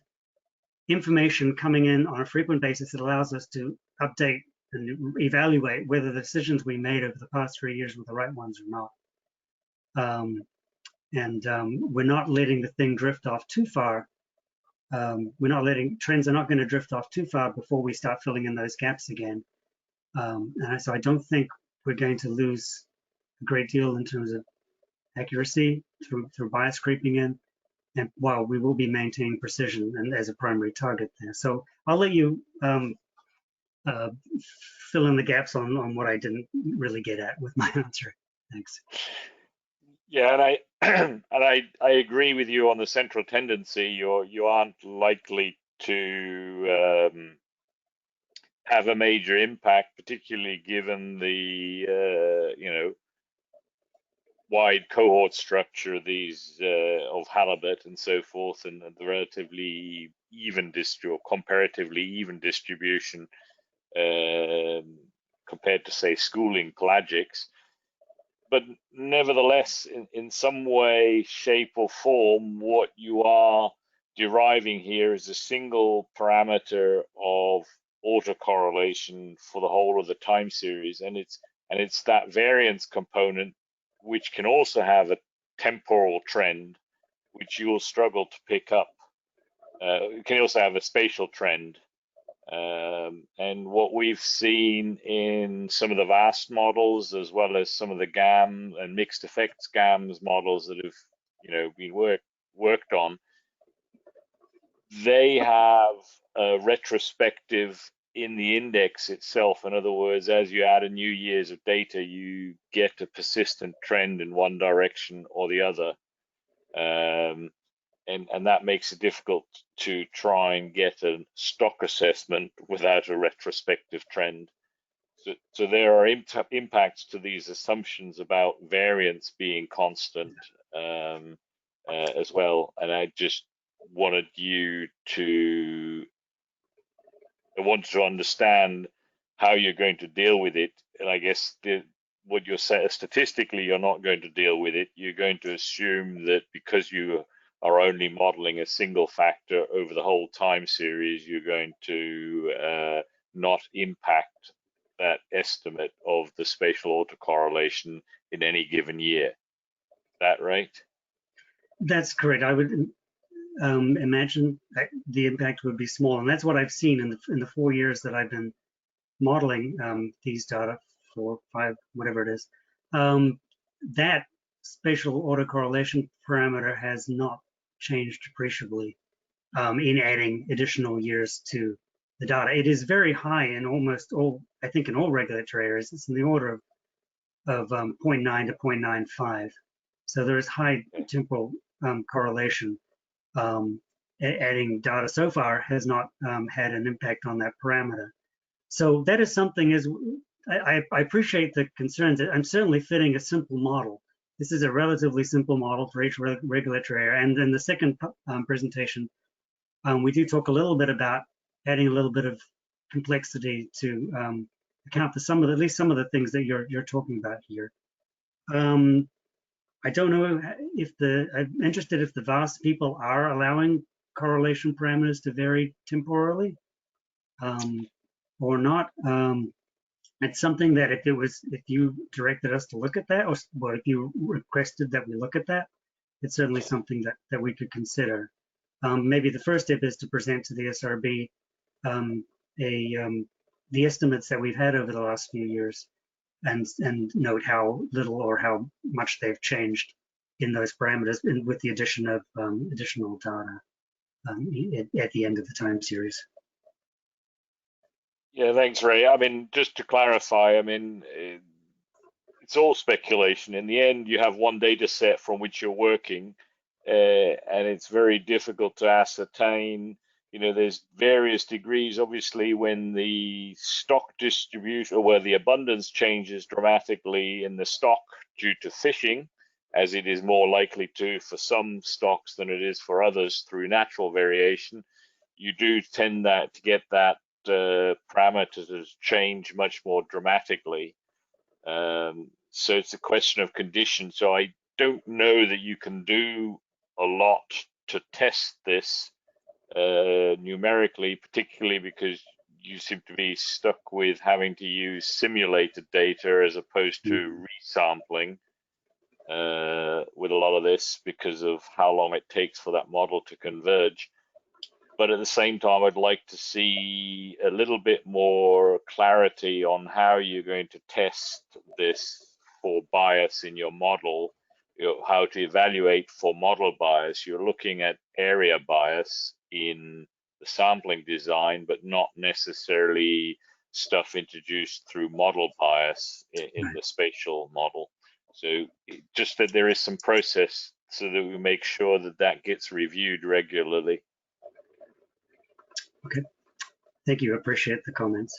information coming in on a frequent basis that allows us to update and evaluate whether the decisions we made over the past 3 years were the right ones or not. We're not letting the thing drift off too far. Trends are not going to drift off too far before we start filling in those gaps again. And so I don't think we're going to lose a great deal in terms of accuracy through bias creeping in. and while we will be maintaining precision and as a primary target there. So I'll let you fill in the gaps on what I didn't really get at with my answer. Thanks. Yeah, and I and I agree with you on the central tendency. You aren't likely to have a major impact, particularly given the you know, wide cohort structure these of halibut and so forth, and the relatively even or comparatively even distribution compared to, say, schooling pelagics. But nevertheless, in some way, shape, or form, what you are deriving here is a single parameter of autocorrelation for the whole of the time series, and it's that variance component which can also have a temporal trend, which you will struggle to pick up. It can also have a spatial trend. And what we've seen in some of the VAST models, as well as some of the GAM and mixed effects GAMS models that have, you know, been worked on, they have a retrospective in the index itself. In other words, as you add a new years of data, you get a persistent trend in one direction or the other. And that makes it difficult to try and get a stock assessment without a retrospective trend. So there are impacts to these assumptions about variance being constant as well. And I just wanted you to, I wanted to understand how you're going to deal with it. And I guess what you're saying, statistically, you're not going to deal with it. You're going to assume that because you are only modeling a single factor over the whole time series, you're going to not impact that estimate of the spatial autocorrelation in any given year. Is that right? That's correct. I would imagine that the impact would be small, and that's what I've seen in the 4 years that I've been modeling these data, 4, 5, whatever it is. That spatial autocorrelation parameter has not changed appreciably in adding additional years to the data. It is very high in almost all, I think in all regulatory areas. It's in the order of 0.9 to 0.95. So there is high temporal correlation. Adding data so far has not had an impact on that parameter. So that is something, I appreciate the concerns. I'm certainly fitting a simple model. This is a relatively simple model for each regulatory area. And in the second presentation, we do talk a little bit about adding a little bit of complexity to account for some of at least some of the things that you're talking about here. I don't know if I'm interested if the VAST people are allowing correlation parameters to vary temporally or not. It's something that if you directed us to look at that, or if you requested that we look at that, it's certainly something that we could consider. Maybe the first step is to present to the SRB the estimates that we've had over the last few years, and note how little or how much they've changed in those parameters, and with the addition of additional data at the end of the time series. Yeah, thanks, Ray. I mean, just to clarify, I mean, it's all speculation. In the end, you have one data set from which you're working, and it's very difficult to ascertain. You know, there's various degrees. Obviously, when the stock distribution or where the abundance changes dramatically in the stock due to fishing, as it is more likely to for some stocks than it is for others through natural variation, you do tend to get that parameters change much more dramatically. So it's a question of condition. So I don't know that you can do a lot to test this numerically, particularly because you seem to be stuck with having to use simulated data as opposed to resampling with a lot of this because of how long it takes for that model to converge. But at the same time, I'd like to see a little bit more clarity on how you're going to test this for bias in your model how to evaluate for model bias. You're looking at area bias in the sampling design, but not necessarily stuff introduced through model bias in the spatial model. So just that there is some process so that we make sure that that gets reviewed regularly. Okay, thank you. Appreciate the comments.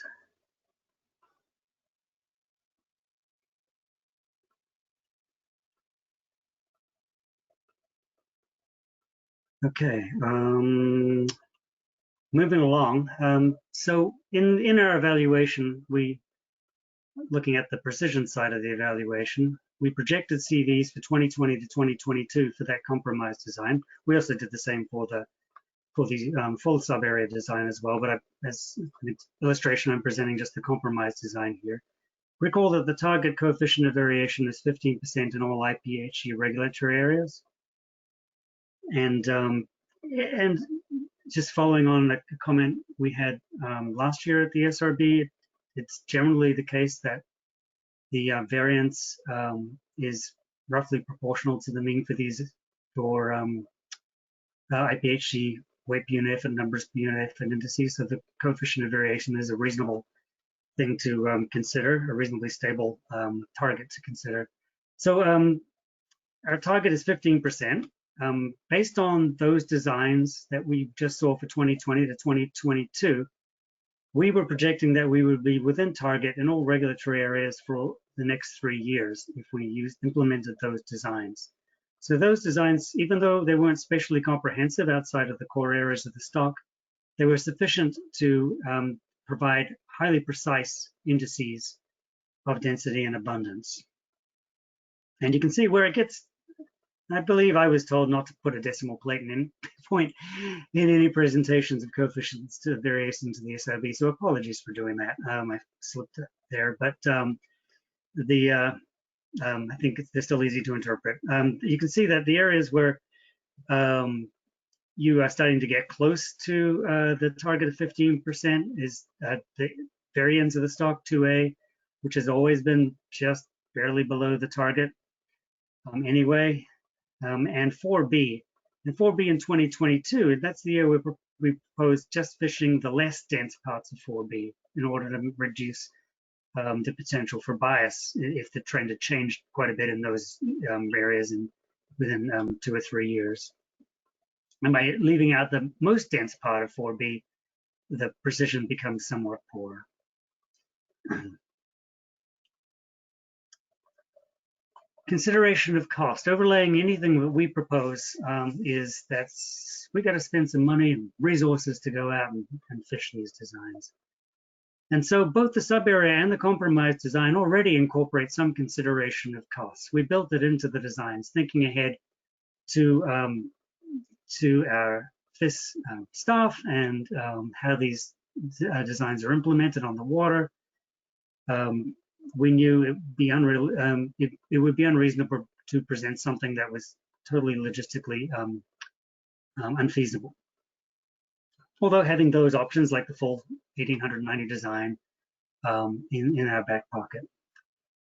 Okay, moving along. So in our evaluation, looking at the precision side of the evaluation, we projected CVs for 2020 to 2022 for that compromise design. We also did the same for the full sub-area design as well, but as an illustration, I'm presenting just the compromise design here. Recall that the target coefficient of variation is 15% in all IPHC regulatory areas. And just following on a comment we had last year at the SRB, it's generally the case that the variance is roughly proportional to the mean for these for IPHC weight per unit and numbers per unit and indices. So the coefficient of variation is a reasonable thing to consider, a reasonably stable target to consider. So our target is 15%. Based on those designs that we just saw for 2020 to 2022, we were projecting that we would be within target in all regulatory areas for the next 3 years if we implemented those designs. So those designs, even though they weren't spatially comprehensive outside of the core areas of the stock, they were sufficient to provide highly precise indices of density and abundance. And you can see where it gets, I believe I was told not to put a decimal point in any presentations of coefficients to variation to the SRB, so apologies for doing that. I slipped there, but I think they're still easy to interpret. You can see that the areas where you are starting to get close to the target of 15% is the very ends of the stock 2A, which has always been just barely below the target anyway. And 4B. And 4B in 2022, that's the year we proposed just fishing the less dense parts of 4B in order to reduce the potential for bias if the trend had changed quite a bit in those areas within 2 or 3 years. And by leaving out the most dense part of 4B, the precision becomes somewhat poor. Consideration of cost. Overlaying anything that we propose is that we got to spend some money and resources to go out and fish these designs. And so both the sub-area and the compromise design already incorporate some consideration of costs. We built it into the designs, thinking ahead to our FIS staff and how these designs are implemented on the water. We knew it would be unreasonable to present something that was totally logistically unfeasible. Although having those options like the full 1890 design in our back pocket.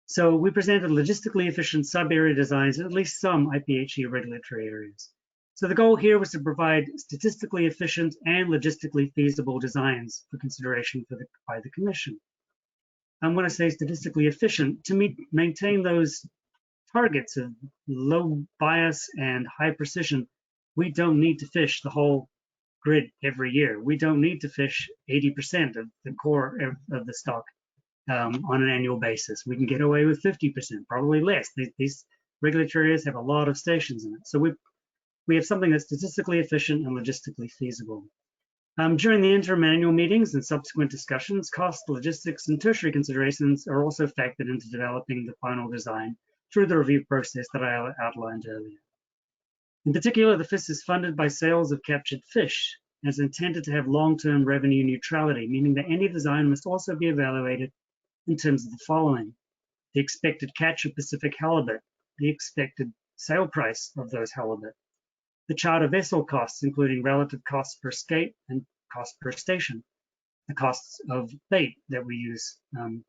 So we presented logistically efficient sub-area designs in at least some IPHC regulatory areas. So the goal here was to provide statistically efficient and logistically feasible designs for consideration by the Commission. I'm going to say statistically efficient to maintain those targets of low bias and high precision. We don't need to fish the whole grid every year. We don't need to fish 80% of the core of the stock on an annual basis. We can get away with 50%, probably less. These regulatory areas have a lot of stations in it. So we have something that's statistically efficient and logistically feasible. During the interim annual meetings and subsequent discussions, cost, logistics, and tertiary considerations are also factored into developing the final design through the review process that I outlined earlier. In particular, the FIS is funded by sales of captured fish and is intended to have long-term revenue neutrality, meaning that any design must also be evaluated in terms of the following: the expected catch of Pacific halibut, the expected sale price of those halibut, the charter vessel costs, including relative costs per skate and cost per station, the costs of bait that we use on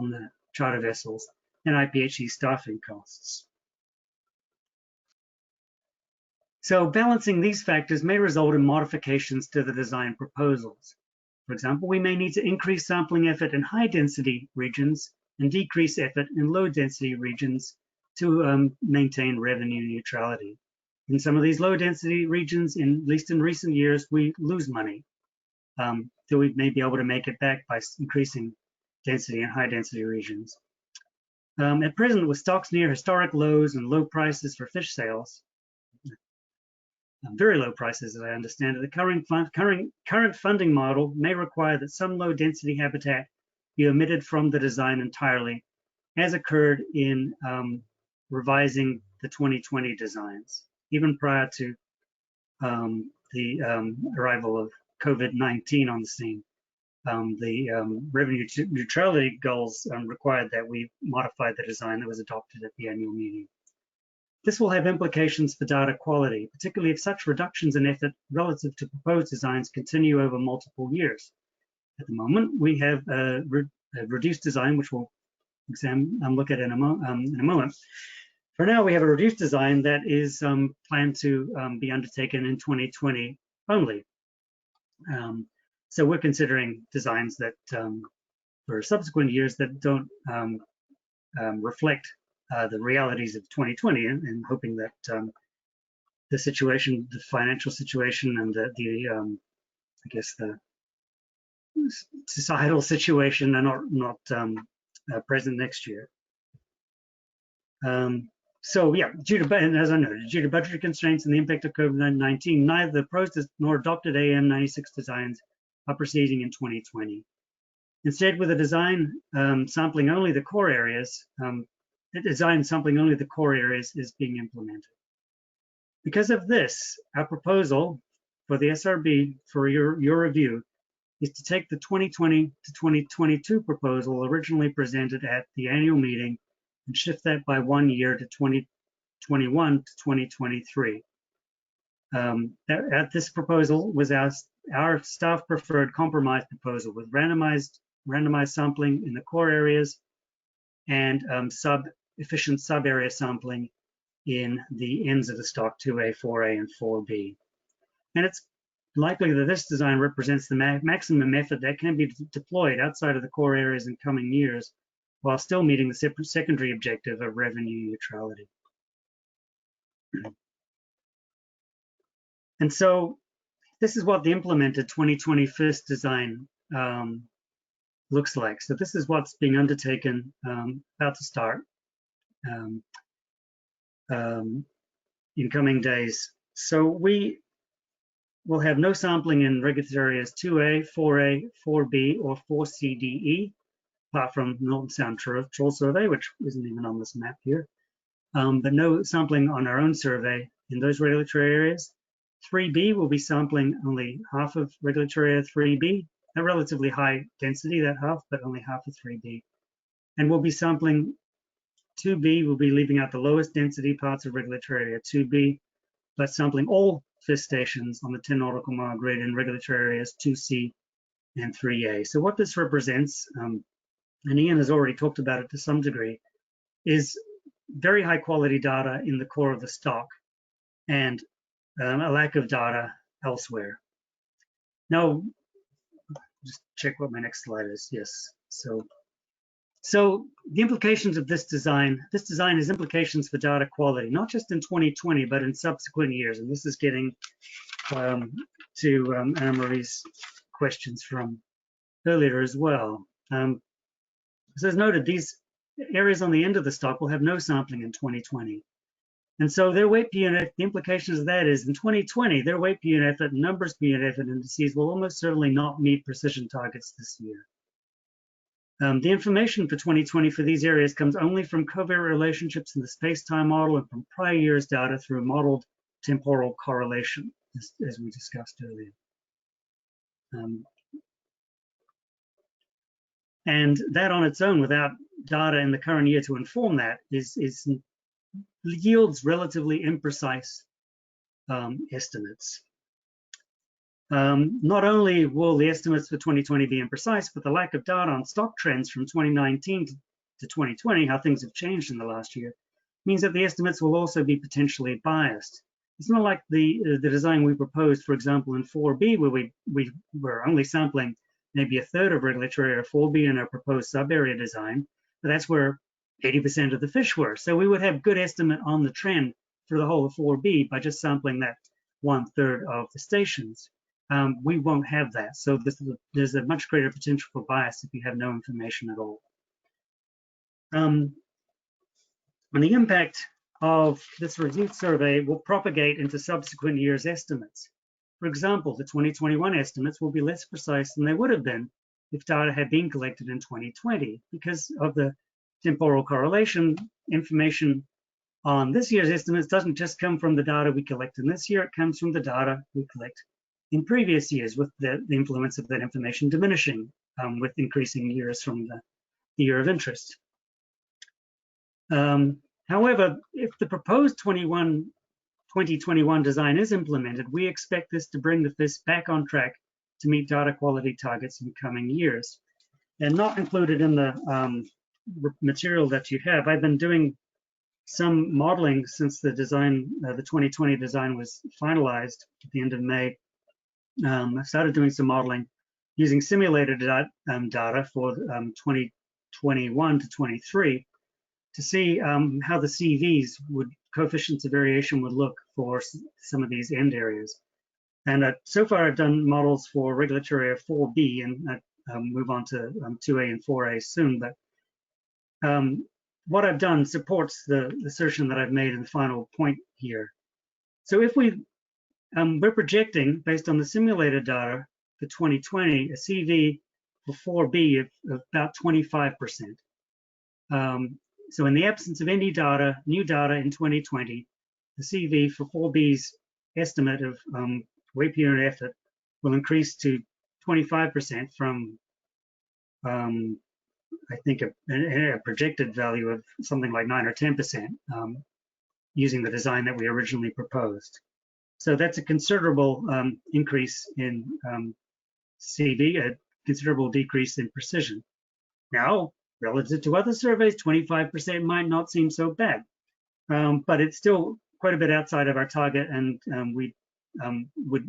the charter vessels, and IPHC staffing costs. So balancing these factors may result in modifications to the design proposals. For example, we may need to increase sampling effort in high density regions and decrease effort in low density regions to maintain revenue neutrality. In some of these low density regions, at least in recent years, we lose money. So we may be able to make it back by increasing density in high density regions. At present, with stocks near historic lows and low prices for fish sales, very low prices as I understand it, the current funding model may require that some low density habitat be omitted from the design entirely, as occurred in revising the 2020 designs, even prior to the arrival of COVID-19 on the scene. The revenue neutrality goals required that we modify the design that was adopted at the annual meeting. This will have implications for data quality, particularly if such reductions in effort relative to proposed designs continue over multiple years. At the moment, we have a reduced design, which we'll look at in a moment. For now, we have a reduced design that is planned to be undertaken in 2020 only. So we're considering designs that for subsequent years that don't reflect the realities of 2020, and hoping that the situation, the financial situation, and I guess the societal situation are not present next year. So yeah, and as I noted, due to budgetary constraints and the impact of COVID-19, neither the proposed nor adopted AM96 designs are proceeding in 2020. Instead, with a design sampling only the core areas, is being implemented. Because of this, our proposal for the SRB for your review is to take the 2020 to 2022 proposal originally presented at the annual meeting and shift that by 1 year to 2021 to 2023. At this proposal was our staff preferred compromise proposal with randomized sampling in the core areas and efficient sub-area sampling in the ends of the stock 2A, 4A, and 4B. And it's likely that this design represents the maximum effort that can be deployed outside of the core areas in coming years, while still meeting the secondary objective of revenue neutrality. And so this is what the implemented 2020 FIST design looks like. So this is what's being undertaken, about to start in coming days. So we will have no sampling in regulatory areas 2A, 4A, 4B, or 4CDE, apart from Northern Sound Trawl Survey, which isn't even on this map here, but no sampling on our own survey in those regulatory areas. 3B will be sampling only half of regulatory area 3B, a relatively high density, that half, but only half of 3B. And we'll be sampling 2B, will be leaving out the lowest density parts of regulatory area 2B, but sampling all FIST stations on the 10 nautical mile grid in regulatory areas 2C and 3A. So what this represents, and Ian has already talked about it to some degree, is very high quality data in the core of the stock and a lack of data elsewhere. Now, just check what my next slide is. Yes. So the implications of this design has implications for data quality, not just in 2020, but in subsequent years. And this is getting to Anne-Marie's questions from earlier as well. So as noted, these areas on the end of the stock will have no sampling in 2020. And so their weight per unit, the implications of that is in 2020, their weight per unit effort, numbers per unit effort indices will almost certainly not meet precision targets this year. The information for 2020 for these areas comes only from covariate relationships in the space-time model and from prior year's data through modeled temporal correlation, as we discussed earlier. And that on its own, without data in the current year to inform that, yields relatively imprecise estimates. Not only will the estimates for 2020 be imprecise, but the lack of data on stock trends from 2019 to 2020, how things have changed in the last year, means that the estimates will also be potentially biased. It's not like the design we proposed, for example, in 4B, where we were only sampling maybe a third of regulatory area 4B in our proposed sub-area design, but that's where 80% of the fish were. So we would have good estimate on the trend for the whole of 4B by just sampling that 1/3 of the stations. We won't have that. So there's a much greater potential for bias if you have no information at all. And the impact of this reduced survey will propagate into subsequent years' estimates. For example, the 2021 estimates will be less precise than they would have been if data had been collected in 2020 because of the temporal correlation. Information on this year's estimates doesn't just come from the data we collect in this year, it comes from the data we collect in previous years, with the influence of that information diminishing with increasing years from the year of interest. However, if the proposed 2021 design is implemented, we expect this to bring the FIS back on track to meet data quality targets in coming years. And not included in the material that you have, I've been doing some modeling since the design, the 2020 design was finalized at the end of May. I started doing some modeling using simulated data for 2021 to 23 to see how the CVs coefficients of variation would look for some of these end areas. And so far I've done models for regulatory area 4B, and I'll move on to 2A and 4A soon. But what I've done supports the assertion that I've made in the final point here. So if we're projecting, based on the simulated data for 2020, a CV for 4B of about 25%. So in the absence of any data, new data in 2020, the CV for 4B's estimate of weight per unit effort will increase to 25% from, I think, a projected value of something like 9 or 10% using the design that we originally proposed. So that's a considerable increase in CV, a considerable decrease in precision. Now, relative to other surveys, 25% might not seem so bad, but it's still quite a bit outside of our target, and we would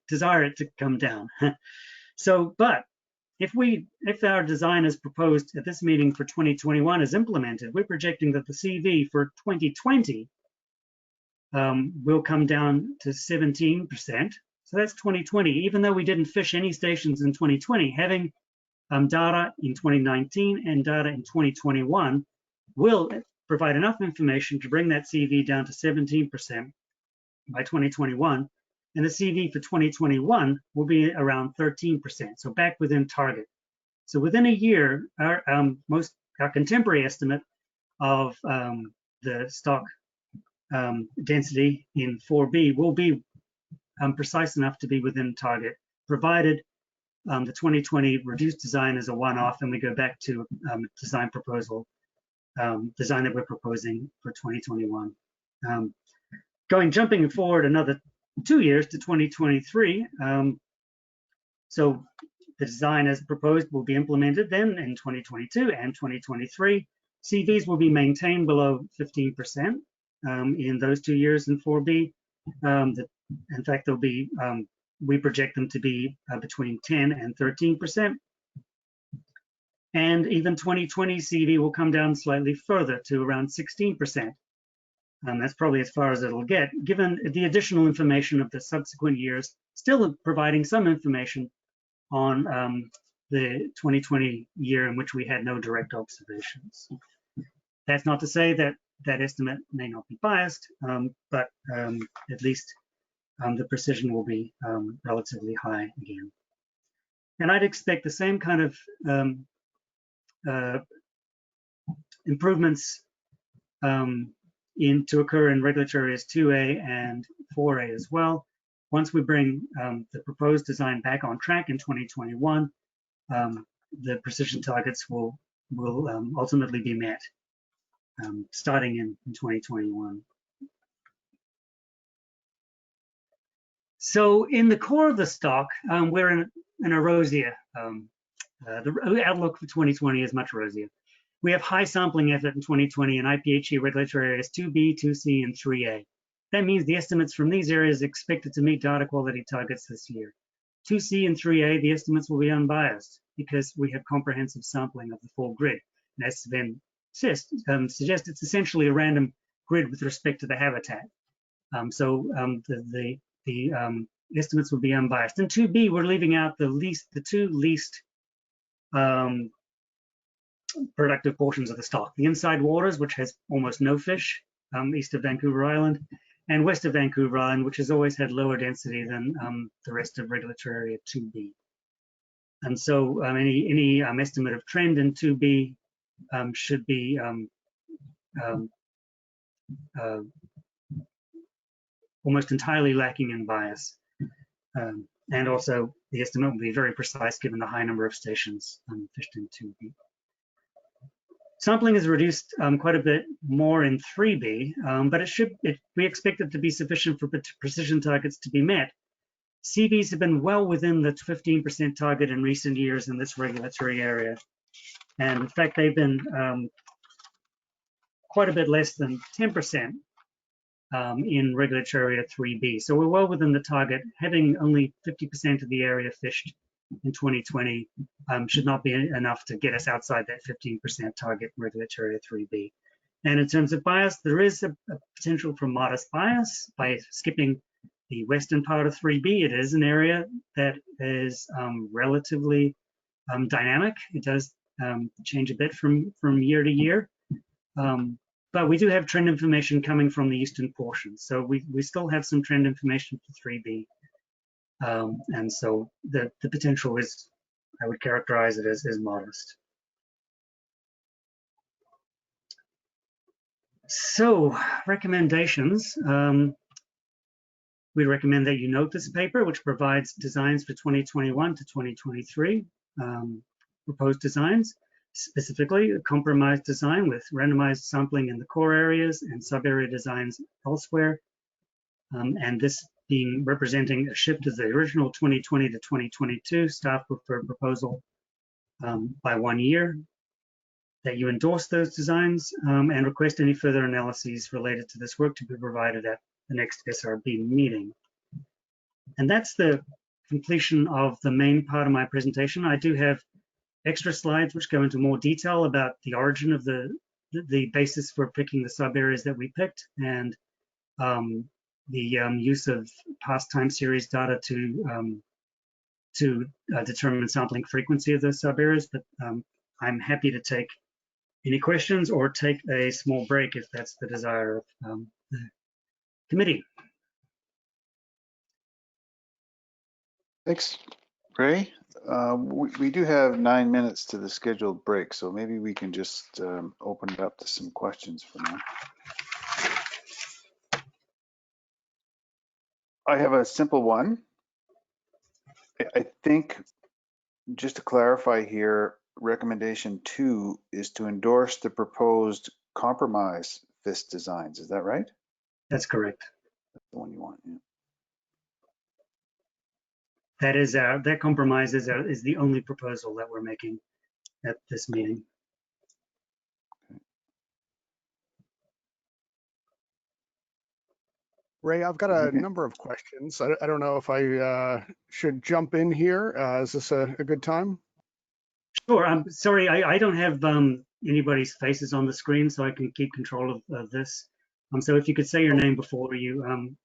desire it to come down. So, but if our design is proposed at this meeting for 2021 is implemented, we're projecting that the CV for 2020 will come down to 17%. So that's 2020. Even though we didn't fish any stations in 2020, having data in 2019 and data in 2021 will provide enough information to bring that CV down to 17% by 2021. And the CV for 2021 will be around 13%, so back within target. So within a year, our contemporary estimate of the stock density in 4B will be precise enough to be within target, provided the 2020 reduced design is a one-off and we go back to design that we're proposing for 2021. Jumping forward another 2 years to 2023. So the design as proposed will be implemented then in 2022 and 2023. CVs will be maintained below 15% in those 2 years in 4B. In fact, they'll be, we project them to be between 10 and 13%. And even 2020 CV will come down slightly further to around 16%. That's probably as far as it'll get, given the additional information of the subsequent years, still providing some information on the 2020 year in which we had no direct observations. That's not to say that that estimate may not be biased, but at least the precision will be relatively high again. And I'd expect the same kind of improvements to occur in regulatory areas 2A and 4A as well. Once we bring the proposed design back on track in 2021, the precision targets will ultimately be met, starting in 2021. So in the core of the stock, we're in a rosier. The outlook for 2020 is much rosier. We have high sampling effort in 2020 in IPHC regulatory areas 2B, 2C, and 3A. That means the estimates from these areas are expected to meet data quality targets this year. 2C and 3A, the estimates will be unbiased because we have comprehensive sampling of the full grid. And as Sven suggests, it's essentially a random grid with respect to the habitat. The estimates will be unbiased. In 2B, we're leaving out the two least productive portions of the stock. The inside waters, which has almost no fish, east of Vancouver Island, and west of Vancouver Island, which has always had lower density than the rest of regulatory area 2B. And so any estimate of trend in 2B should be almost entirely lacking in bias. And also the estimate will be very precise given the high number of stations fished in 2B. Sampling is reduced quite a bit more in 3B, but we expect it to be sufficient for precision targets to be met. CVs have been well within the 15% target in recent years in this regulatory area. And in fact, they've been quite a bit less than 10% in regulatory area 3B. So we're well within the target. Having only 50% of the area fished in 2020 should not be enough to get us outside that 15% target regulatory area 3B. And in terms of bias, there is a potential for modest bias by skipping the western part of 3B. It is an area that is relatively dynamic. It does change a bit from year to year. But we do have trend information coming from the eastern portion. So we still have some trend information for 3B. And so the potential is, I would characterize it as modest. So recommendations. We recommend that you note this paper, which provides designs for 2021 to 2023, proposed designs, specifically a compromise design with randomized sampling in the core areas and sub-area designs elsewhere. And this being representing a shift of the original 2020 to 2022 staff preferred proposal by 1 year, that you endorse those designs and request any further analyses related to this work to be provided at the next SRB meeting. And that's the completion of the main part of my presentation. I do have extra slides which go into more detail about the origin of the basis for picking the sub areas that we picked and the use of past time series data to determine sampling frequency of those sub areas. But I'm happy to take any questions or take a small break if that's the desire of the committee. Thanks, Ray. We do have 9 minutes to the scheduled break, so maybe we can just open it up to some questions for now. I have a simple one. I think, just to clarify here, recommendation 2 is to endorse the proposed compromise FIST designs. Is that right? That's correct. That's the one you want, yeah. That compromise is the only proposal that we're making at this meeting. Ray, I've got a number of questions. I don't know if I should jump in here. Is this a good time? Sure. I'm sorry, I don't have anybody's faces on the screen, so I can keep control of this. So if you could say your name before you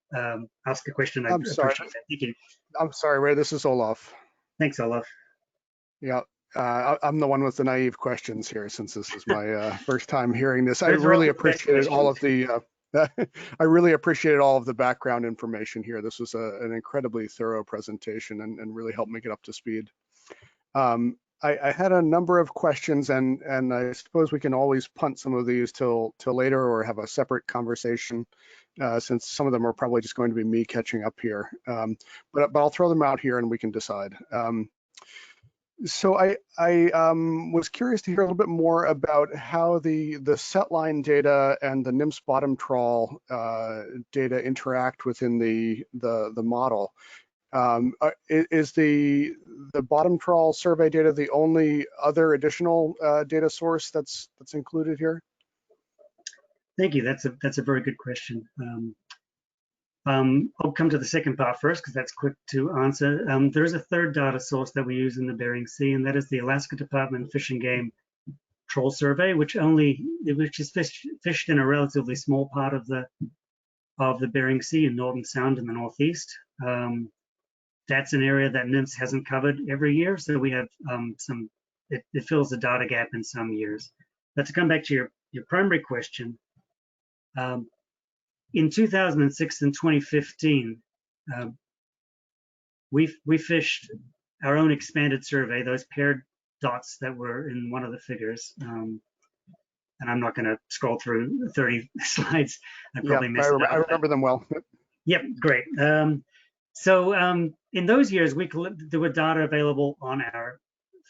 ask a question, I'd appreciate that. Thank you. I'm sorry, Ray. This is Olaf. Thanks, Olaf. Yeah, I'm the one with the naive questions here, since this is my first time hearing this. I really appreciated all of the. I really appreciated all of the background information here. This was an incredibly thorough presentation and really helped me get up to speed. I had a number of questions, and I suppose we can always punt some of these till later or have a separate conversation, since some of them are probably just going to be me catching up here. But I'll throw them out here and we can decide. So I was curious to hear a little bit more about how the set line data and the NIMS bottom trawl data interact within the model. Is the bottom trawl survey data the only other additional data source that's included here? Thank you. That's a very good question. I'll come to the second part first because that's quick to answer. There is a third data source that we use in the Bering Sea, and that is the Alaska Department of Fish and Game Trawl Survey, which is fished in a relatively small part of the Bering Sea in Northern Sound in the northeast. That's an area that NIMS hasn't covered every year, so we have it fills a data gap in some years. But to come back to your primary question, in 2006 and 2015, we fished our own expanded survey, those paired dots that were in one of the figures. And I'm not going to scroll through 30 slides. I probably messed it up. I remember them well. Yep, great. So in those years, there were data available on our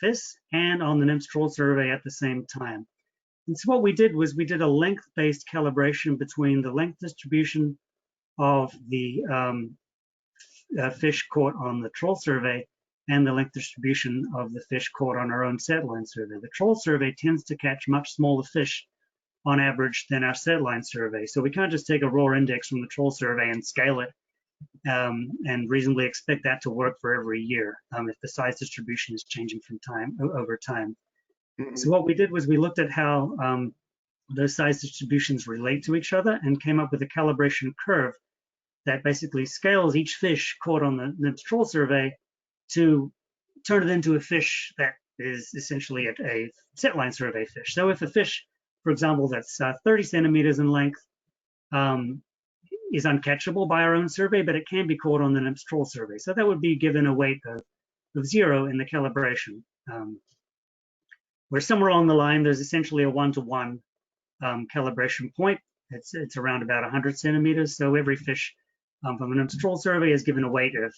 FIS and on the NIMS trawl survey at the same time. And so what we did was we did a length-based calibration between the length distribution of the fish caught on the trawl survey and the length distribution of the fish caught on our own setline survey. The trawl survey tends to catch much smaller fish on average than our setline survey. So we can't just take a raw index from the trawl survey and scale it and reasonably expect that to work for every year if the size distribution is changing from over time. So what we did was we looked at how those size distributions relate to each other and came up with a calibration curve that basically scales each fish caught on the NIMS trawl survey to turn it into a fish that is essentially a setline survey fish. So if a fish, for example, that's 30 centimeters in length is uncatchable by our own survey, but it can be caught on the NIMS trawl survey. So that would be given a weight of 0 in the calibration. Where somewhere along the line, there's essentially a 1-to-1 calibration point. It's around about 100 centimeters. So every fish from the NIMS trawl survey is given a weight of,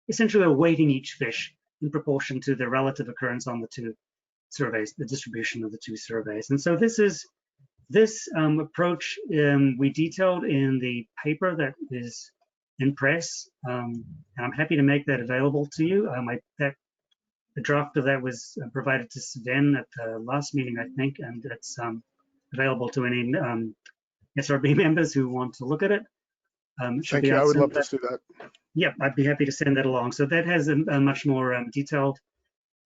essentially we're weighting each fish in proportion to the relative occurrence on the two surveys, the distribution of the two surveys. And so this approach we detailed in the paper that is in press, and I'm happy to make that available to you. The draft of that was provided to Sven at the last meeting, I think, and it's available to any SRB members who want to look at it. Thank you. I would love to see that. Yep, I'd be happy to send that along. So that has a much more detailed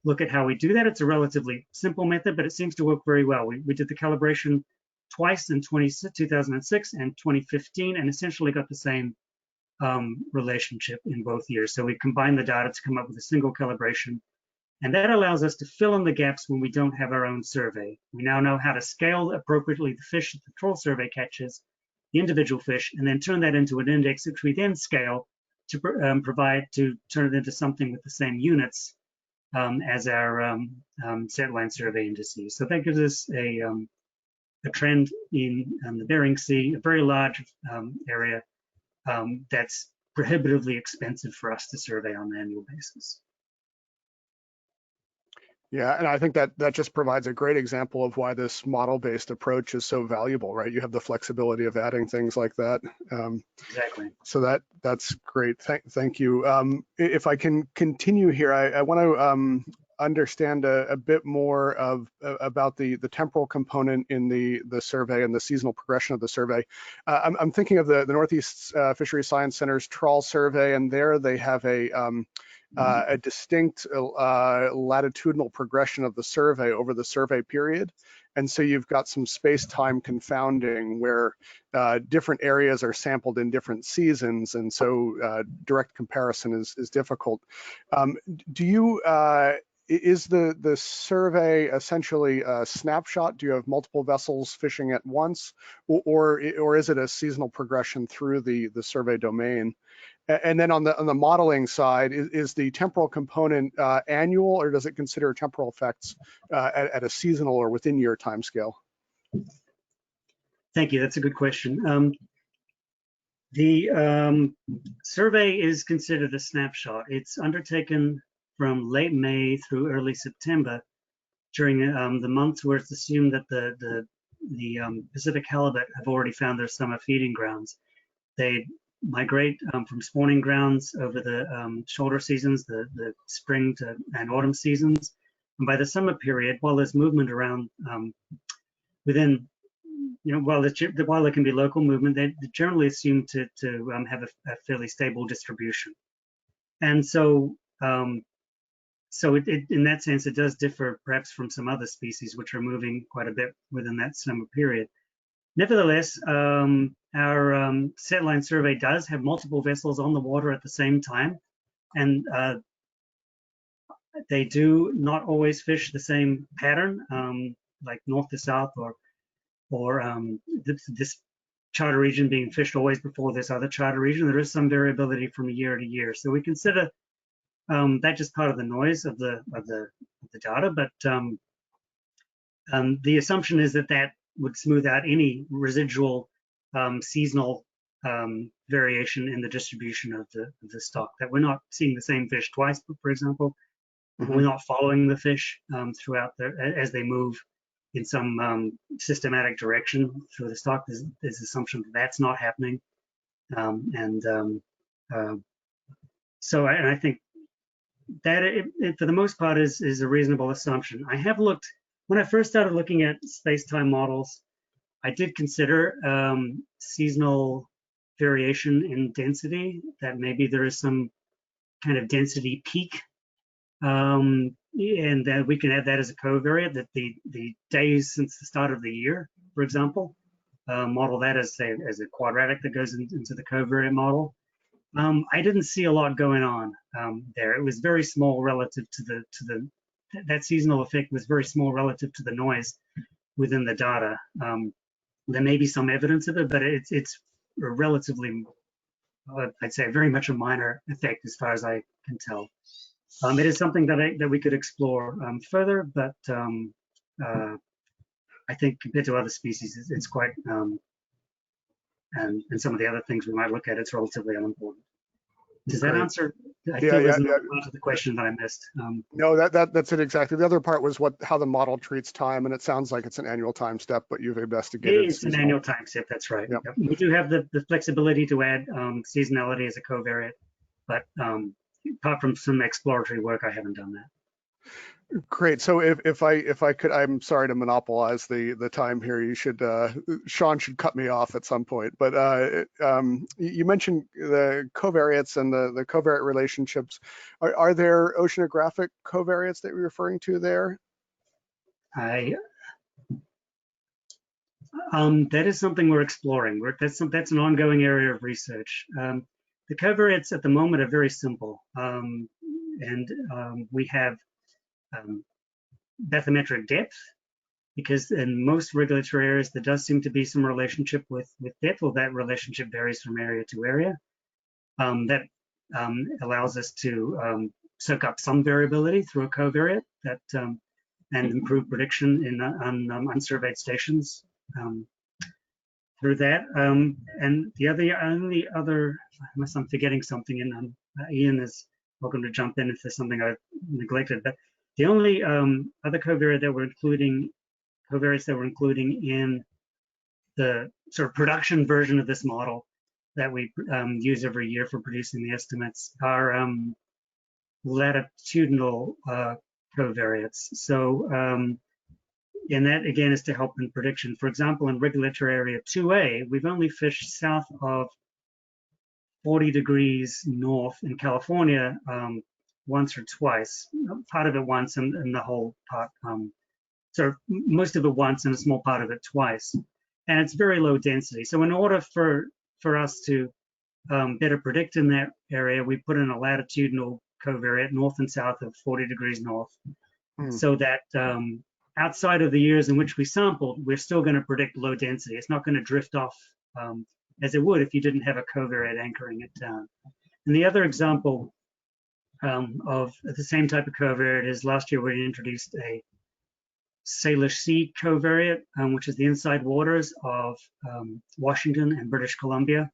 look at how we do that. It's a relatively simple method, but it seems to work very well. We did the calibration twice in 2006 and 2015, and essentially got the same relationship in both years. So we combined the data to come up with a single calibration. And that allows us to fill in the gaps when we don't have our own survey. We now know how to scale appropriately the fish that the trawl survey catches, the individual fish, and then turn that into an index, which we then scale to turn it into something with the same units as our setline survey indices. So that gives us a trend in the Bering Sea, a very large area that's prohibitively expensive for us to survey on an annual basis. Yeah, and I think that just provides a great example of why this model-based approach is so valuable, right? You have the flexibility of adding things like that. Exactly. So that's great. Thank you. If I can continue here, I want to understand a bit more about the temporal component in the survey and the seasonal progression of the survey. I'm thinking of the Northeast Fisheries Science Center's trawl survey, and there they have a distinct latitudinal progression of the survey over the survey period. And so you've got some space-time confounding where different areas are sampled in different seasons, and so direct comparison is difficult. Is the survey essentially a snapshot? Do you have multiple vessels fishing at once, or is it a seasonal progression through the survey domain? And then on the modeling side, is the temporal component annual, or does it consider temporal effects at a seasonal or within year timescale? Thank you. That's a good question. The survey is considered a snapshot. It's undertaken from late May through early September during the months where it's assumed that the Pacific halibut have already found their summer feeding grounds. They migrate from spawning grounds over the shoulder seasons, the spring and autumn seasons. And by the summer period, while there's movement around within while there can be local movement, they generally assume to have a fairly stable distribution. And so, in that sense, it does differ perhaps from some other species which are moving quite a bit within that summer period. Nevertheless, our satellite survey does have multiple vessels on the water at the same time, and they do not always fish the same pattern, like north to south, or this charter region being fished always before this other charter region. There is some variability from year to year, so we consider that just part of the noise of the data. But the assumption is that would smooth out any residual seasonal variation in the distribution of the stock. That we're not seeing the same fish twice, for example. We're not following the fish throughout as they move in some systematic direction through the stock. There's an assumption that that's not happening, so I think that it for the most part is a reasonable assumption. I have looked, when I first started looking at space-time models, I did consider seasonal variation in density, that maybe there is some kind of density peak, and that we can add that as a covariate, that the days since the start of the year, for example, model that as a quadratic that goes into the covariate model. I didn't see a lot going on there. It was very small relative to that seasonal effect was very small relative to the noise within the data. There may be some evidence of it, but it's a relatively, I'd say, very much a minor effect as far as I can tell. It is something that we could explore further, but I think compared to other species, it's quite, and some of the other things we might look at, it's relatively unimportant. Does that answer? I feel there's another part of the question that I missed. No, that's it exactly. The other part was how the model treats time, and it sounds like it's an annual time step, but you've investigated. It's an annual time step. That's right. Yep. Yep. We do have the flexibility to add seasonality as a covariate, but apart from some exploratory work, I haven't done that. Great. So if I could, I'm sorry to monopolize the time here. You should, Sean should cut me off at some point. But you mentioned the covariates and the covariate relationships. Are there oceanographic covariates that you're referring to there? That is something we're exploring. That's an ongoing area of research. The covariates at the moment are very simple, and we have bathymetric depth, because in most regulatory areas there does seem to be some relationship with depth, or that relationship varies from area to area. That allows us to soak up some variability through a covariate that and improve prediction on unsurveyed stations through that. And the only other, unless I'm forgetting something, and Ian is welcome to jump in if there's something I've neglected, but the only other covariate that we're including, covariates that we're including in the sort of production version of this model that we use every year for producing the estimates are latitudinal covariates. So, and that again is to help in prediction. For example, in regulatory area 2A, we've only fished south of 40 degrees north in California once or twice, part of it once and the whole part, so most of it once and a small part of it twice. And it's very low density. So in order for us to better predict in that area, we put in a latitudinal covariate north and south of 40 degrees north, so that outside of the years in which we sampled, we're still going to predict low density. It's not going to drift off as it would if you didn't have a covariate anchoring it down. And the other example of the same type of covariate is last year we introduced a Salish Sea covariate, which is the inside waters of Washington and British Columbia,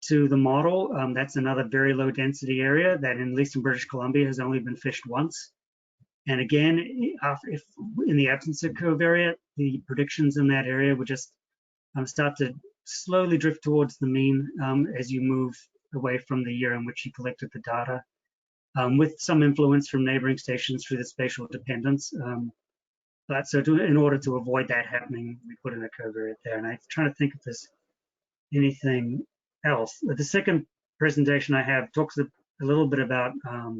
to the model. That's another very low density area that, at least in British Columbia, has only been fished once. And again, if in the absence of covariate, the predictions in that area would just start to slowly drift towards the mean as you move away from the year in which you collected the data, with some influence from neighboring stations through the spatial dependence. But so in order to avoid that happening, we put in a covariate there. And I'm trying to think if there's anything else. The second presentation I have talks a little bit about a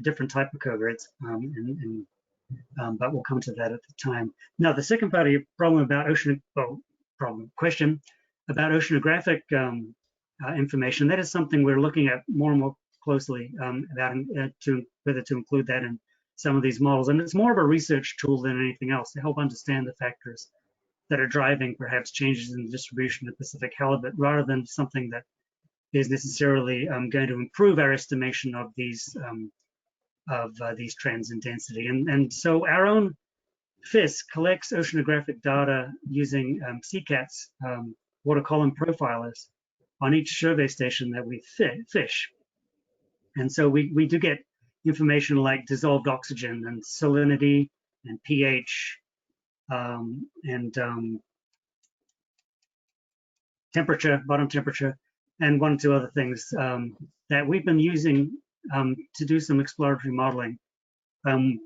different type of covariates, but we'll come to that at the time. Now, the second part of your problem about question about oceanographic information, that is something we're looking at more and more closely about whether to include that in some of these models. And it's more of a research tool than anything else to help understand the factors that are driving perhaps changes in the distribution of Pacific halibut, rather than something that is necessarily going to improve our estimation of these trends in density. And so our own FIS collects oceanographic data using CCAT's water column profilers on each survey station that we fish. And so we do get information like dissolved oxygen and salinity and pH and temperature, bottom temperature, and one or two other things that we've been using to do some exploratory modeling. In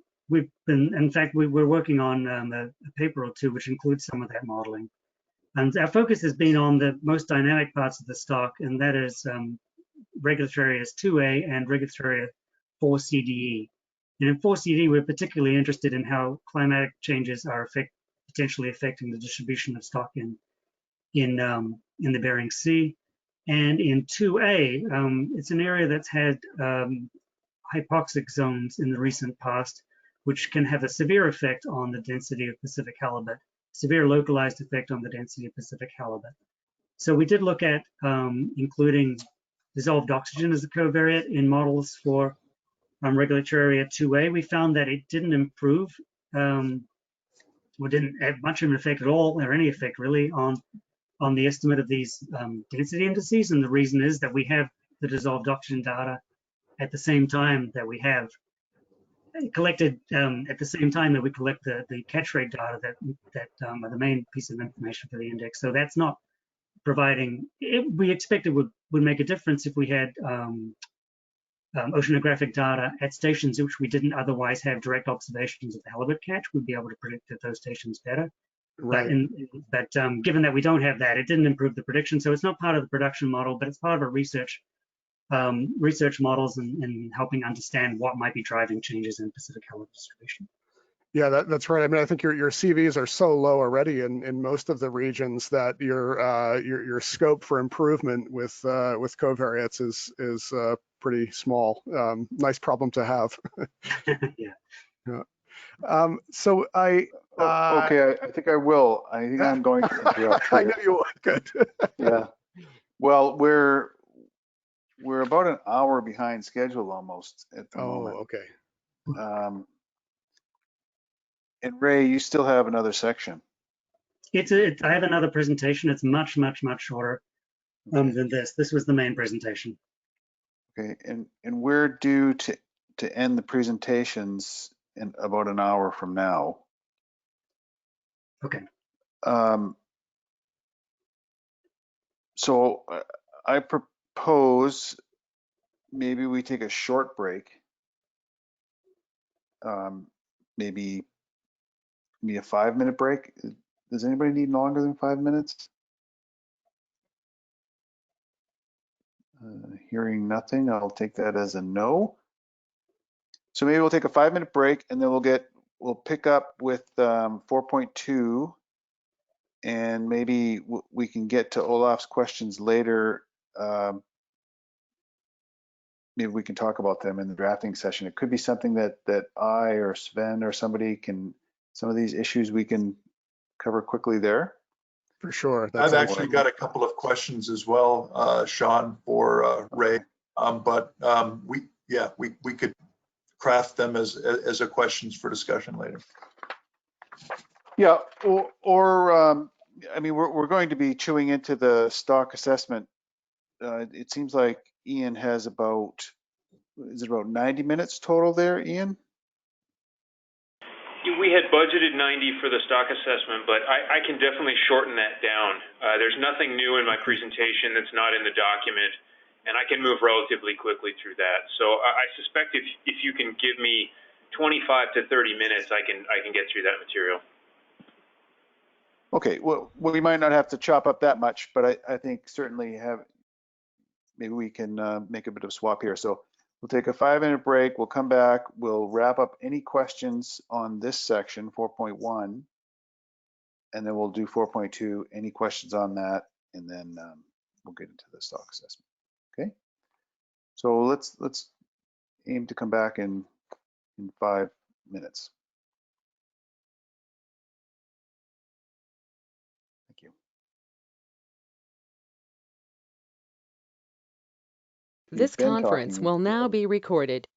fact, we're working on a paper or two which includes some of that modeling. And our focus has been on the most dynamic parts of the stock, and that is regulatory areas 2A and regulatory area 4CDE. And in 4CD, we're particularly interested in how climatic changes are potentially affecting the distribution of stock in the Bering Sea. And in 2A, it's an area that's had hypoxic zones in the recent past, which can have a severe effect on the density of Pacific halibut, severe localized effect on the density of Pacific halibut. So we did look at including dissolved oxygen as a covariate in models for regulatory area 2A. We found that it didn't improve, or didn't have much of an effect at all, or any effect really, on the estimate of these density indices. And the reason is that we have the dissolved oxygen data at the same time that we have collected, at the same time that we collect the catch rate data that are the main piece of information for the index. So that's not providing, we expect it would make a difference if we had oceanographic data at stations which we didn't otherwise have direct observations of the halibut catch. We'd be able to predict at those stations better. Right. But given that we don't have that, it didn't improve the prediction. So it's not part of the production model, but it's part of our research models and helping understand what might be driving changes in Pacific halibut distribution. Yeah, that's right. I mean, I think your CVs are so low already in most of the regions that your scope for improvement with covariates is pretty small. Nice problem to have. Yeah. So I. Okay, I think I will. I think I'm going to interrupt here. I knew you would. Good. Yeah. Well, we're about an hour behind schedule almost at the moment. Oh, okay. And Ray, you still have another section. I have another presentation. It's much shorter than this. This was the main presentation. Okay, and we're due to end the presentations in about an hour from now. Okay. So I propose maybe we take a short break. Maybe a 5-minute break. Does anybody need longer than 5 minutes? Hearing nothing, I'll take that as a no. So maybe we'll take a 5-minute break, and then we'll pick up with 4.2, and maybe we can get to Olaf's questions later. Maybe we can talk about them in the drafting session. It could be something that I or Sven or somebody can, some of these issues we can cover quickly there. For sure. I've actually got a couple of questions as well, Sean, for Ray. We could craft them as a questions for discussion later. Yeah, or I mean, we're going to be chewing into the stock assessment. It seems like Ian has about 90 minutes total there, Ian? We had budgeted 90 for the stock assessment, but I can definitely shorten that down. There's nothing new in my presentation that's not in the document, and I can move relatively quickly through that. So I suspect if you can give me 25 to 30 minutes, I can get through that material. Okay, well, we might not have to chop up that much, but I think certainly maybe we can make a bit of a swap here. So we'll take a 5-minute break. We'll come back. We'll wrap up any questions on this section, 4.1, and then we'll do 4.2, any questions on that, and then we'll get into the stock assessment. Okay, so let's aim to come back in 5 minutes. Thank you. This Ben conference talking. will now be recorded.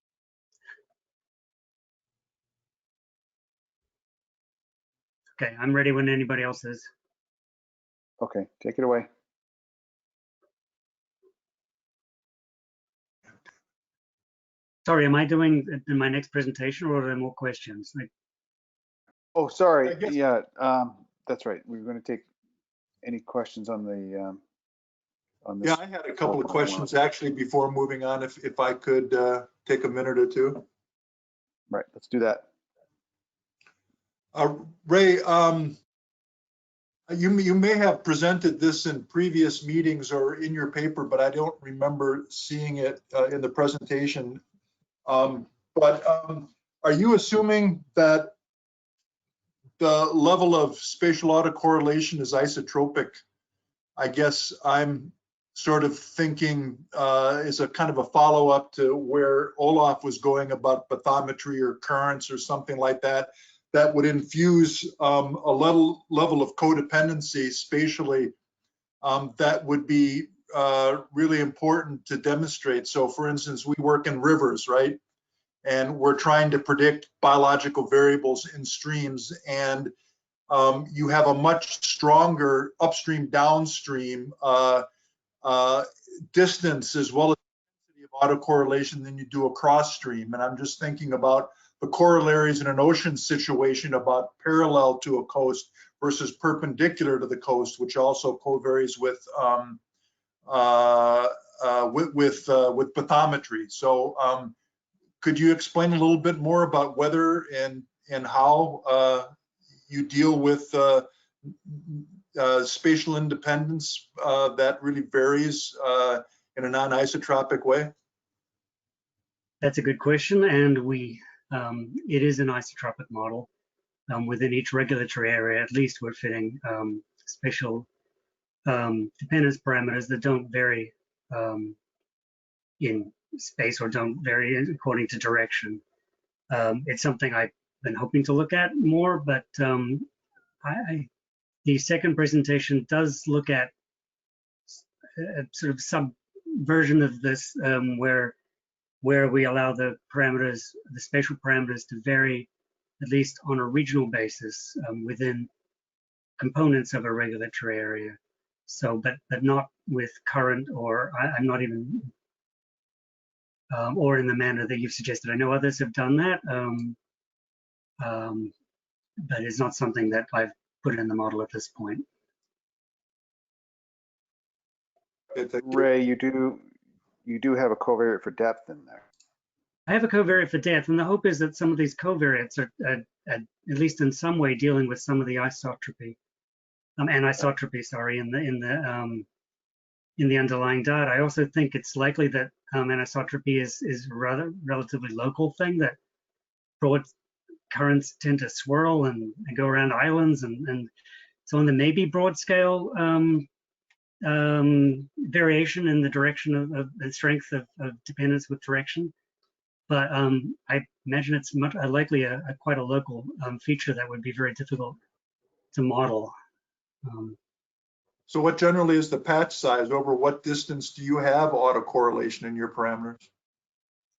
Okay, I'm ready when anybody else is. Okay, take it away. Sorry, am I doing in my next presentation, or are there more questions? Oh, sorry. Yeah, that's right. We were going to take any questions on the on this. Yeah, I had a couple of questions actually before moving on, if I could take a minute or two. Right, let's do that. Ray, you may have presented this in previous meetings or in your paper, but I don't remember seeing it in the presentation. Are you assuming that the level of spatial autocorrelation is isotropic? I guess I'm sort of thinking is a kind of a follow-up to where Olaf was going about bathymetry or currents or something like that, that would infuse a level of codependency spatially that would be really important to demonstrate. So for instance, we work in rivers, right? And we're trying to predict biological variables in streams, and you have a much stronger upstream downstream distance as well as density of autocorrelation than you do across stream. And I'm just thinking about the corollaries in an ocean situation about parallel to a coast versus perpendicular to the coast, which also co-varies with bathymetry. So could you explain a little bit more about whether and how you deal with spatial independence that really varies in a non-isotropic way? That's a good question, and it is an isotropic model. Within each regulatory area, at least we're fitting spatial dependence parameters that don't vary in space or don't vary according to direction. It's something I've been hoping to look at more, but the second presentation does look at a sort of subversion of this where we allow the spatial parameters to vary, at least on a regional basis, within components of a regulatory area. So, but not with current, or I'm not even, or in the manner that you've suggested. I know others have done that, but it's not something that I've put in the model at this point. Ray, you do have a covariate for depth in there. I have a covariate for depth, and the hope is that some of these covariates are at least in some way dealing with some of the isotropy, anisotropy, sorry, in the underlying data. I also think it's likely that anisotropy is rather relatively local thing, that broad currents tend to swirl and go around islands, and so on. There may be broad scale variation in the direction of the strength of dependence with direction. But I imagine it's much likely quite a local feature that would be very difficult to model. So what generally is the patch size? Over what distance do you have autocorrelation in your parameters?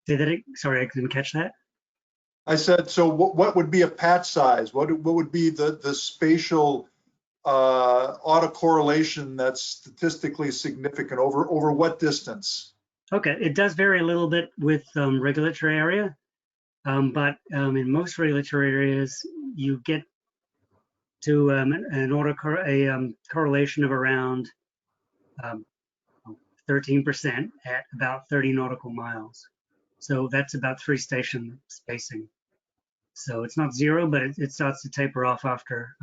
Say that, sorry, I didn't catch that. I said, so what would be a patch size? What would be the spatial autocorrelation that's statistically significant over what distance? Okay, it does vary a little bit with regulatory area, but in most regulatory areas, you get to a correlation of around 13% at about 30 nautical miles. So that's about 3 station spacing. So it's not zero, but it starts to taper off after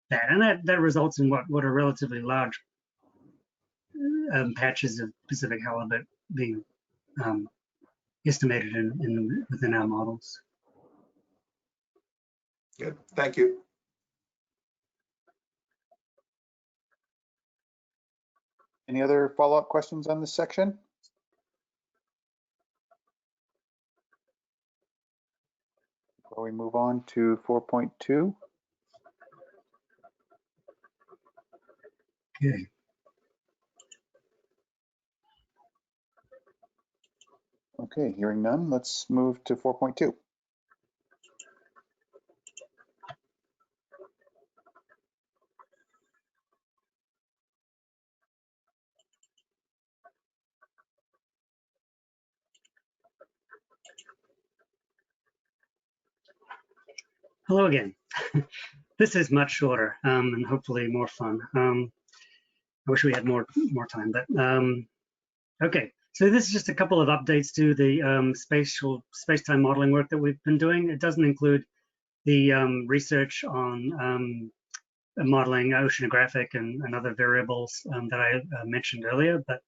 that. And that results in what are relatively large patches of Pacific halibut being estimated within our models. Good, thank you. Any other follow-up questions on this section? Before we move on to 4.2. Okay. Okay, hearing none, let's move to 4.2. Hello again. This is much shorter and hopefully more fun. I wish we had more time, but okay. So this is just a couple of updates to the space-time modeling work that we've been doing. It doesn't include the research on modeling oceanographic and other variables that I mentioned earlier, but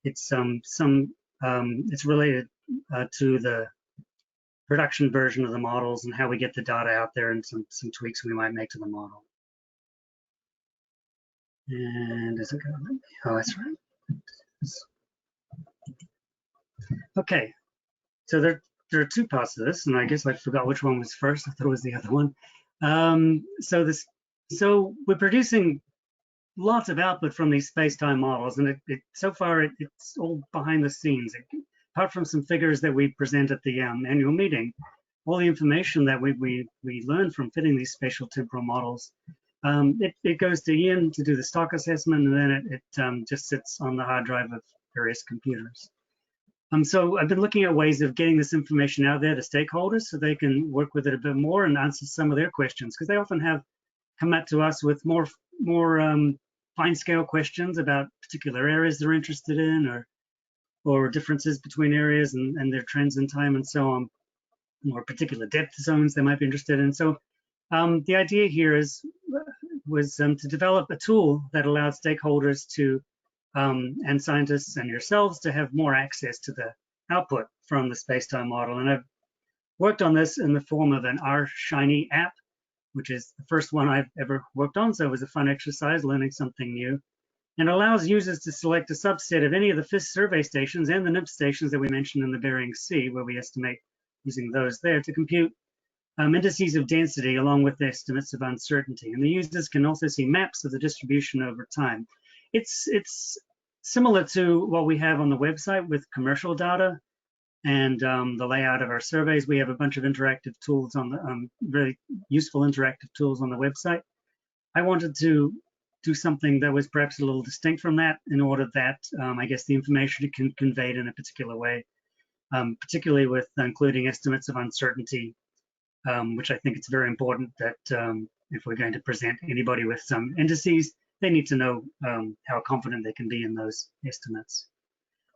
it's it's related to the production version of the models and how we get the data out there and some tweaks we might make to the model. And is it going? Oh, that's right. Okay, so there are two parts to this, and I guess I forgot which one was first. I thought it was the other one. So we're producing lots of output from these space-time models, and so far it's all behind the scenes. Apart from some figures that we present at the annual meeting, all the information that we learn from fitting these spatial temporal models, it goes to Ian to do the stock assessment, and then it just sits on the hard drive of various computers. So I've been looking at ways of getting this information out there to stakeholders so they can work with it a bit more and answer some of their questions, because they often have come up to us with more fine-scale questions about particular areas they're interested in, or differences between areas and their trends in time and so on, or particular depth zones they might be interested in. So the idea here was to develop a tool that allowed stakeholders to and scientists and yourselves to have more access to the output from the space-time model. And I've worked on this in the form of an R-Shiny app, which is the first one I've ever worked on. So it was a fun exercise, learning something new, and allows users to select a subset of any of the FIS survey stations and the NIMP stations that we mentioned in the Bering Sea, where we estimate using those there to compute indices of density along with estimates of uncertainty. And the users can also see maps of the distribution over time. It's similar to what we have on the website with commercial data and the layout of our surveys. We have a bunch of interactive tools on the very useful interactive tools on the website. I wanted to do something that was perhaps a little distinct from that in order that I guess the information can conveyed in a particular way, particularly with including estimates of uncertainty, which I think it's very important that if we're going to present anybody with some indices, they need to know how confident they can be in those estimates.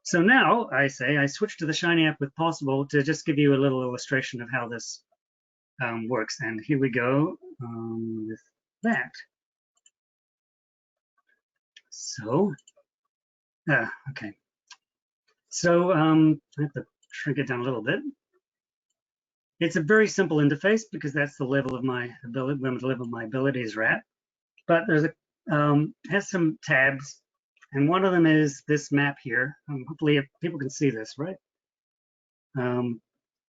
So now I say I switch to the Shiny app if possible to just give you a little illustration of how this works. And here we go with that. So, okay. So I have to shrink it down a little bit. It's a very simple interface because that's the level of my ability, where the level of my abilities are at. But there's has some tabs, and one of them is this map here. Hopefully people can see this, right?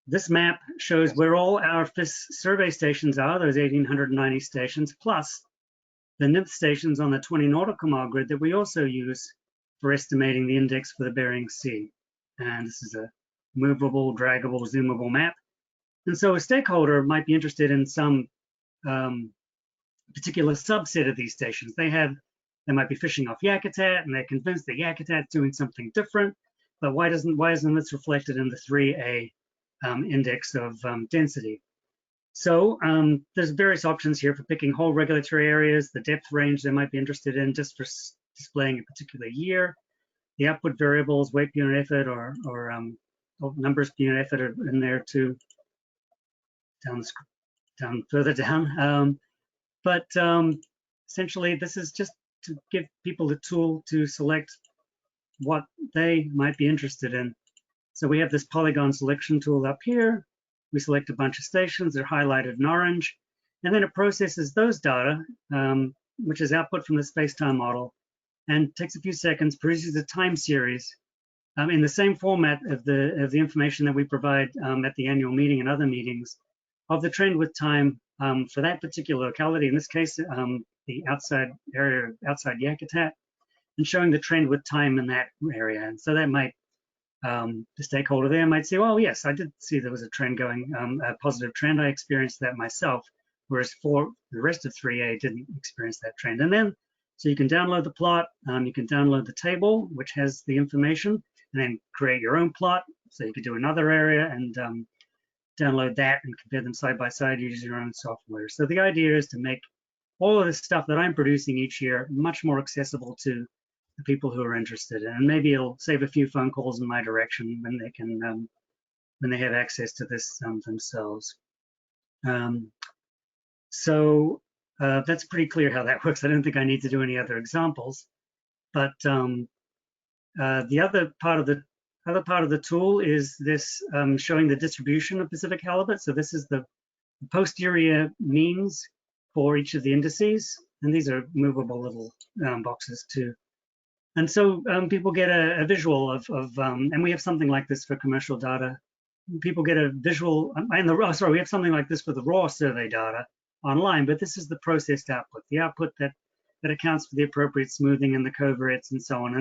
This map shows where all our FIS survey stations are, those 1,890 stations, plus the NIMP stations on the 20 nautical mile grid that we also use for estimating the index for the Bering Sea. And this is a movable, draggable, zoomable map. And so a stakeholder might be interested in some particular subset of these stations. They might be fishing off Yakutat, and they're convinced that Yakutat's doing something different, but why isn't this reflected in the 3A index of density? So there's various options here for picking whole regulatory areas, the depth range they might be interested in just for displaying a particular year, the output variables, weight per unit effort, or numbers per unit effort are in there too. further down. But essentially, this is just to give people the tool to select what they might be interested in. So we have this polygon selection tool up here. We select a bunch of stations, they're highlighted in orange, and then it processes those data, which is output from the space-time model, and takes a few seconds, produces a time series in the same format of the information that we provide at the annual meeting and other meetings of the trend with time for that particular locality, in this case, the outside area, outside Yakutat, and showing the trend with time in that area. And so that might, the stakeholder there might say, well, yes, I did see there was a trend going, a positive trend. I experienced that myself, whereas for the rest of 3A didn't experience that trend. And then, so you can download the plot, you can download the table, which has the information, and then create your own plot. So you could do another area and download that and compare them side by side using your own software. So the idea is to make all of the stuff that I'm producing each year much more accessible to the people who are interested. And maybe it'll save a few phone calls in my direction when they can, when they have access to this themselves. So that's pretty clear how that works. I don't think I need to do any other examples. But the other part of the tool is this showing the distribution of Pacific halibut. So this is the posterior means for each of the indices, and these are movable little boxes too. And so people get a visual of and we have something like this for commercial data. People get a visual, we have something like this for the raw survey data online, but this is the processed output, the output that accounts for the appropriate smoothing and the coverts and so on,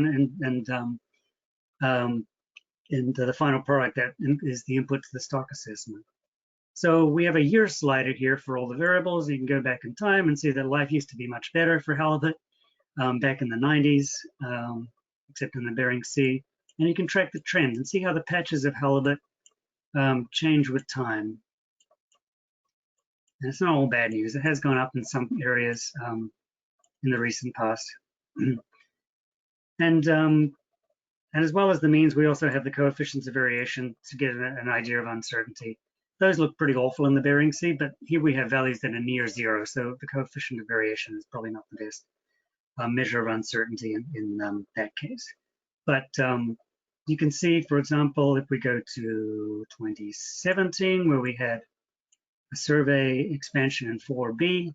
and the final product that is the input to the stock assessment. So we have a year slider here for all the variables. You can go back in time and see that life used to be much better for halibut back in the 90s, except in the Bering Sea. And you can track the trend and see how the patches of halibut change with time. And it's not all bad news. It has gone up in some areas in the recent past. And as well as the means, we also have the coefficients of variation to get an idea of uncertainty. Those look pretty awful in the Bering Sea, but here we have values that are near zero, so the coefficient of variation is probably not the best measure of uncertainty in that case. But you can see, for example, if we go to 2017, where we had a survey expansion in 4B,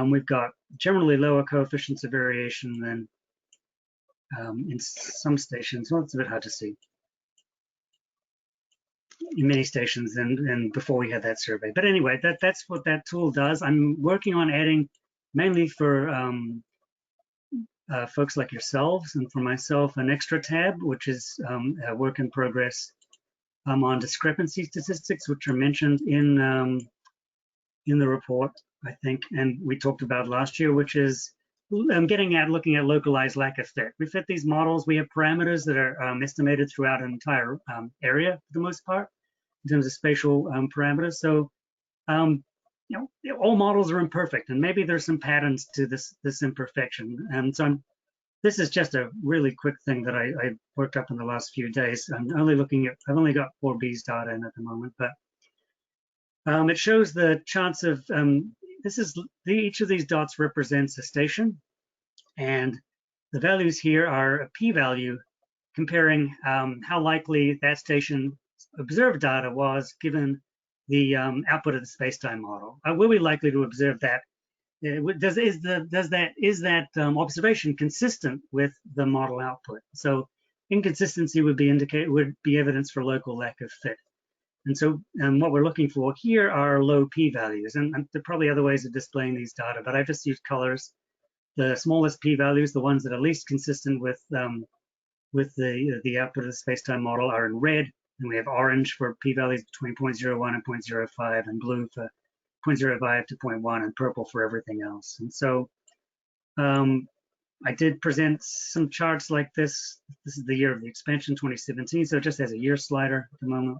we've got generally lower coefficients of variation than in some stations. Well, it's a bit hard to see. In many stations and before we had that survey. But anyway, that's what that tool does. I'm working on adding, mainly for folks like yourselves and for myself, an extra tab, which is a work in progress on discrepancy statistics, which are mentioned in the report, I think, and we talked about last year, which is looking at localized lack of fit. We fit these models. We have parameters that are estimated throughout an entire area for the most part in terms of spatial parameters. So, you know, all models are imperfect, and maybe there's some patterns to this imperfection. And so this is just a really quick thing that I worked up in the last few days. I'm only looking at, I've only got 4B's data in at the moment, but it shows the chance of, each of these dots represents a station, and the values here are a p-value comparing how likely that station observed data was given the output of the space-time model. Will we likely to observe that? Is that observation consistent with the model output? So inconsistency would be evidence for local lack of fit. And so what we're looking for here are low p-values, and there are probably other ways of displaying these data, but I've just used colors. The smallest p-values, the ones that are least consistent with the output of the space-time model, are in red, and we have orange for p-values between 0.01 and 0.05, and blue for 0.05 to 0.1, and purple for everything else. And so I did present some charts like this. This is the year of the expansion, 2017, so it just has a year slider at the moment.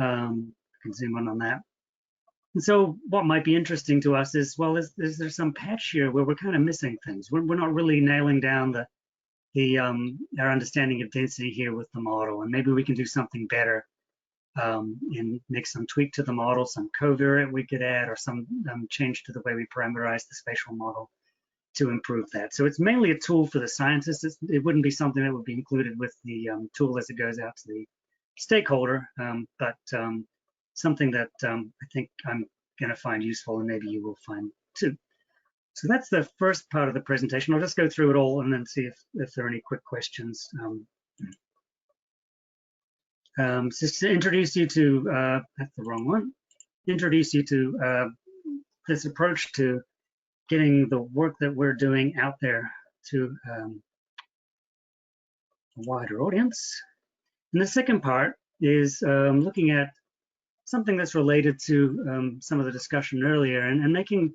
I can zoom in on that. And so what might be interesting to us is, well, is there some patch here where we're kind of missing things? We're not really nailing down our understanding of density here with the model, and maybe we can do something better and make some tweak to the model, some covariate we could add, or some change to the way we parameterize the spatial model to improve that. So it's mainly a tool for the scientists. It wouldn't be something that would be included with the tool as it goes out to the stakeholder, but something that I think I'm going to find useful, and maybe you will find too. So that's the first part of the presentation. I'll just go through it all and then see if there are any quick questions. Just to introduce you to, that's the wrong one, introduce you to this approach to getting the work that we're doing out there to a wider audience. And the second part is looking at something that's related to some of the discussion earlier, and making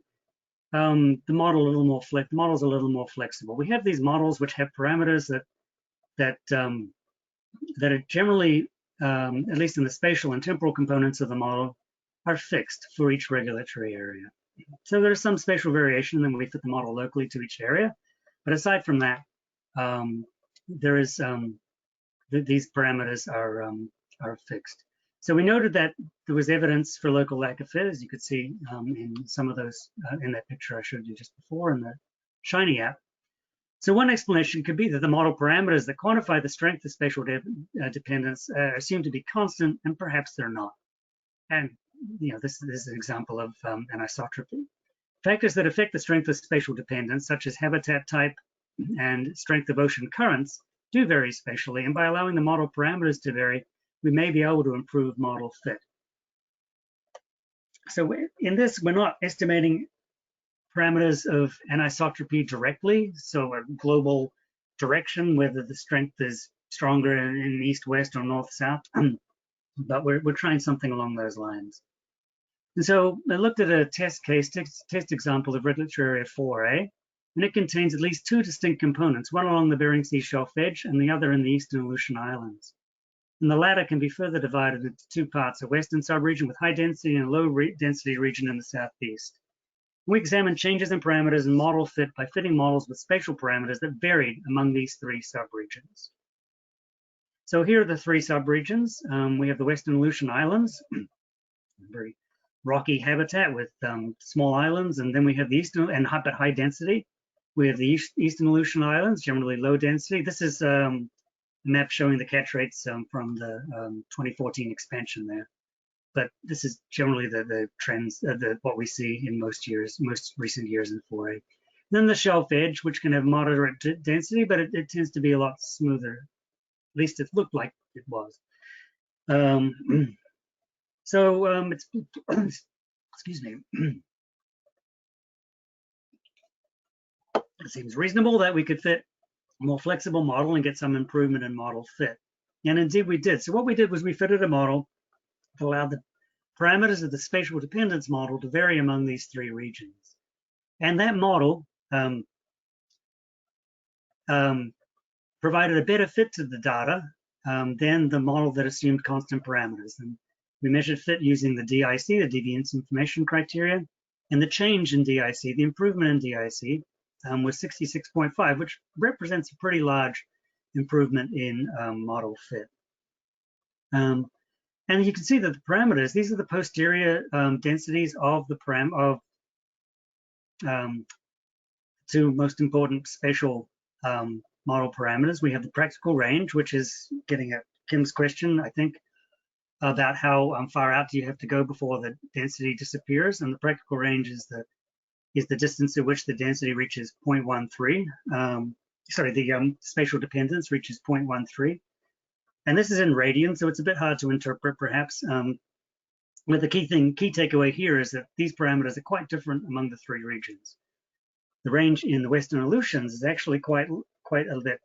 the model a little more flexible. We have these models which have parameters that are generally, at least in the spatial and temporal components of the model, are fixed for each regulatory area. So there's some spatial variation, and then we fit the model locally to each area. But aside from that, there is these parameters are fixed. So we noted that there was evidence for local lack of fit, as you could see in some of those in that picture I showed you just before in the Shiny app. So one explanation could be that the model parameters that quantify the strength of spatial dependence are assumed to be constant, and perhaps they're not. And this is an example of anisotropy. Factors that affect the strength of spatial dependence, such as habitat type and strength of ocean currents, do vary spatially, and by allowing the model parameters to vary, we may be able to improve model fit. So in this, we're not estimating parameters of anisotropy directly, so a global direction, whether the strength is stronger in east-west or north-south, but we're trying something along those lines. And so I looked at a test example of regulatory area 4A, and it contains at least two distinct components, one along the Bering Sea shelf edge and the other in the eastern Aleutian Islands. And the latter can be further divided into two parts, a western subregion with high density and a low density region in the southeast. We examined changes in parameters and model fit by fitting models with spatial parameters that varied among these three subregions. So here are the three subregions. We have the western Aleutian Islands, very rocky habitat with small islands, and then we have the eastern and high density. We have the eastern Aleutian Islands, generally low density. This is a map showing the catch rates from the 2014 expansion there. But this is generally the trends, what we see in most recent years in 4A. Then the shelf edge, which can have moderate density, but it tends to be a lot smoother. At least it looked like it was. It's, excuse me. It seems reasonable that we could fit a more flexible model and get some improvement in model fit. And indeed we did. So what we did was we fitted a model that allowed the parameters of the spatial dependence model to vary among these three regions. And that model provided a better fit to the data than the model that assumed constant parameters. And we measured fit using the DIC, the deviance information criteria, and the change in DIC, the improvement in DIC was 66.5, which represents a pretty large improvement in model fit. And you can see that the parameters, these are the posterior densities of the two most important spatial model parameters. We have the practical range, which is getting at Kim's question, I think, about how far out do you have to go before the density disappears. And the practical range is the distance at which the density reaches 0.13. The spatial dependence reaches 0.13. And this is in radians, so it's a bit hard to interpret perhaps. But the key takeaway here is that these parameters are quite different among the three regions. The range in the Western Aleutians is actually quite a bit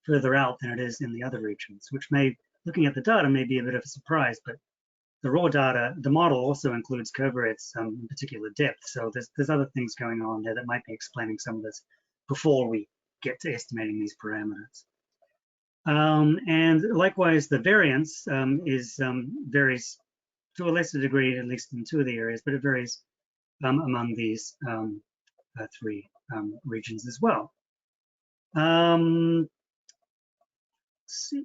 further out than it is in the other regions, which may, looking at the data, may be a bit of a surprise, but the raw data, the model also includes covariates in particular depth. So there's other things going on there that might be explaining some of this before we get to estimating these parameters. And likewise, the variance varies to a lesser degree, at least in two of the areas, but it varies among these three regions as well. Let's see.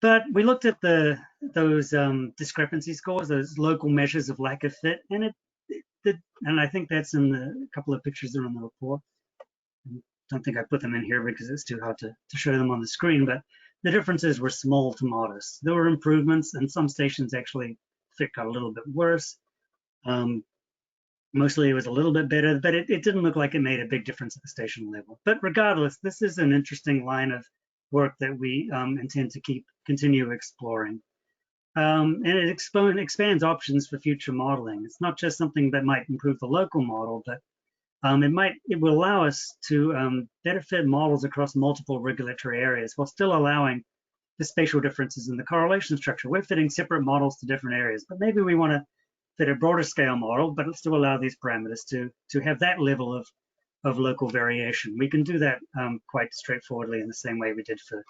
But we looked at those discrepancy scores, those local measures of lack of fit, and and I think that's in a couple of pictures that are in the report. I don't think I put them in here because it's too hard to show them on the screen, but the differences were small to modest. There were improvements, and some stations actually fit got a little bit worse. Mostly it was a little bit better, but it didn't look like it made a big difference at the station level. But regardless, this is an interesting line of work that we intend to continue exploring. And it expands options for future modeling. It's not just something that might improve the local model, but it will allow us to better fit models across multiple regulatory areas while still allowing the spatial differences in the correlation structure. We're fitting separate models to different areas, but maybe we want to fit a broader scale model, but still allow these parameters to have that level of local variation. We can do that quite straightforwardly in the same way we did for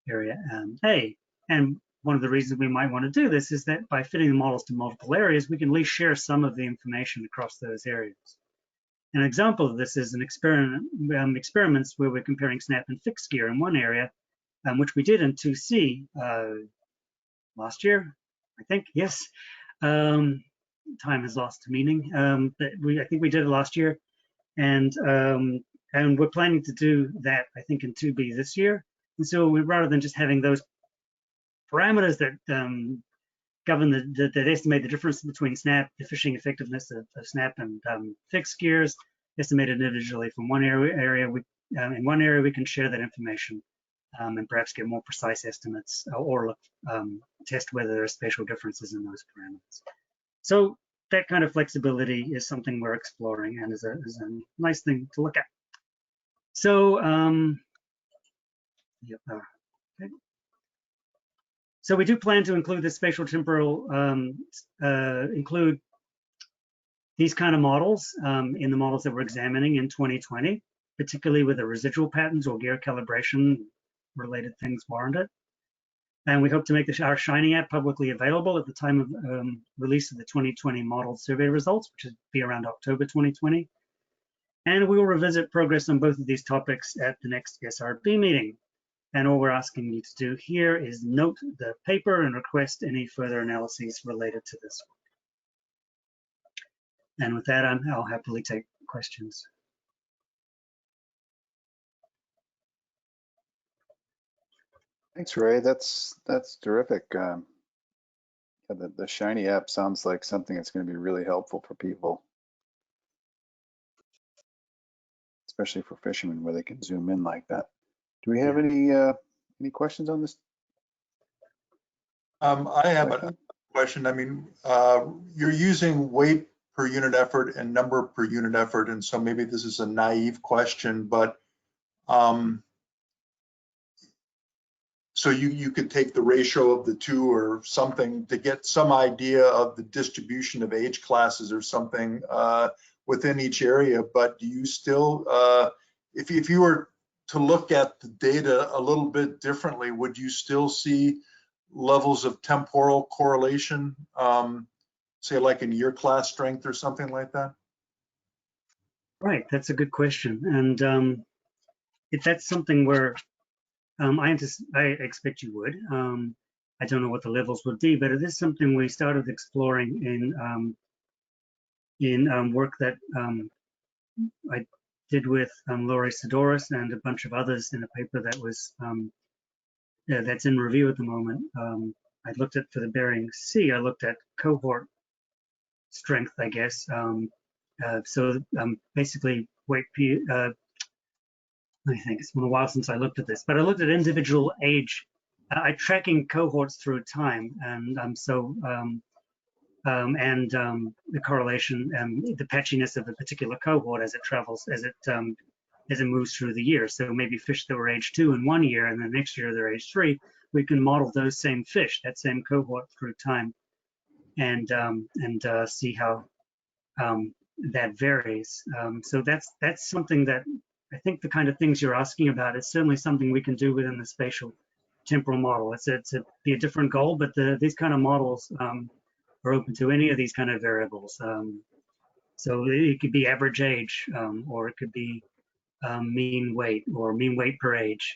area A. And one of the reasons we might want to do this is that by fitting the models to multiple areas, we can at least share some of the information across those areas. An example of this is an experiments where we're comparing SNAP and fixed gear in one area, which we did in 2C last year, I think, yes. Time has lost meaning, but I think we did it last year, and we're planning to do that, I think, in 2B this year. And so rather than just having those parameters that govern that estimate the difference between SNAP, the fishing effectiveness of SNAP and fixed gears, estimated individually from one area, in one area we can share that information and perhaps get more precise estimates or test whether there are spatial differences in those parameters. So that kind of flexibility is something we're exploring and is a nice thing to look at. So, okay. So we do plan to include the spatial temporal, include these kind of models in the models that we're examining in 2020, particularly with the residual patterns or gear calibration related things warranted. And we hope to make our Shiny app publicly available at the time of release of the 2020 model survey results, which will be around October 2020. And we will revisit progress on both of these topics at the next SRB meeting. And all we're asking you to do here is note the paper and request any further analyses related to this work. And with that, I'll happily take questions. Thanks, Ray. That's terrific. The Shiny app sounds like something that's going to be really helpful for people, especially for fishermen where they can zoom in like that. Do we have any questions on this? I have a question. I mean, you're using weight per unit effort and number per unit effort, and so maybe this is a naive question, but so you could take the ratio of the two or something to get some idea of the distribution of age classes or something within each area. But do you still, if you were to look at the data a little bit differently, would you still see levels of temporal correlation, say like in year class strength or something like that? Right, that's a good question. And if that's something where I expect you would. I don't know what the levels would be, but it is something we started exploring in work that I did with Laurie Sidoris and a bunch of others in a paper that was that's in review at the moment. I looked at, for the Bering Sea, I looked at cohort strength, I guess. Basically weight I think it's been a while since I looked at this, but I looked at individual age. I tracking cohorts through time, and the correlation and the patchiness of a particular cohort as it travels, as it moves through the year. So maybe fish that were age 2 in one year, and the next year they're age 3. We can model those same fish, that same cohort through time, and see how that varies. So that's something that I think the kind of things you're asking about is certainly something we can do within the spatial temporal model. It's to be a different goal, but these kind of models are open to any of these kind of variables. So it could be average age, or it could be mean weight or mean weight per age,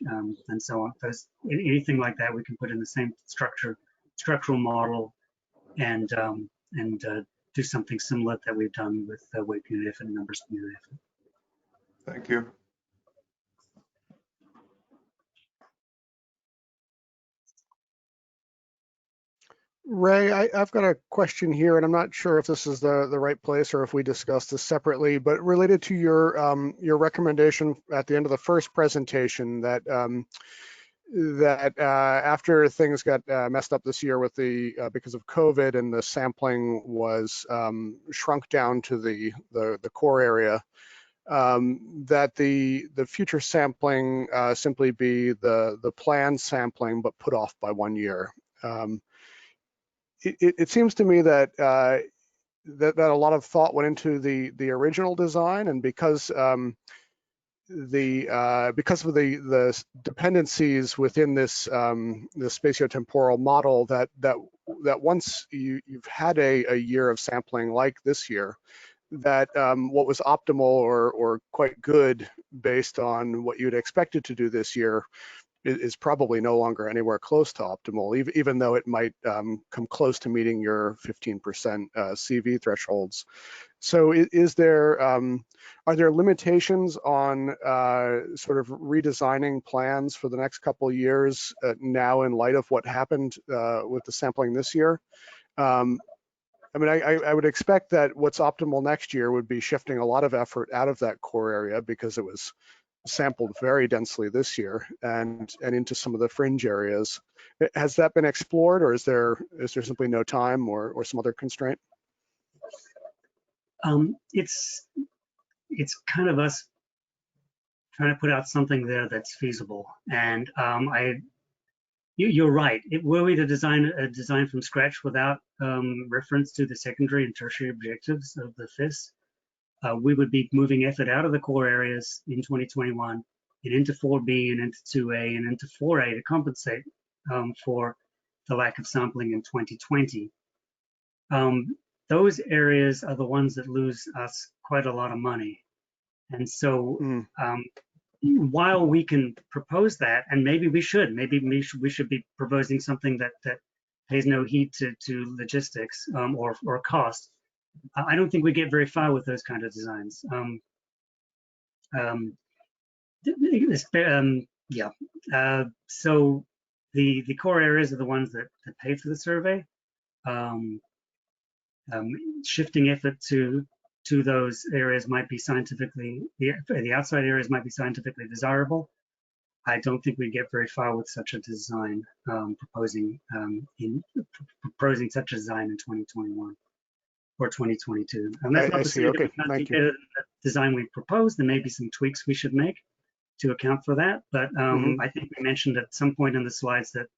and so on. Anything like that, we can put in the same structural model and do something similar that we've done with weight per unit effort and numbers per unit effort. Thank you. Ray, I've got a question here, and I'm not sure if this is the right place or if we discussed this separately, but related to your recommendation at the end of the first presentation that after things got messed up this year with because of COVID and the sampling was shrunk down to the core area, that the future sampling simply be the planned sampling but put off by 1 year. It seems to me that that a lot of thought went into the original design, and because of the dependencies within this the spatiotemporal model, that once you've had a year of sampling like this year, that what was optimal or quite good based on what you'd expected to do this year is probably no longer anywhere close to optimal, even though it might come close to meeting your 15% CV thresholds. So are there limitations on sort of redesigning plans for the next couple of years now in light of what happened with the sampling this year? I mean, I would expect that what's optimal next year would be shifting a lot of effort out of that core area because it was sampled very densely this year and into some of the fringe areas. Has that been explored, or is there simply no time or some other constraint? It's kind of us trying to put out something there that's feasible. And you're right. Were we to design from scratch without reference to the secondary and tertiary objectives of the FIS, we would be moving effort out of the core areas in 2021 and into 4B and into 2A and into 4A to compensate for the lack of sampling in 2020. Those areas are the ones that lose us quite a lot of money. And so while we can propose that, and maybe we should be proposing something that pays no heed to logistics or cost, I don't think we get very far with those kind of designs. So the core areas are the ones that pay for the survey. Shifting effort to those areas might be scientifically, the outside areas might be scientifically desirable. I don't think we get very far with such a design, proposing such a design in 2021 or 2022. And that's not to say that we can't do better than the design we proposed. There may be some tweaks we should make to account for that. But I think we mentioned at some point in the slides that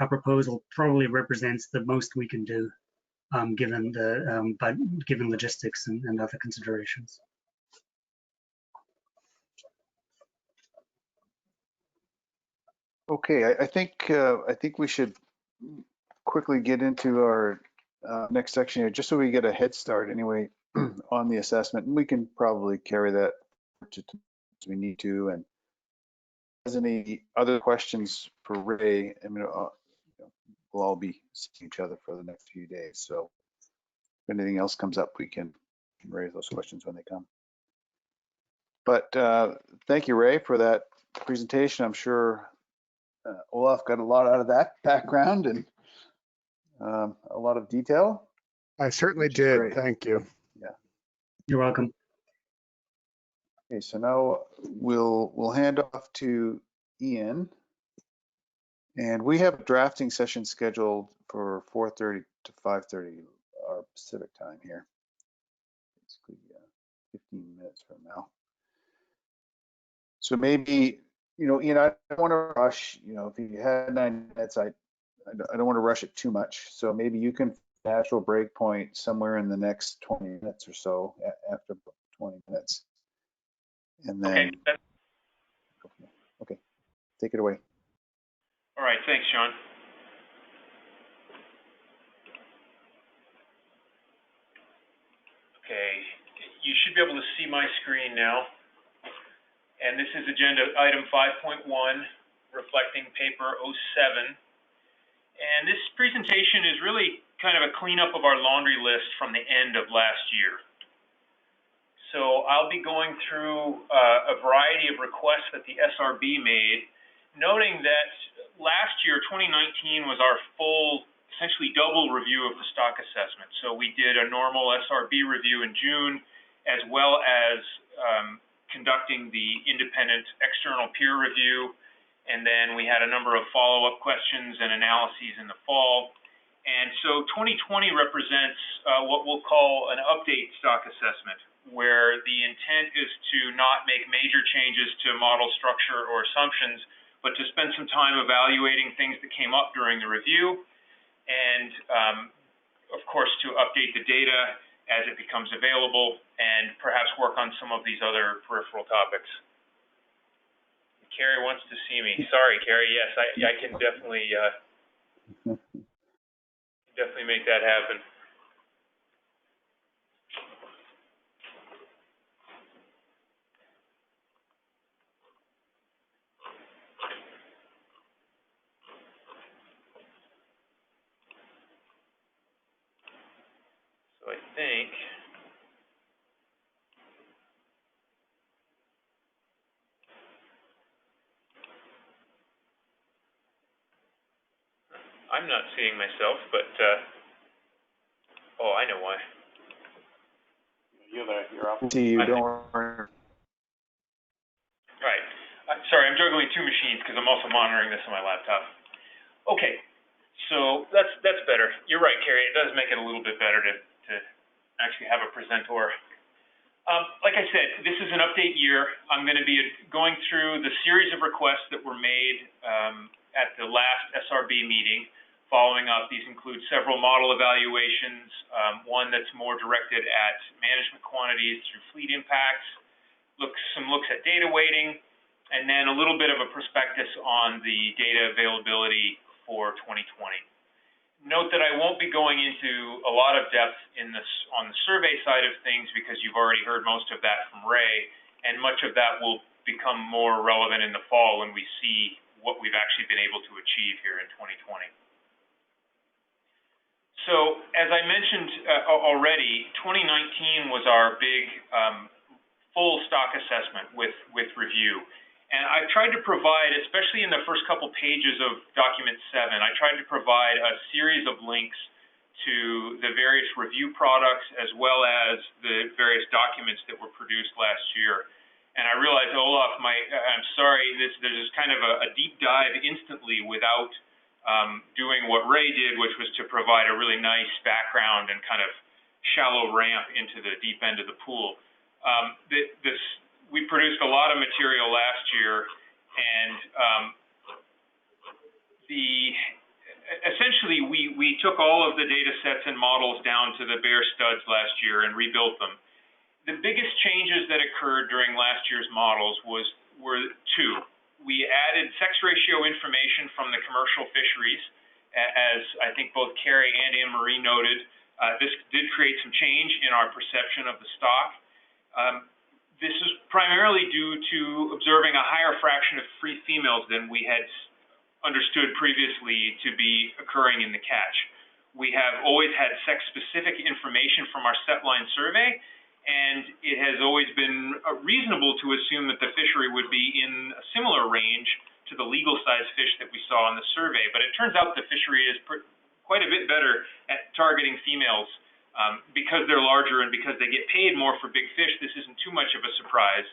our proposal probably represents the most we can do, given logistics and other considerations. Okay, I think we should quickly get into our next section here, just so we get a head start anyway on the assessment. And we can probably carry that as we need to. And if there's any other questions for Ray, I mean, we'll all be seeing each other for the next few days. So if anything else comes up, we can raise those questions when they come. But thank you, Ray, for that presentation. I'm sure Olaf got a lot out of that background and a lot of detail. I certainly did. Great. Thank you. Yeah. You're welcome. Okay, so now we'll hand off to Ian. And we have a drafting session scheduled for 4:30 to 5:30 our Pacific time here. Basically 15 minutes from now. So maybe, Ian, I don't want to rush, if you had 9 minutes, I don't want to rush it too much. So maybe you can natural break point somewhere in the next 20 minutes or so, after 20 minutes. And then, okay, take it away. All right, thanks, Sean. Okay, you should be able to see my screen now. And this is agenda item 5.1, reflecting paper 07. And this presentation is really kind of a cleanup of our laundry list from the end of last year. So I'll be going through a variety of requests that the SRB made, noting that last year, 2019, was our full, essentially double review of the stock assessment. So we did a normal SRB review in June, as well as conducting the independent external peer review. And then we had a number of follow-up questions and analyses in the fall. And so 2020 represents what we'll call an update stock assessment, where the intent is to not make major changes to model structure or assumptions, but to spend some time evaluating things that came up during the review, and of course to update the data as it becomes available, and perhaps work on some of these other peripheral topics. Carrie wants to see me. Sorry, Carrie. Yes, I can definitely make that happen. So I think I'm not seeing myself, but oh, I know why. You're off. See you, don't worry. Right. Sorry, I'm juggling two machines because I'm also monitoring this on my laptop. Okay, so that's better. You're right, Carrie. It does make it a little bit better to actually have a presenter. Like I said, this is an update year. I'm going to be going through the series of requests that were made at the last SRB meeting. Following up, these include several model evaluations, one that's more directed at management quantities through fleet impacts, some looks at data weighting, and then a little bit of a prospectus on the data availability for 2020. Note that I won't be going into a lot of depth on the survey side of things because you've already heard most of that from Ray, and much of that will become more relevant in the fall when we see what we've actually been able to achieve here in 2020. So, as I mentioned already, 2019 was our big full stock assessment with review. And I've tried to provide, especially in the first couple pages of document 7, I tried to provide a series of links to the various review products as well as the various documents that were produced last year. And I realized, Olaf, I'm sorry, this is kind of a deep dive instantly without doing what Ray did, which was to provide a really nice background and kind of shallow ramp into the deep end of the pool. We produced a lot of material last year, and essentially we took all of the data sets and models down to the bare studs last year and rebuilt them. The biggest changes that occurred during last year's models were two. We added sex ratio information from the commercial fisheries, as I think both Carrie and Anne-Marie noted. This did create some change in our perception of the stock. This is primarily due to observing a higher fraction of free females than we had understood previously to be occurring in the catch. We have always had sex-specific information from our set line survey, and it has always been reasonable to assume that the fishery would be in a similar range to the legal size fish that we saw in the survey. But it turns out the fishery is quite a bit better at targeting females because they're larger and because they get paid more for big fish. This isn't too much of a surprise.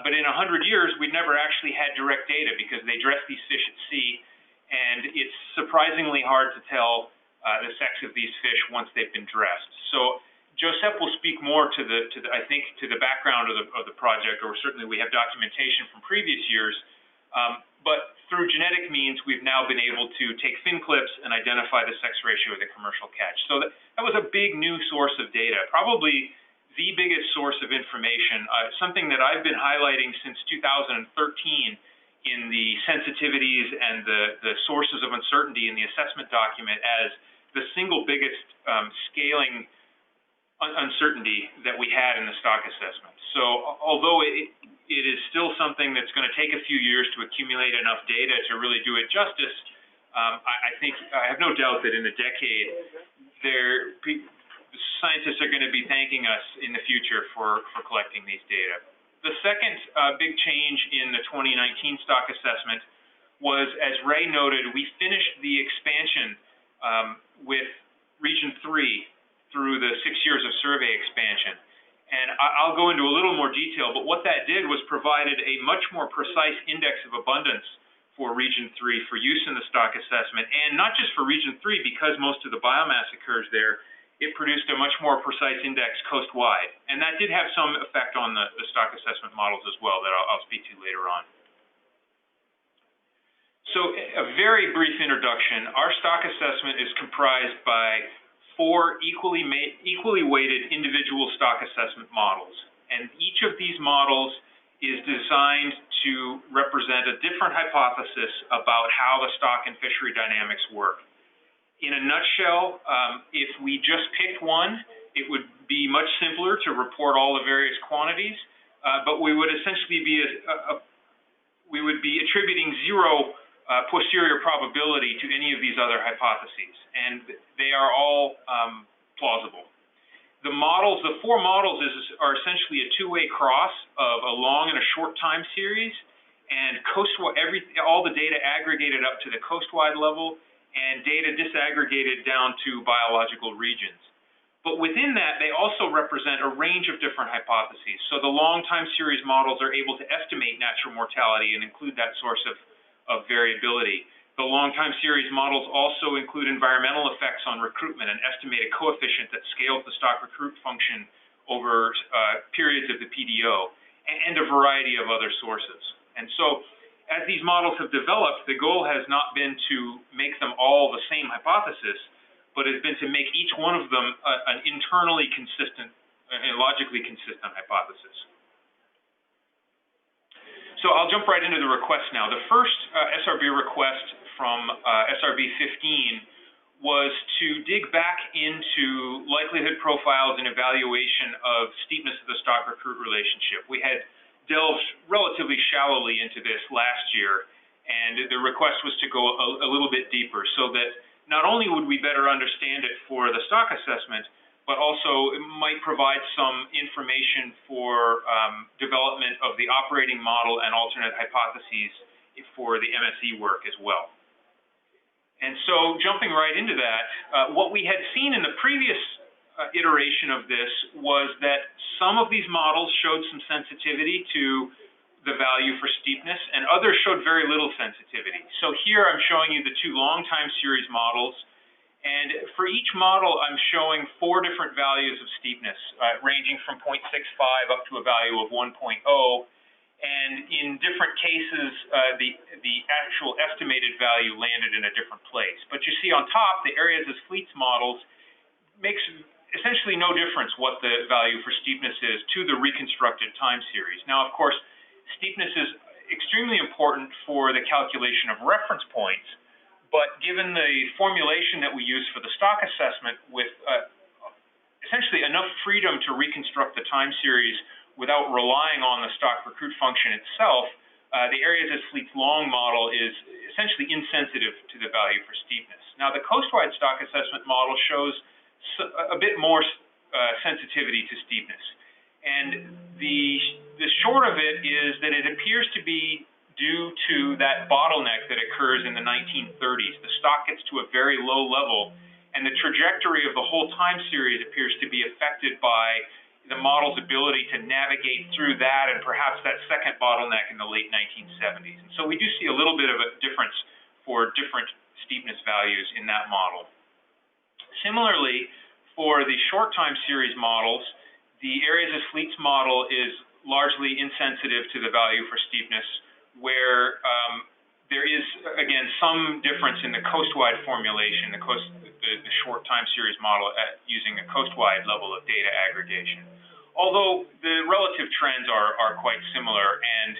But in 100 years, we've never actually had direct data because they dress these fish at sea, and it's surprisingly hard to tell the sex of these fish once they've been dressed. So Joseph will speak more to the background of the project, or certainly we have documentation from previous years. But through genetic means, we've now been able to take fin clips and identify the sex ratio of the commercial catch. So that was a big new source of data, probably the biggest source of information, something that I've been highlighting since 2013 in the sensitivities and the sources of uncertainty in the assessment document as the single biggest scaling uncertainty that we had in the stock assessment. So although it is still something that's going to take a few years to accumulate enough data to really do it justice, I think I have no doubt that in a decade, scientists are going to be thanking us in the future for collecting these data. The second big change in the 2019 stock assessment was, as Ray noted, we finished the expansion with Region 3 through the 6 years of survey expansion. And I'll go into a little more detail, but what that did was provided a much more precise index of abundance for Region 3 for use in the stock assessment, and not just for Region 3, because most of the biomass occurs there, it produced a much more precise index coast-wide. And that did have some effect on the stock assessment models as well that I'll speak to later on. So a very brief introduction. Our stock assessment is comprised by 4 equally weighted individual stock assessment models. And each of these models is designed to represent a different hypothesis about how the stock and fishery dynamics work. In a nutshell, if we just picked one, it would be much simpler to report all the various quantities, but we would essentially be attributing 0 posterior probability to any of these other hypotheses, and they are all plausible. The 4 models are essentially a two-way cross of a long and a short time series, and all the data aggregated up to the coastwide level, and data disaggregated down to biological regions. But within that, they also represent a range of different hypotheses. So the long time series models are able to estimate natural mortality and include that source of variability. The long time series models also include environmental effects on recruitment and estimate a coefficient that scales the stock recruit function over periods of the PDO, and a variety of other sources. And so, as these models have developed, the goal has not been to make them all the same hypothesis, but has been to make each one of them an internally consistent and logically consistent hypothesis. So I'll jump right into the request now. The first SRB request from SRB016 was to dig back into likelihood profiles and evaluation of steepness of the stock recruit relationship. We had delved relatively shallowly into this last year, and the request was to go a little bit deeper so that not only would we better understand it for the stock assessment, but also it might provide some information for development of the operating model and alternate hypotheses for the MSE work as well. And so jumping right into that, what we had seen in the previous iteration of this was that some of these models showed some sensitivity to the value for steepness, and others showed very little sensitivity. So here I'm showing you the 2 long time series models, and for each model I'm showing 4 different values of steepness, ranging from 0.65 up to a value of 1.0. And in different cases, the actual estimated value landed in a different place. But you see on top, the areas as fleets models makes essentially no difference what the value for steepness is to the reconstructed time series. Now, of course, steepness is extremely important for the calculation of reference points, but given the formulation that we use for the stock assessment with essentially enough freedom to reconstruct the time series without relying on the stock recruit function itself, the areas as fleets long model is essentially insensitive to the value for steepness. Now, the coastwide stock assessment model shows a bit more sensitivity to steepness. And the short of it is that it appears to be due to that bottleneck that occurs in the 1930s. The stock gets to a very low level, and the trajectory of the whole time series appears to be affected by the model's ability to navigate through that and perhaps that second bottleneck in the late 1970s. And so we do see a little bit of a difference for different steepness values in that model. Similarly, for the short time series models, the areas of fleets model is largely insensitive to the value for steepness, where there is, again, some difference in the coastwide formulation, the short time series model using a coastwide level of data aggregation. Although the relative trends are quite similar, and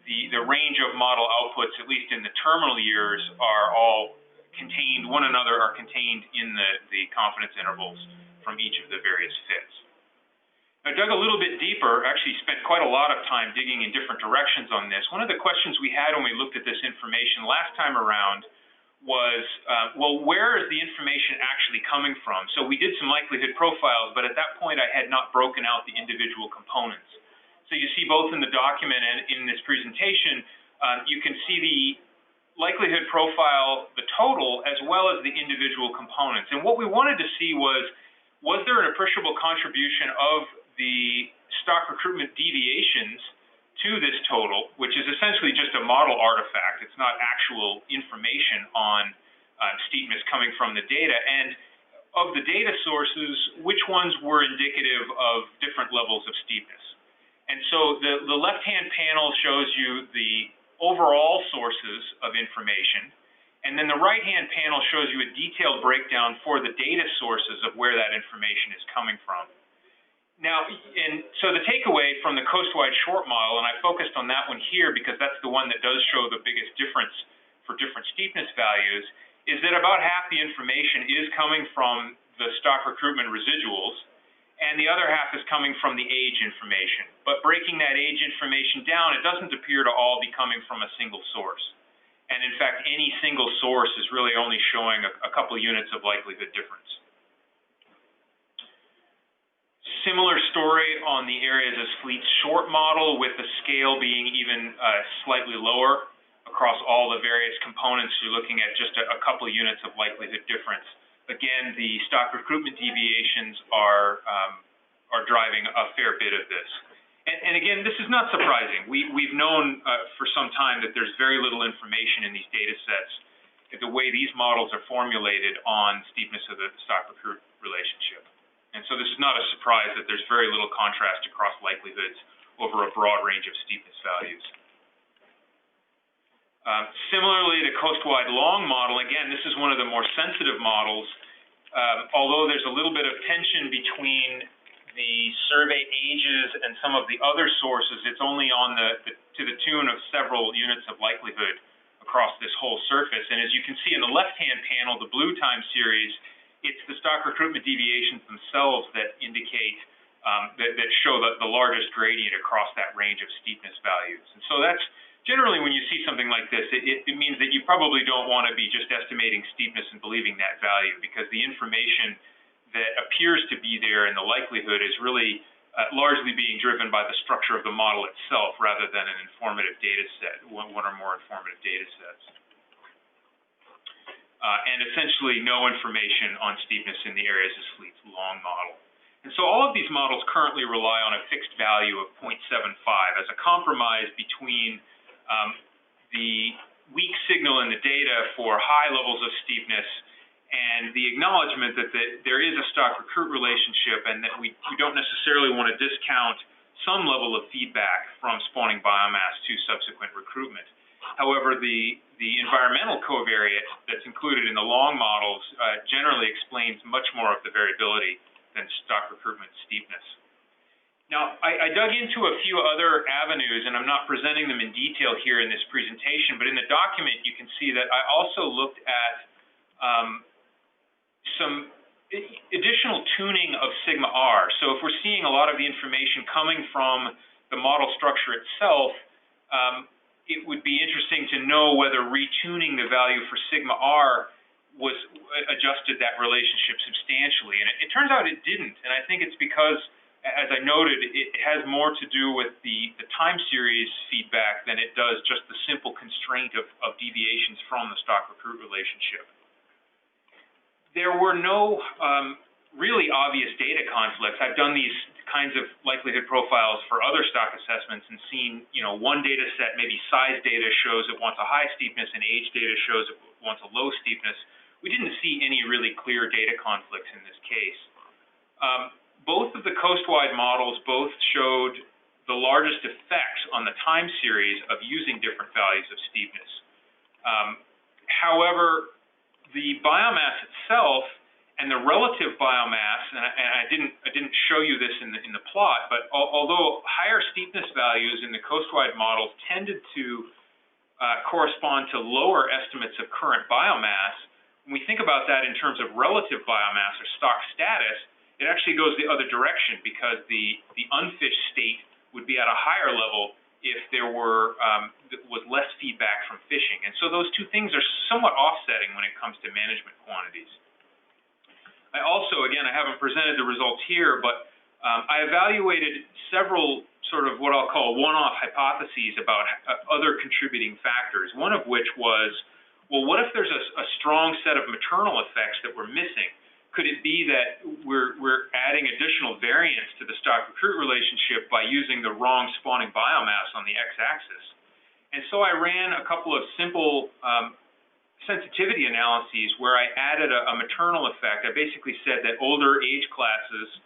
the range of model outputs, at least in the terminal years, are all contained, one another are contained in the confidence intervals from each of the various fits. Now, I dug a little bit deeper, actually spent quite a lot of time digging in different directions on this. One of the questions we had when we looked at this information last time around was, well, where is the information actually coming from? So we did some likelihood profiles, but at that point I had not broken out the individual components. So you see both in the document and in this presentation, you can see the likelihood profile, the total, as well as the individual components. And what we wanted to see was there an appreciable contribution of the stock recruitment deviations to this total, which is essentially just a model artifact. It's not actual information on steepness coming from the data. And of the data sources, which ones were indicative of different levels of steepness? And so the left-hand panel shows you the overall sources of information, and then the right-hand panel shows you a detailed breakdown for the data sources of where that information is coming from. Now, and so the takeaway from the coastwide short model, and I focused on that one here because that's the one that does show the biggest difference for different steepness values, is that about half the information is coming from the stock recruitment residuals, and the other half is coming from the age information. But breaking that age information down, it doesn't appear to all be coming from a single source. And in fact, any single source is really only showing a couple units of likelihood difference. Similar story on the areas as fleet short model, with the scale being even slightly lower across all the various components. You're looking at just a couple units of likelihood difference. Again, the stock recruitment deviations are driving a fair bit of this. And again, this is not surprising. We've known for some time that there's very little information in these data sets, the way these models are formulated on steepness of the stock recruit relationship. And so this is not a surprise that there's very little contrast across likelihoods over a broad range of steepness values. Similarly, the coastwide long model, again, this is one of the more sensitive models. Although there's a little bit of tension between the survey ages and some of the other sources, it's only on to the tune of several units of likelihood across this whole surface. And as you can see in the left-hand panel, the blue time series, it's the stock recruitment deviations themselves that indicate, that show the largest gradient across that range of steepness values. And so that's generally, when you see something like this, it means that you probably don't want to be just estimating steepness and believing that value, because the information that appears to be there in the likelihood is really largely being driven by the structure of the model itself rather than an informative data set, one or more informative data sets. And essentially no information on steepness in the areas as fleet's long model. And so all of these models currently rely on a fixed value of 0.75 as a compromise between the weak signal in the data for high levels of steepness and the acknowledgement that there is a stock recruit relationship, and that we don't necessarily want to discount some level of feedback from spawning biomass to subsequent recruitment. However, the environmental covariate that's included in the long models generally explains much more of the variability than stock recruitment steepness. Now, I dug into a few other avenues, and I'm not presenting them in detail here in this presentation, but in the document you can see that I also looked at some additional tuning of sigma R. So if we're seeing a lot of the information coming from the model structure itself, it would be interesting to know whether retuning the value for sigma R was adjusted that relationship substantially. And it turns out it didn't. And I think it's because, as I noted, it has more to do with the time series feedback than it does just the simple constraint of deviations from the stock recruit relationship. There were no really obvious data conflicts. I've done these kinds of likelihood profiles for other stock assessments and seen, one data set, maybe size data shows it wants a high steepness and age data shows it wants a low steepness. We didn't see any really clear data conflicts in this case. Both of the coastwide models both showed the largest effects on the time series of using different values of steepness. However, the biomass itself and the relative biomass, and I didn't show you this in the plot, but although higher steepness values in the coastwide models tended to correspond to lower estimates of current biomass, when we think about that in terms of relative biomass or stock status, it actually goes the other direction, because the unfished state would be at a higher level if there was less feedback from fishing. And so those two things are somewhat offsetting when it comes to management quantities. I also, again, I haven't presented the results here, but I evaluated several sort of what I'll call one-off hypotheses about other contributing factors, one of which was, well, what if there's a strong set of maternal effects that we're missing? Could it be that we're adding additional variance to the stock-recruit relationship by using the wrong spawning biomass on the x-axis? And so I ran a couple of simple sensitivity analyses where I added a maternal effect. I basically said that older age classes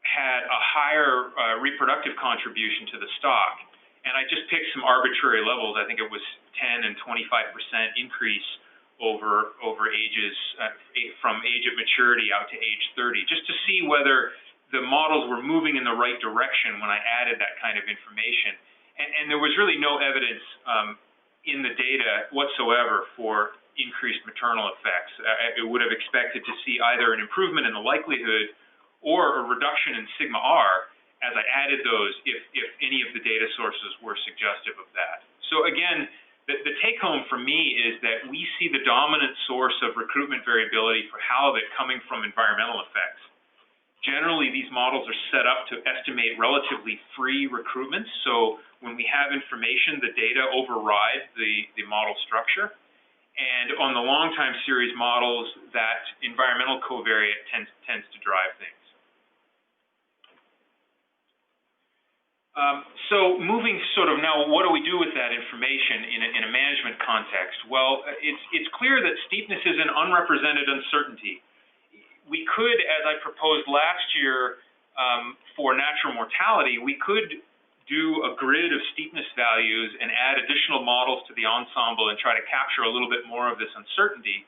had a higher reproductive contribution to the stock. And I just picked some arbitrary levels. I think it was 10 and 25% increase over ages from age of maturity out to age 30, just to see whether the models were moving in the right direction when I added that kind of information. And there was really no evidence in the data whatsoever for increased maternal effects. I would have expected to see either an improvement in the likelihood or a reduction in sigma R as I added those if any of the data sources were suggestive of that. So again, the take home for me is that we see the dominant source of recruitment variability for halibut coming from environmental effects. Generally, these models are set up to estimate relatively free recruitments. So when we have information, the data override the model structure. And on the long time series models, that environmental covariate tends to drive things. So moving sort of now, what do we do with that information in a management context? Well, it's clear that steepness is an unrepresented uncertainty. We could, as I proposed last year for natural mortality, we could do a grid of steepness values and add additional models to the ensemble and try to capture a little bit more of this uncertainty.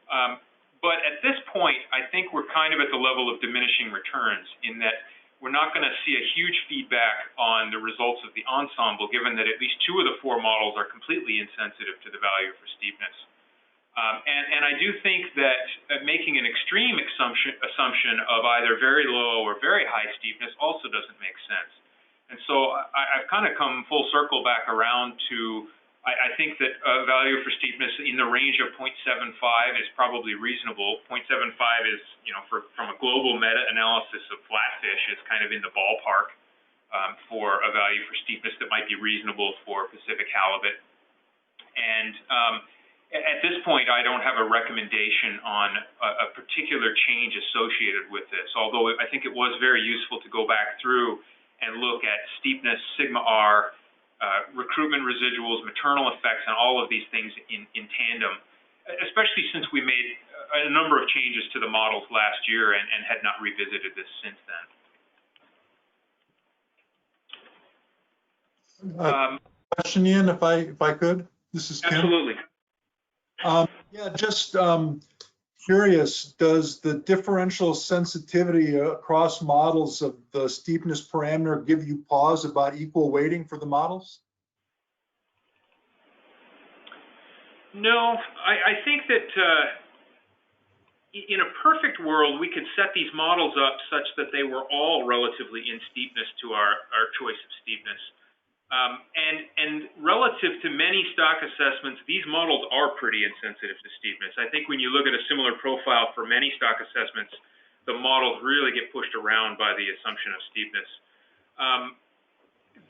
But at this point, I think we're kind of at the level of diminishing returns in that we're not going to see a huge feedback on the results of the ensemble, given that at least 2 of the 4 models are completely insensitive to the value for steepness. And I do think that making an extreme assumption of either very low or very high steepness also doesn't make sense. And so I've kind of come full circle back around to, I think that value for steepness in the range of 0.75 is probably reasonable. 0.75 is, from a global meta-analysis of flatfish, is kind of in the ballpark for a value for steepness that might be reasonable for Pacific halibut. And at this point, I don't have a recommendation on a particular change associated with this, although I think it was very useful to go back through and look at steepness, sigma R, recruitment residuals, maternal effects, and all of these things in tandem, especially since we made a number of changes to the models last year and had not revisited this since then. Question, Ian, if I could. This is Tim. Absolutely. Yeah, just curious, does the differential sensitivity across models of the steepness parameter give you pause about equal weighting for the models? No, I think that in a perfect world, we could set these models up such that they were all relatively in steepness to our choice of steepness. And relative to many stock assessments, these models are pretty insensitive to steepness. I think when you look at a similar profile for many stock assessments, the models really get pushed around by the assumption of steepness.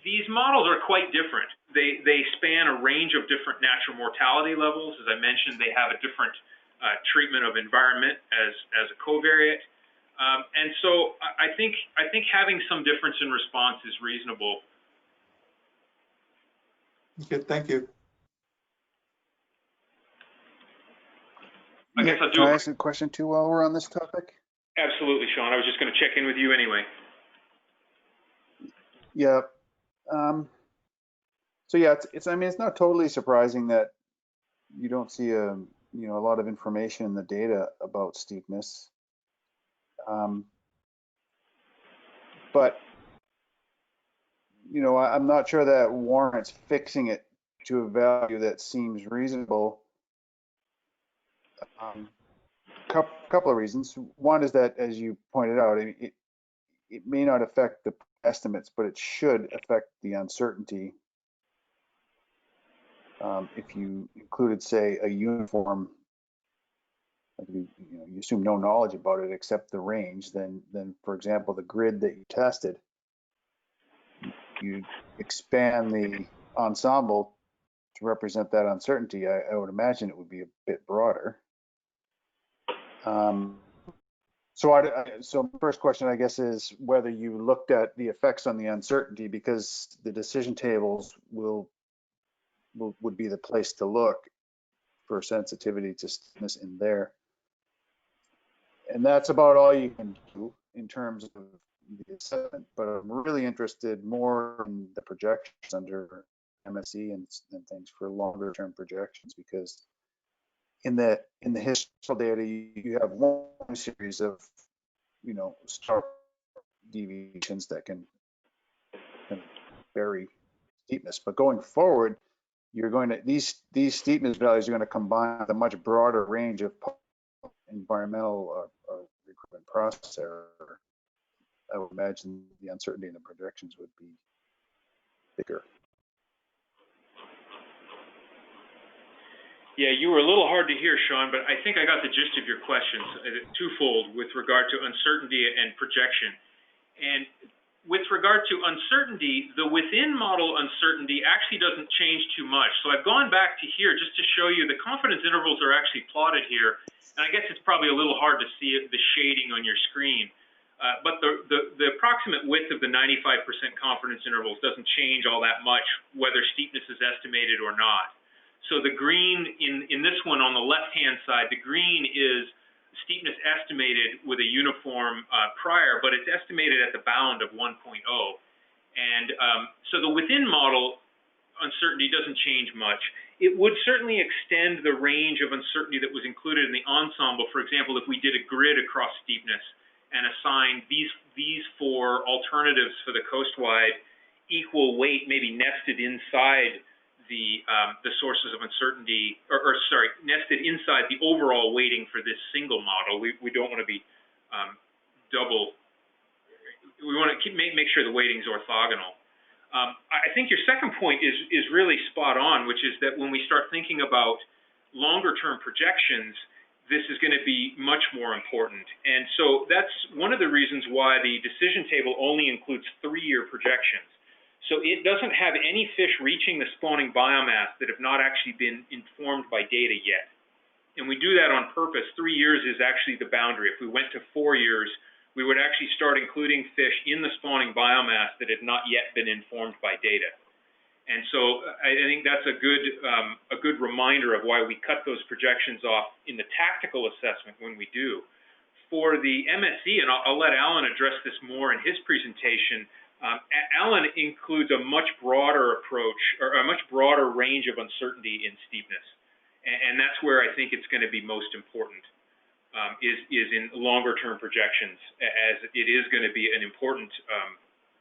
These models are quite different. They span a range of different natural mortality levels. As I mentioned, they have a different treatment of environment as a covariate. And so I think having some difference in response is reasonable. Okay, thank you. I guess I'll do. Can I ask a question too while we're on this topic? Absolutely, Sean. I was just going to check in with you anyway. Yeah. So yeah, I mean, it's not totally surprising that you don't see a lot of information in the data about steepness. But I'm not sure that warrants fixing it to a value that seems reasonable. couple of reasons. One is that, as you pointed out, it may not affect the estimates, but it should affect the uncertainty. If you included, say, a uniform, like you assume no knowledge about it except the range, then for example, the grid that you tested, you expand the ensemble to represent that uncertainty. I would imagine it would be a bit broader. So the first question, I guess, is whether you looked at the effects on the uncertainty, because the decision tables would be the place to look for sensitivity to steepness in there. And that's about all you can do in terms of the assessment, but I'm really interested more in the projections under MSE and things for longer term projections, because in the historical data, you have one series of, stark deviations that can vary steepness. But going forward, you're going to, these steepness values are going to combine with a much broader range of environmental or recruitment process error. I would imagine the uncertainty in the projections would be bigger. Yeah, you were a little hard to hear, Sean, but I think I got the gist of your questions, twofold with regard to uncertainty and projection. And with regard to uncertainty, the within model uncertainty actually doesn't change too much. So I've gone back to here just to show you the confidence intervals are actually plotted here. And I guess it's probably a little hard to see the shading on your screen. But the approximate width of the 95% confidence intervals doesn't change all that much, whether steepness is estimated or not. So the green in this one on the left-hand side, the green is steepness estimated with a uniform prior, but it's estimated at the bound of 1.0. And so the within model uncertainty doesn't change much. It would certainly extend the range of uncertainty that was included in the ensemble. For example, if we did a grid across steepness and assigned these four alternatives for the coastwide equal weight, maybe nested inside the sources of uncertainty, or sorry, nested inside the overall weighting for this single model. We don't want to be double. We want to make sure the weighting is orthogonal. I think your second point is really spot on, which is that when we start thinking about longer term projections, this is going to be much more important. And so that's one of the reasons why the decision table only includes 3-year projections. So it doesn't have any fish reaching the spawning biomass that have not actually been informed by data yet. And we do that on purpose. 3 years is actually the boundary. If we went to 4 years, we would actually start including fish in the spawning biomass that had not yet been informed by data. And so I think that's a good reminder of why we cut those projections off in the tactical assessment when we do. For the MSE, and I'll let Alan address this more in his presentation, Alan includes a much broader approach, or a much broader range of uncertainty in steepness. And that's where I think it's going to be most important, is in longer term projections, as it is going to be an important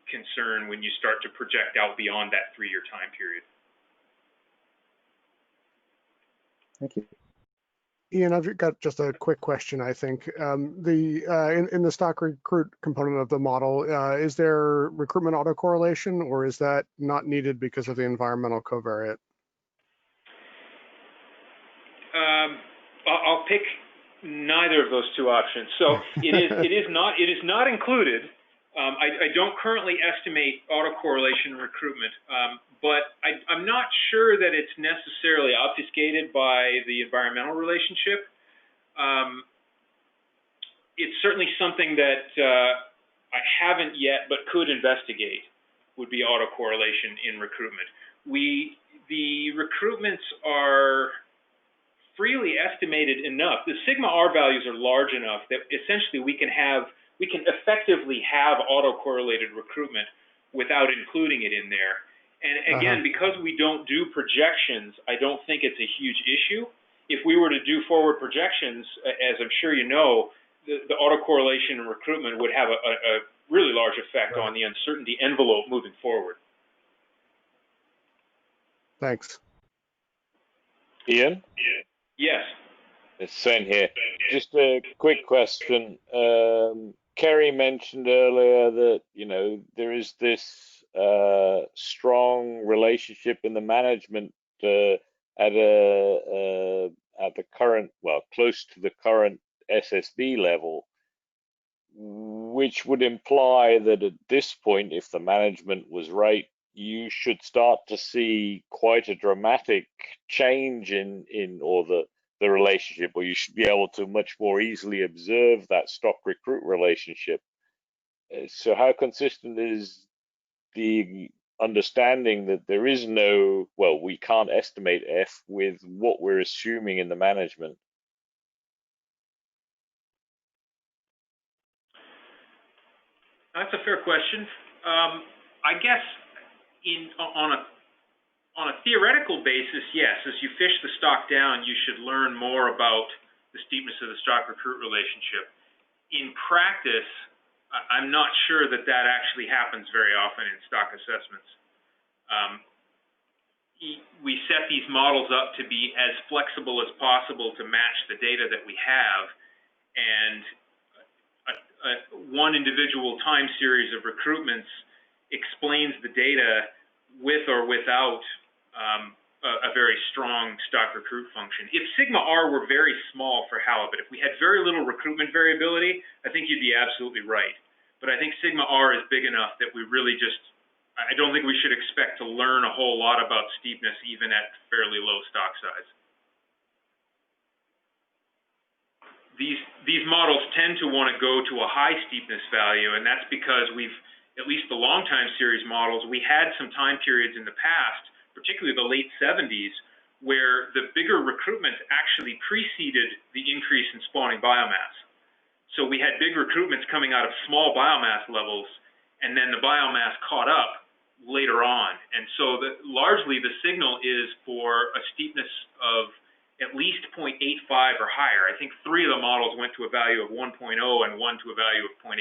concern when you start to project out beyond that 3-year time period. Thank you. Ian, I've got just a quick question, I think. In the stock recruit component of the model, is there recruitment autocorrelation, or is that not needed because of the environmental covariate? I'll pick neither of those two options. So it is not included. I don't currently estimate autocorrelation recruitment, but I'm not sure that it's necessarily obfuscated by the environmental relationship. It's certainly something that I haven't yet, but could investigate, would be autocorrelation in recruitment. The recruitments are freely estimated enough. The sigma R values are large enough that essentially we can effectively have autocorrelated recruitment without including it in there. And again, because we don't do projections, I don't think it's a huge issue. If we were to do forward projections, as I'm sure you know, the autocorrelation and recruitment would have a really large effect on the uncertainty envelope moving forward. Thanks. Ian? Yes. It's Sven here. Just a quick question. Kerry mentioned earlier that, you know, there is this strong relationship in the management at the current, well, close to the current SSB level, which would imply that at this point, if the management was right, you should start to see quite a dramatic change in or the relationship, or you should be able to much more easily observe that stock recruit relationship. So how consistent is the understanding that there is no, well, we can't estimate F with what we're assuming in the management? That's a fair question. I guess on a theoretical basis, yes, as you fish the stock down, you should learn more about the steepness of the stock recruit relationship. In practice, I'm not sure that that actually happens very often in stock assessments. We set these models up to be as flexible as possible to match the data that we have, and one individual time series of recruitments explains the data with or without a very strong stock recruit function. If sigma R were very small for halibut, if we had very little recruitment variability, I think you'd be absolutely right. But I think sigma R is big enough that we really just, I don't think we should expect to learn a whole lot about steepness even at fairly low stock size. These models tend to want to go to a high steepness value, and that's because we've, at least the long time series models, we had some time periods in the past, particularly the late 70s, where the bigger recruitment actually preceded the increase in spawning biomass. So we had big recruitments coming out of small biomass levels, and then the biomass caught up later on. And so largely the signal is for a steepness of at least 0.85 or higher. I think 3 of the models went to a value of 1.0 and 1 to a value of 0.85.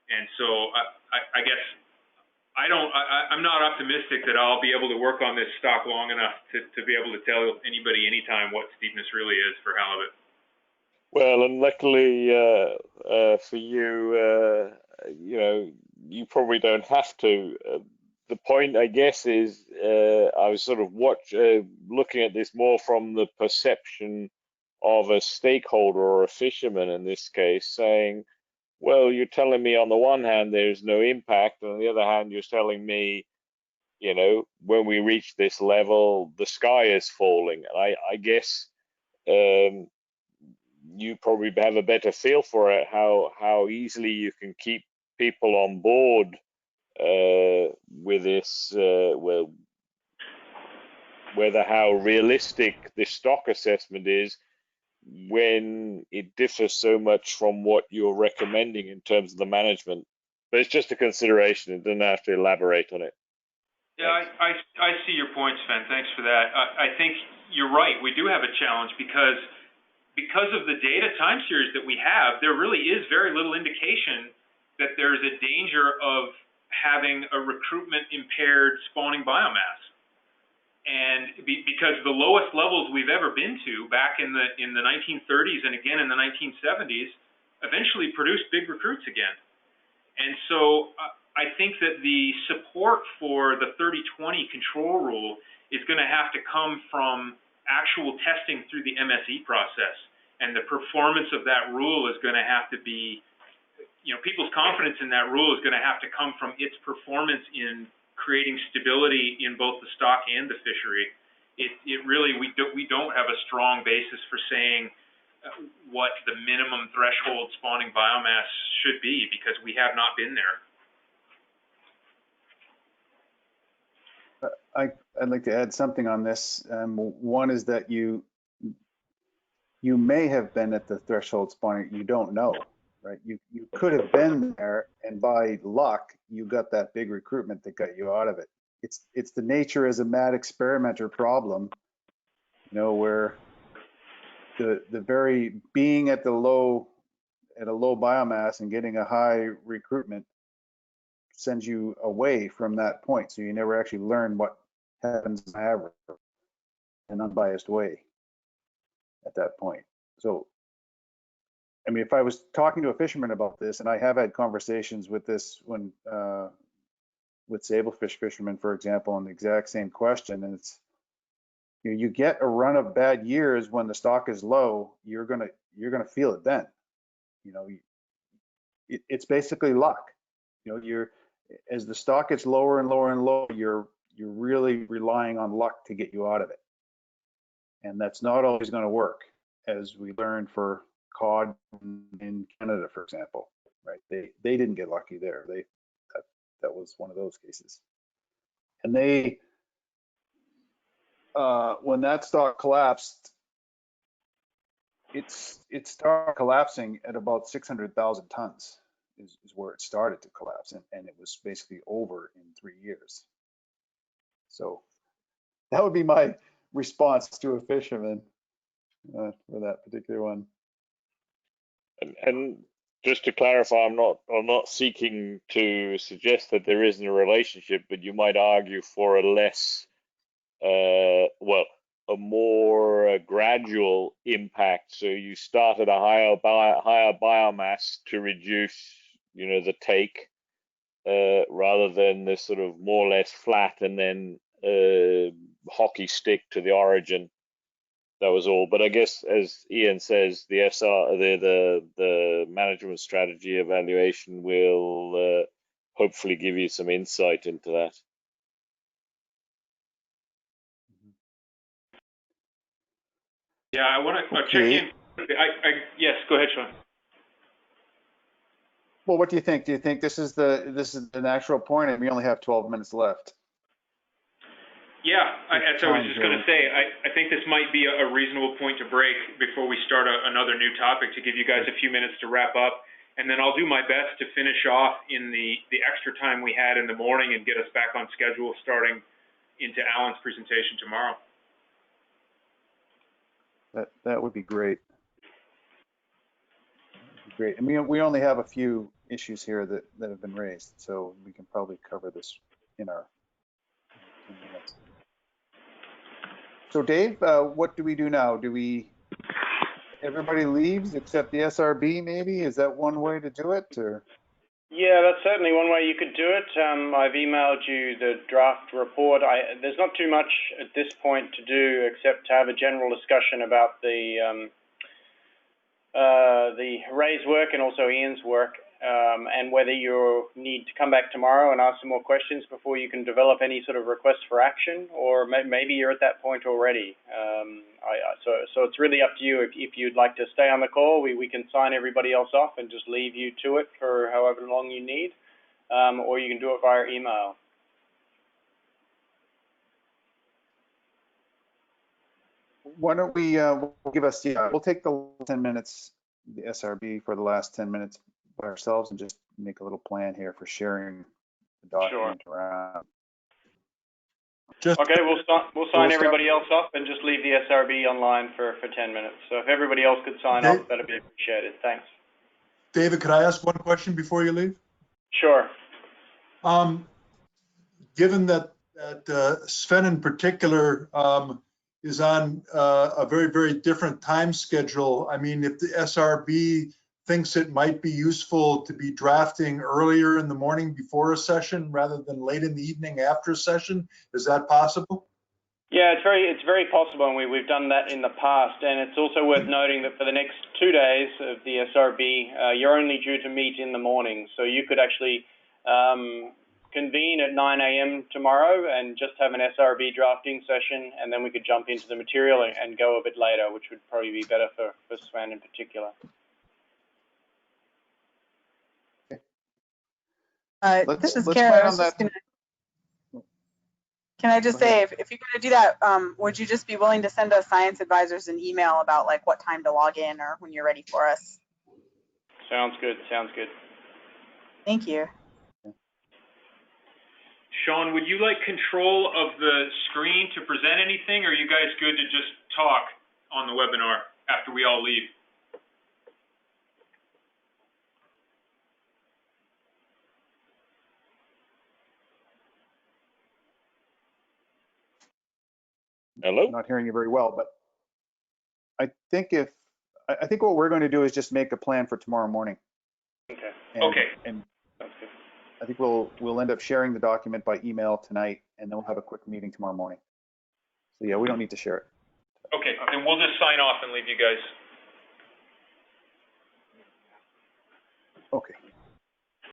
And so I guess I'm not optimistic that I'll be able to work on this stock long enough to be able to tell anybody anytime what steepness really is for halibut. Well, and luckily for you, you know, you probably don't have to. The point, I guess, is I was sort of looking at this more from the perception of a stakeholder or a fisherman in this case, saying, well, you're telling me on the one hand there's no impact, and on the other hand you're telling me, you know, when we reach this level, the sky is falling. And I guess you probably have a better feel for it, how easily you can keep people on board with this, well, whether how realistic this stock assessment is when it differs so much from what you're recommending in terms of the management. But it's just a consideration. It doesn't have to elaborate on it. Yeah, I see your point, Sven. Thanks for that. I think you're right. We do have a challenge because of the data time series that we have, there really is very little indication that there's a danger of having a recruitment impaired spawning biomass. And because the lowest levels we've ever been to back in the 1930s and again in the 1970s eventually produced big recruits again. And so I think that the support for the 30-20 control rule is going to have to come from actual testing through the MSE process. And the performance of that rule is going to have to be, you know, people's confidence in that rule is going to have to come from its performance in creating stability in both the stock and the fishery. It really, we don't have a strong basis for saying what the minimum threshold spawning biomass should be because we have not been there. I'd like to add something on this. One is that you may have been at the threshold spawning, you don't know, right? You could have been there, and by luck, you got that big recruitment that got you out of it. It's the nature as a mad experimenter problem, you know, where the very being at a low biomass and getting a high recruitment sends you away from that point. So you never actually learn what happens on average in an unbiased way. at that point. So, I mean, if I was talking to a fisherman about this, and I have had conversations with this when with sablefish fishermen, for example, on the exact same question, and it's, you get a run of bad years when the stock is low, you're gonna feel it then. You know, it's basically luck. You know, as the stock gets lower and lower and lower, you're really relying on luck to get you out of it, and that's not always going to work, as we learned for cod in Canada, for example. Right? They didn't get lucky there. That was one of those cases, and when that stock collapsed, it started collapsing at about 600,000 tons is where it started to collapse, and it was basically over in 3 years. So that would be my response to a fisherman for that particular one. And just to clarify, I'm not seeking to suggest that there isn't a relationship, but you might argue for a less, a more gradual impact. So you start at a higher biomass to reduce, the take, rather than this sort of more or less flat and then hockey stick to the origin. That was all. But I guess, as Ian says, the management strategy evaluation will hopefully give you some insight into that. Yeah, I want to check in. Yes, go ahead, Sean. Well, what do you think? Do you think this is the natural point, and we only have 12 minutes left? Yeah, as I was just going to say, I think this might be a reasonable point to break before we start another new topic, to give you guys a few minutes to wrap up. And then I'll do my best to finish off in the extra time we had in the morning and get us back on schedule starting into Alan's presentation tomorrow. That would be great. Great. I mean, we only have a few issues here that have been raised, so we can probably cover this in our 10 minutes. So Dave, what do we do now? Everybody leaves except the SRB maybe? Is that one way to do it, or? Yeah, that's certainly one way you could do it. I've emailed you the draft report. There's not too much at this point to do except to have a general discussion about the Ray's work and also Ian's work, and whether you need to come back tomorrow and ask some more questions before you can develop any sort of request for action, or maybe you're at that point already. So it's really up to you. If you'd like to stay on the call, we can sign everybody else off and just leave you to it for however long you need, or you can do it via email. Why don't we we'll take the 10 minutes, the SRB for the last 10 minutes by ourselves, and just make a little plan here for sharing the document around. Okay, we'll sign everybody else off and just leave the SRB online for 10 minutes. So if everybody else could sign off, that'd be appreciated. Thanks. David, could I ask one question before you leave? Sure. Given that Sven in particular is on a very, very different time schedule, I mean, if the SRB thinks it might be useful to be drafting earlier in the morning before a session rather than late in the evening after a session, is that possible? Yeah, it's very possible, and we've done that in the past. And it's also worth noting that for the next 2 days of the SRB, you're only due to meet in the morning. So you could actually convene at 9 a.m. tomorrow and just have an SRB drafting session, and then we could jump into the material and go a bit later, which would probably be better for Sven in particular. This is Kara. Can I just say, if you're going to do that, would you just be willing to send us science advisors an email about like what time to log in or when you're ready for us? Sounds good. Sounds good. Thank you. Sean, would you like control of the screen to present anything, or are you guys good to just talk on the webinar after we all leave? Hello? I'm not hearing you very well, but I think what we're going to do is just make a plan for tomorrow morning. Okay. And, Okay. And Sounds good. I think we'll end up sharing the document by email tonight, and then we'll have a quick meeting tomorrow morning. So yeah, we don't need to share it. Okay, then we'll just sign off and leave you guys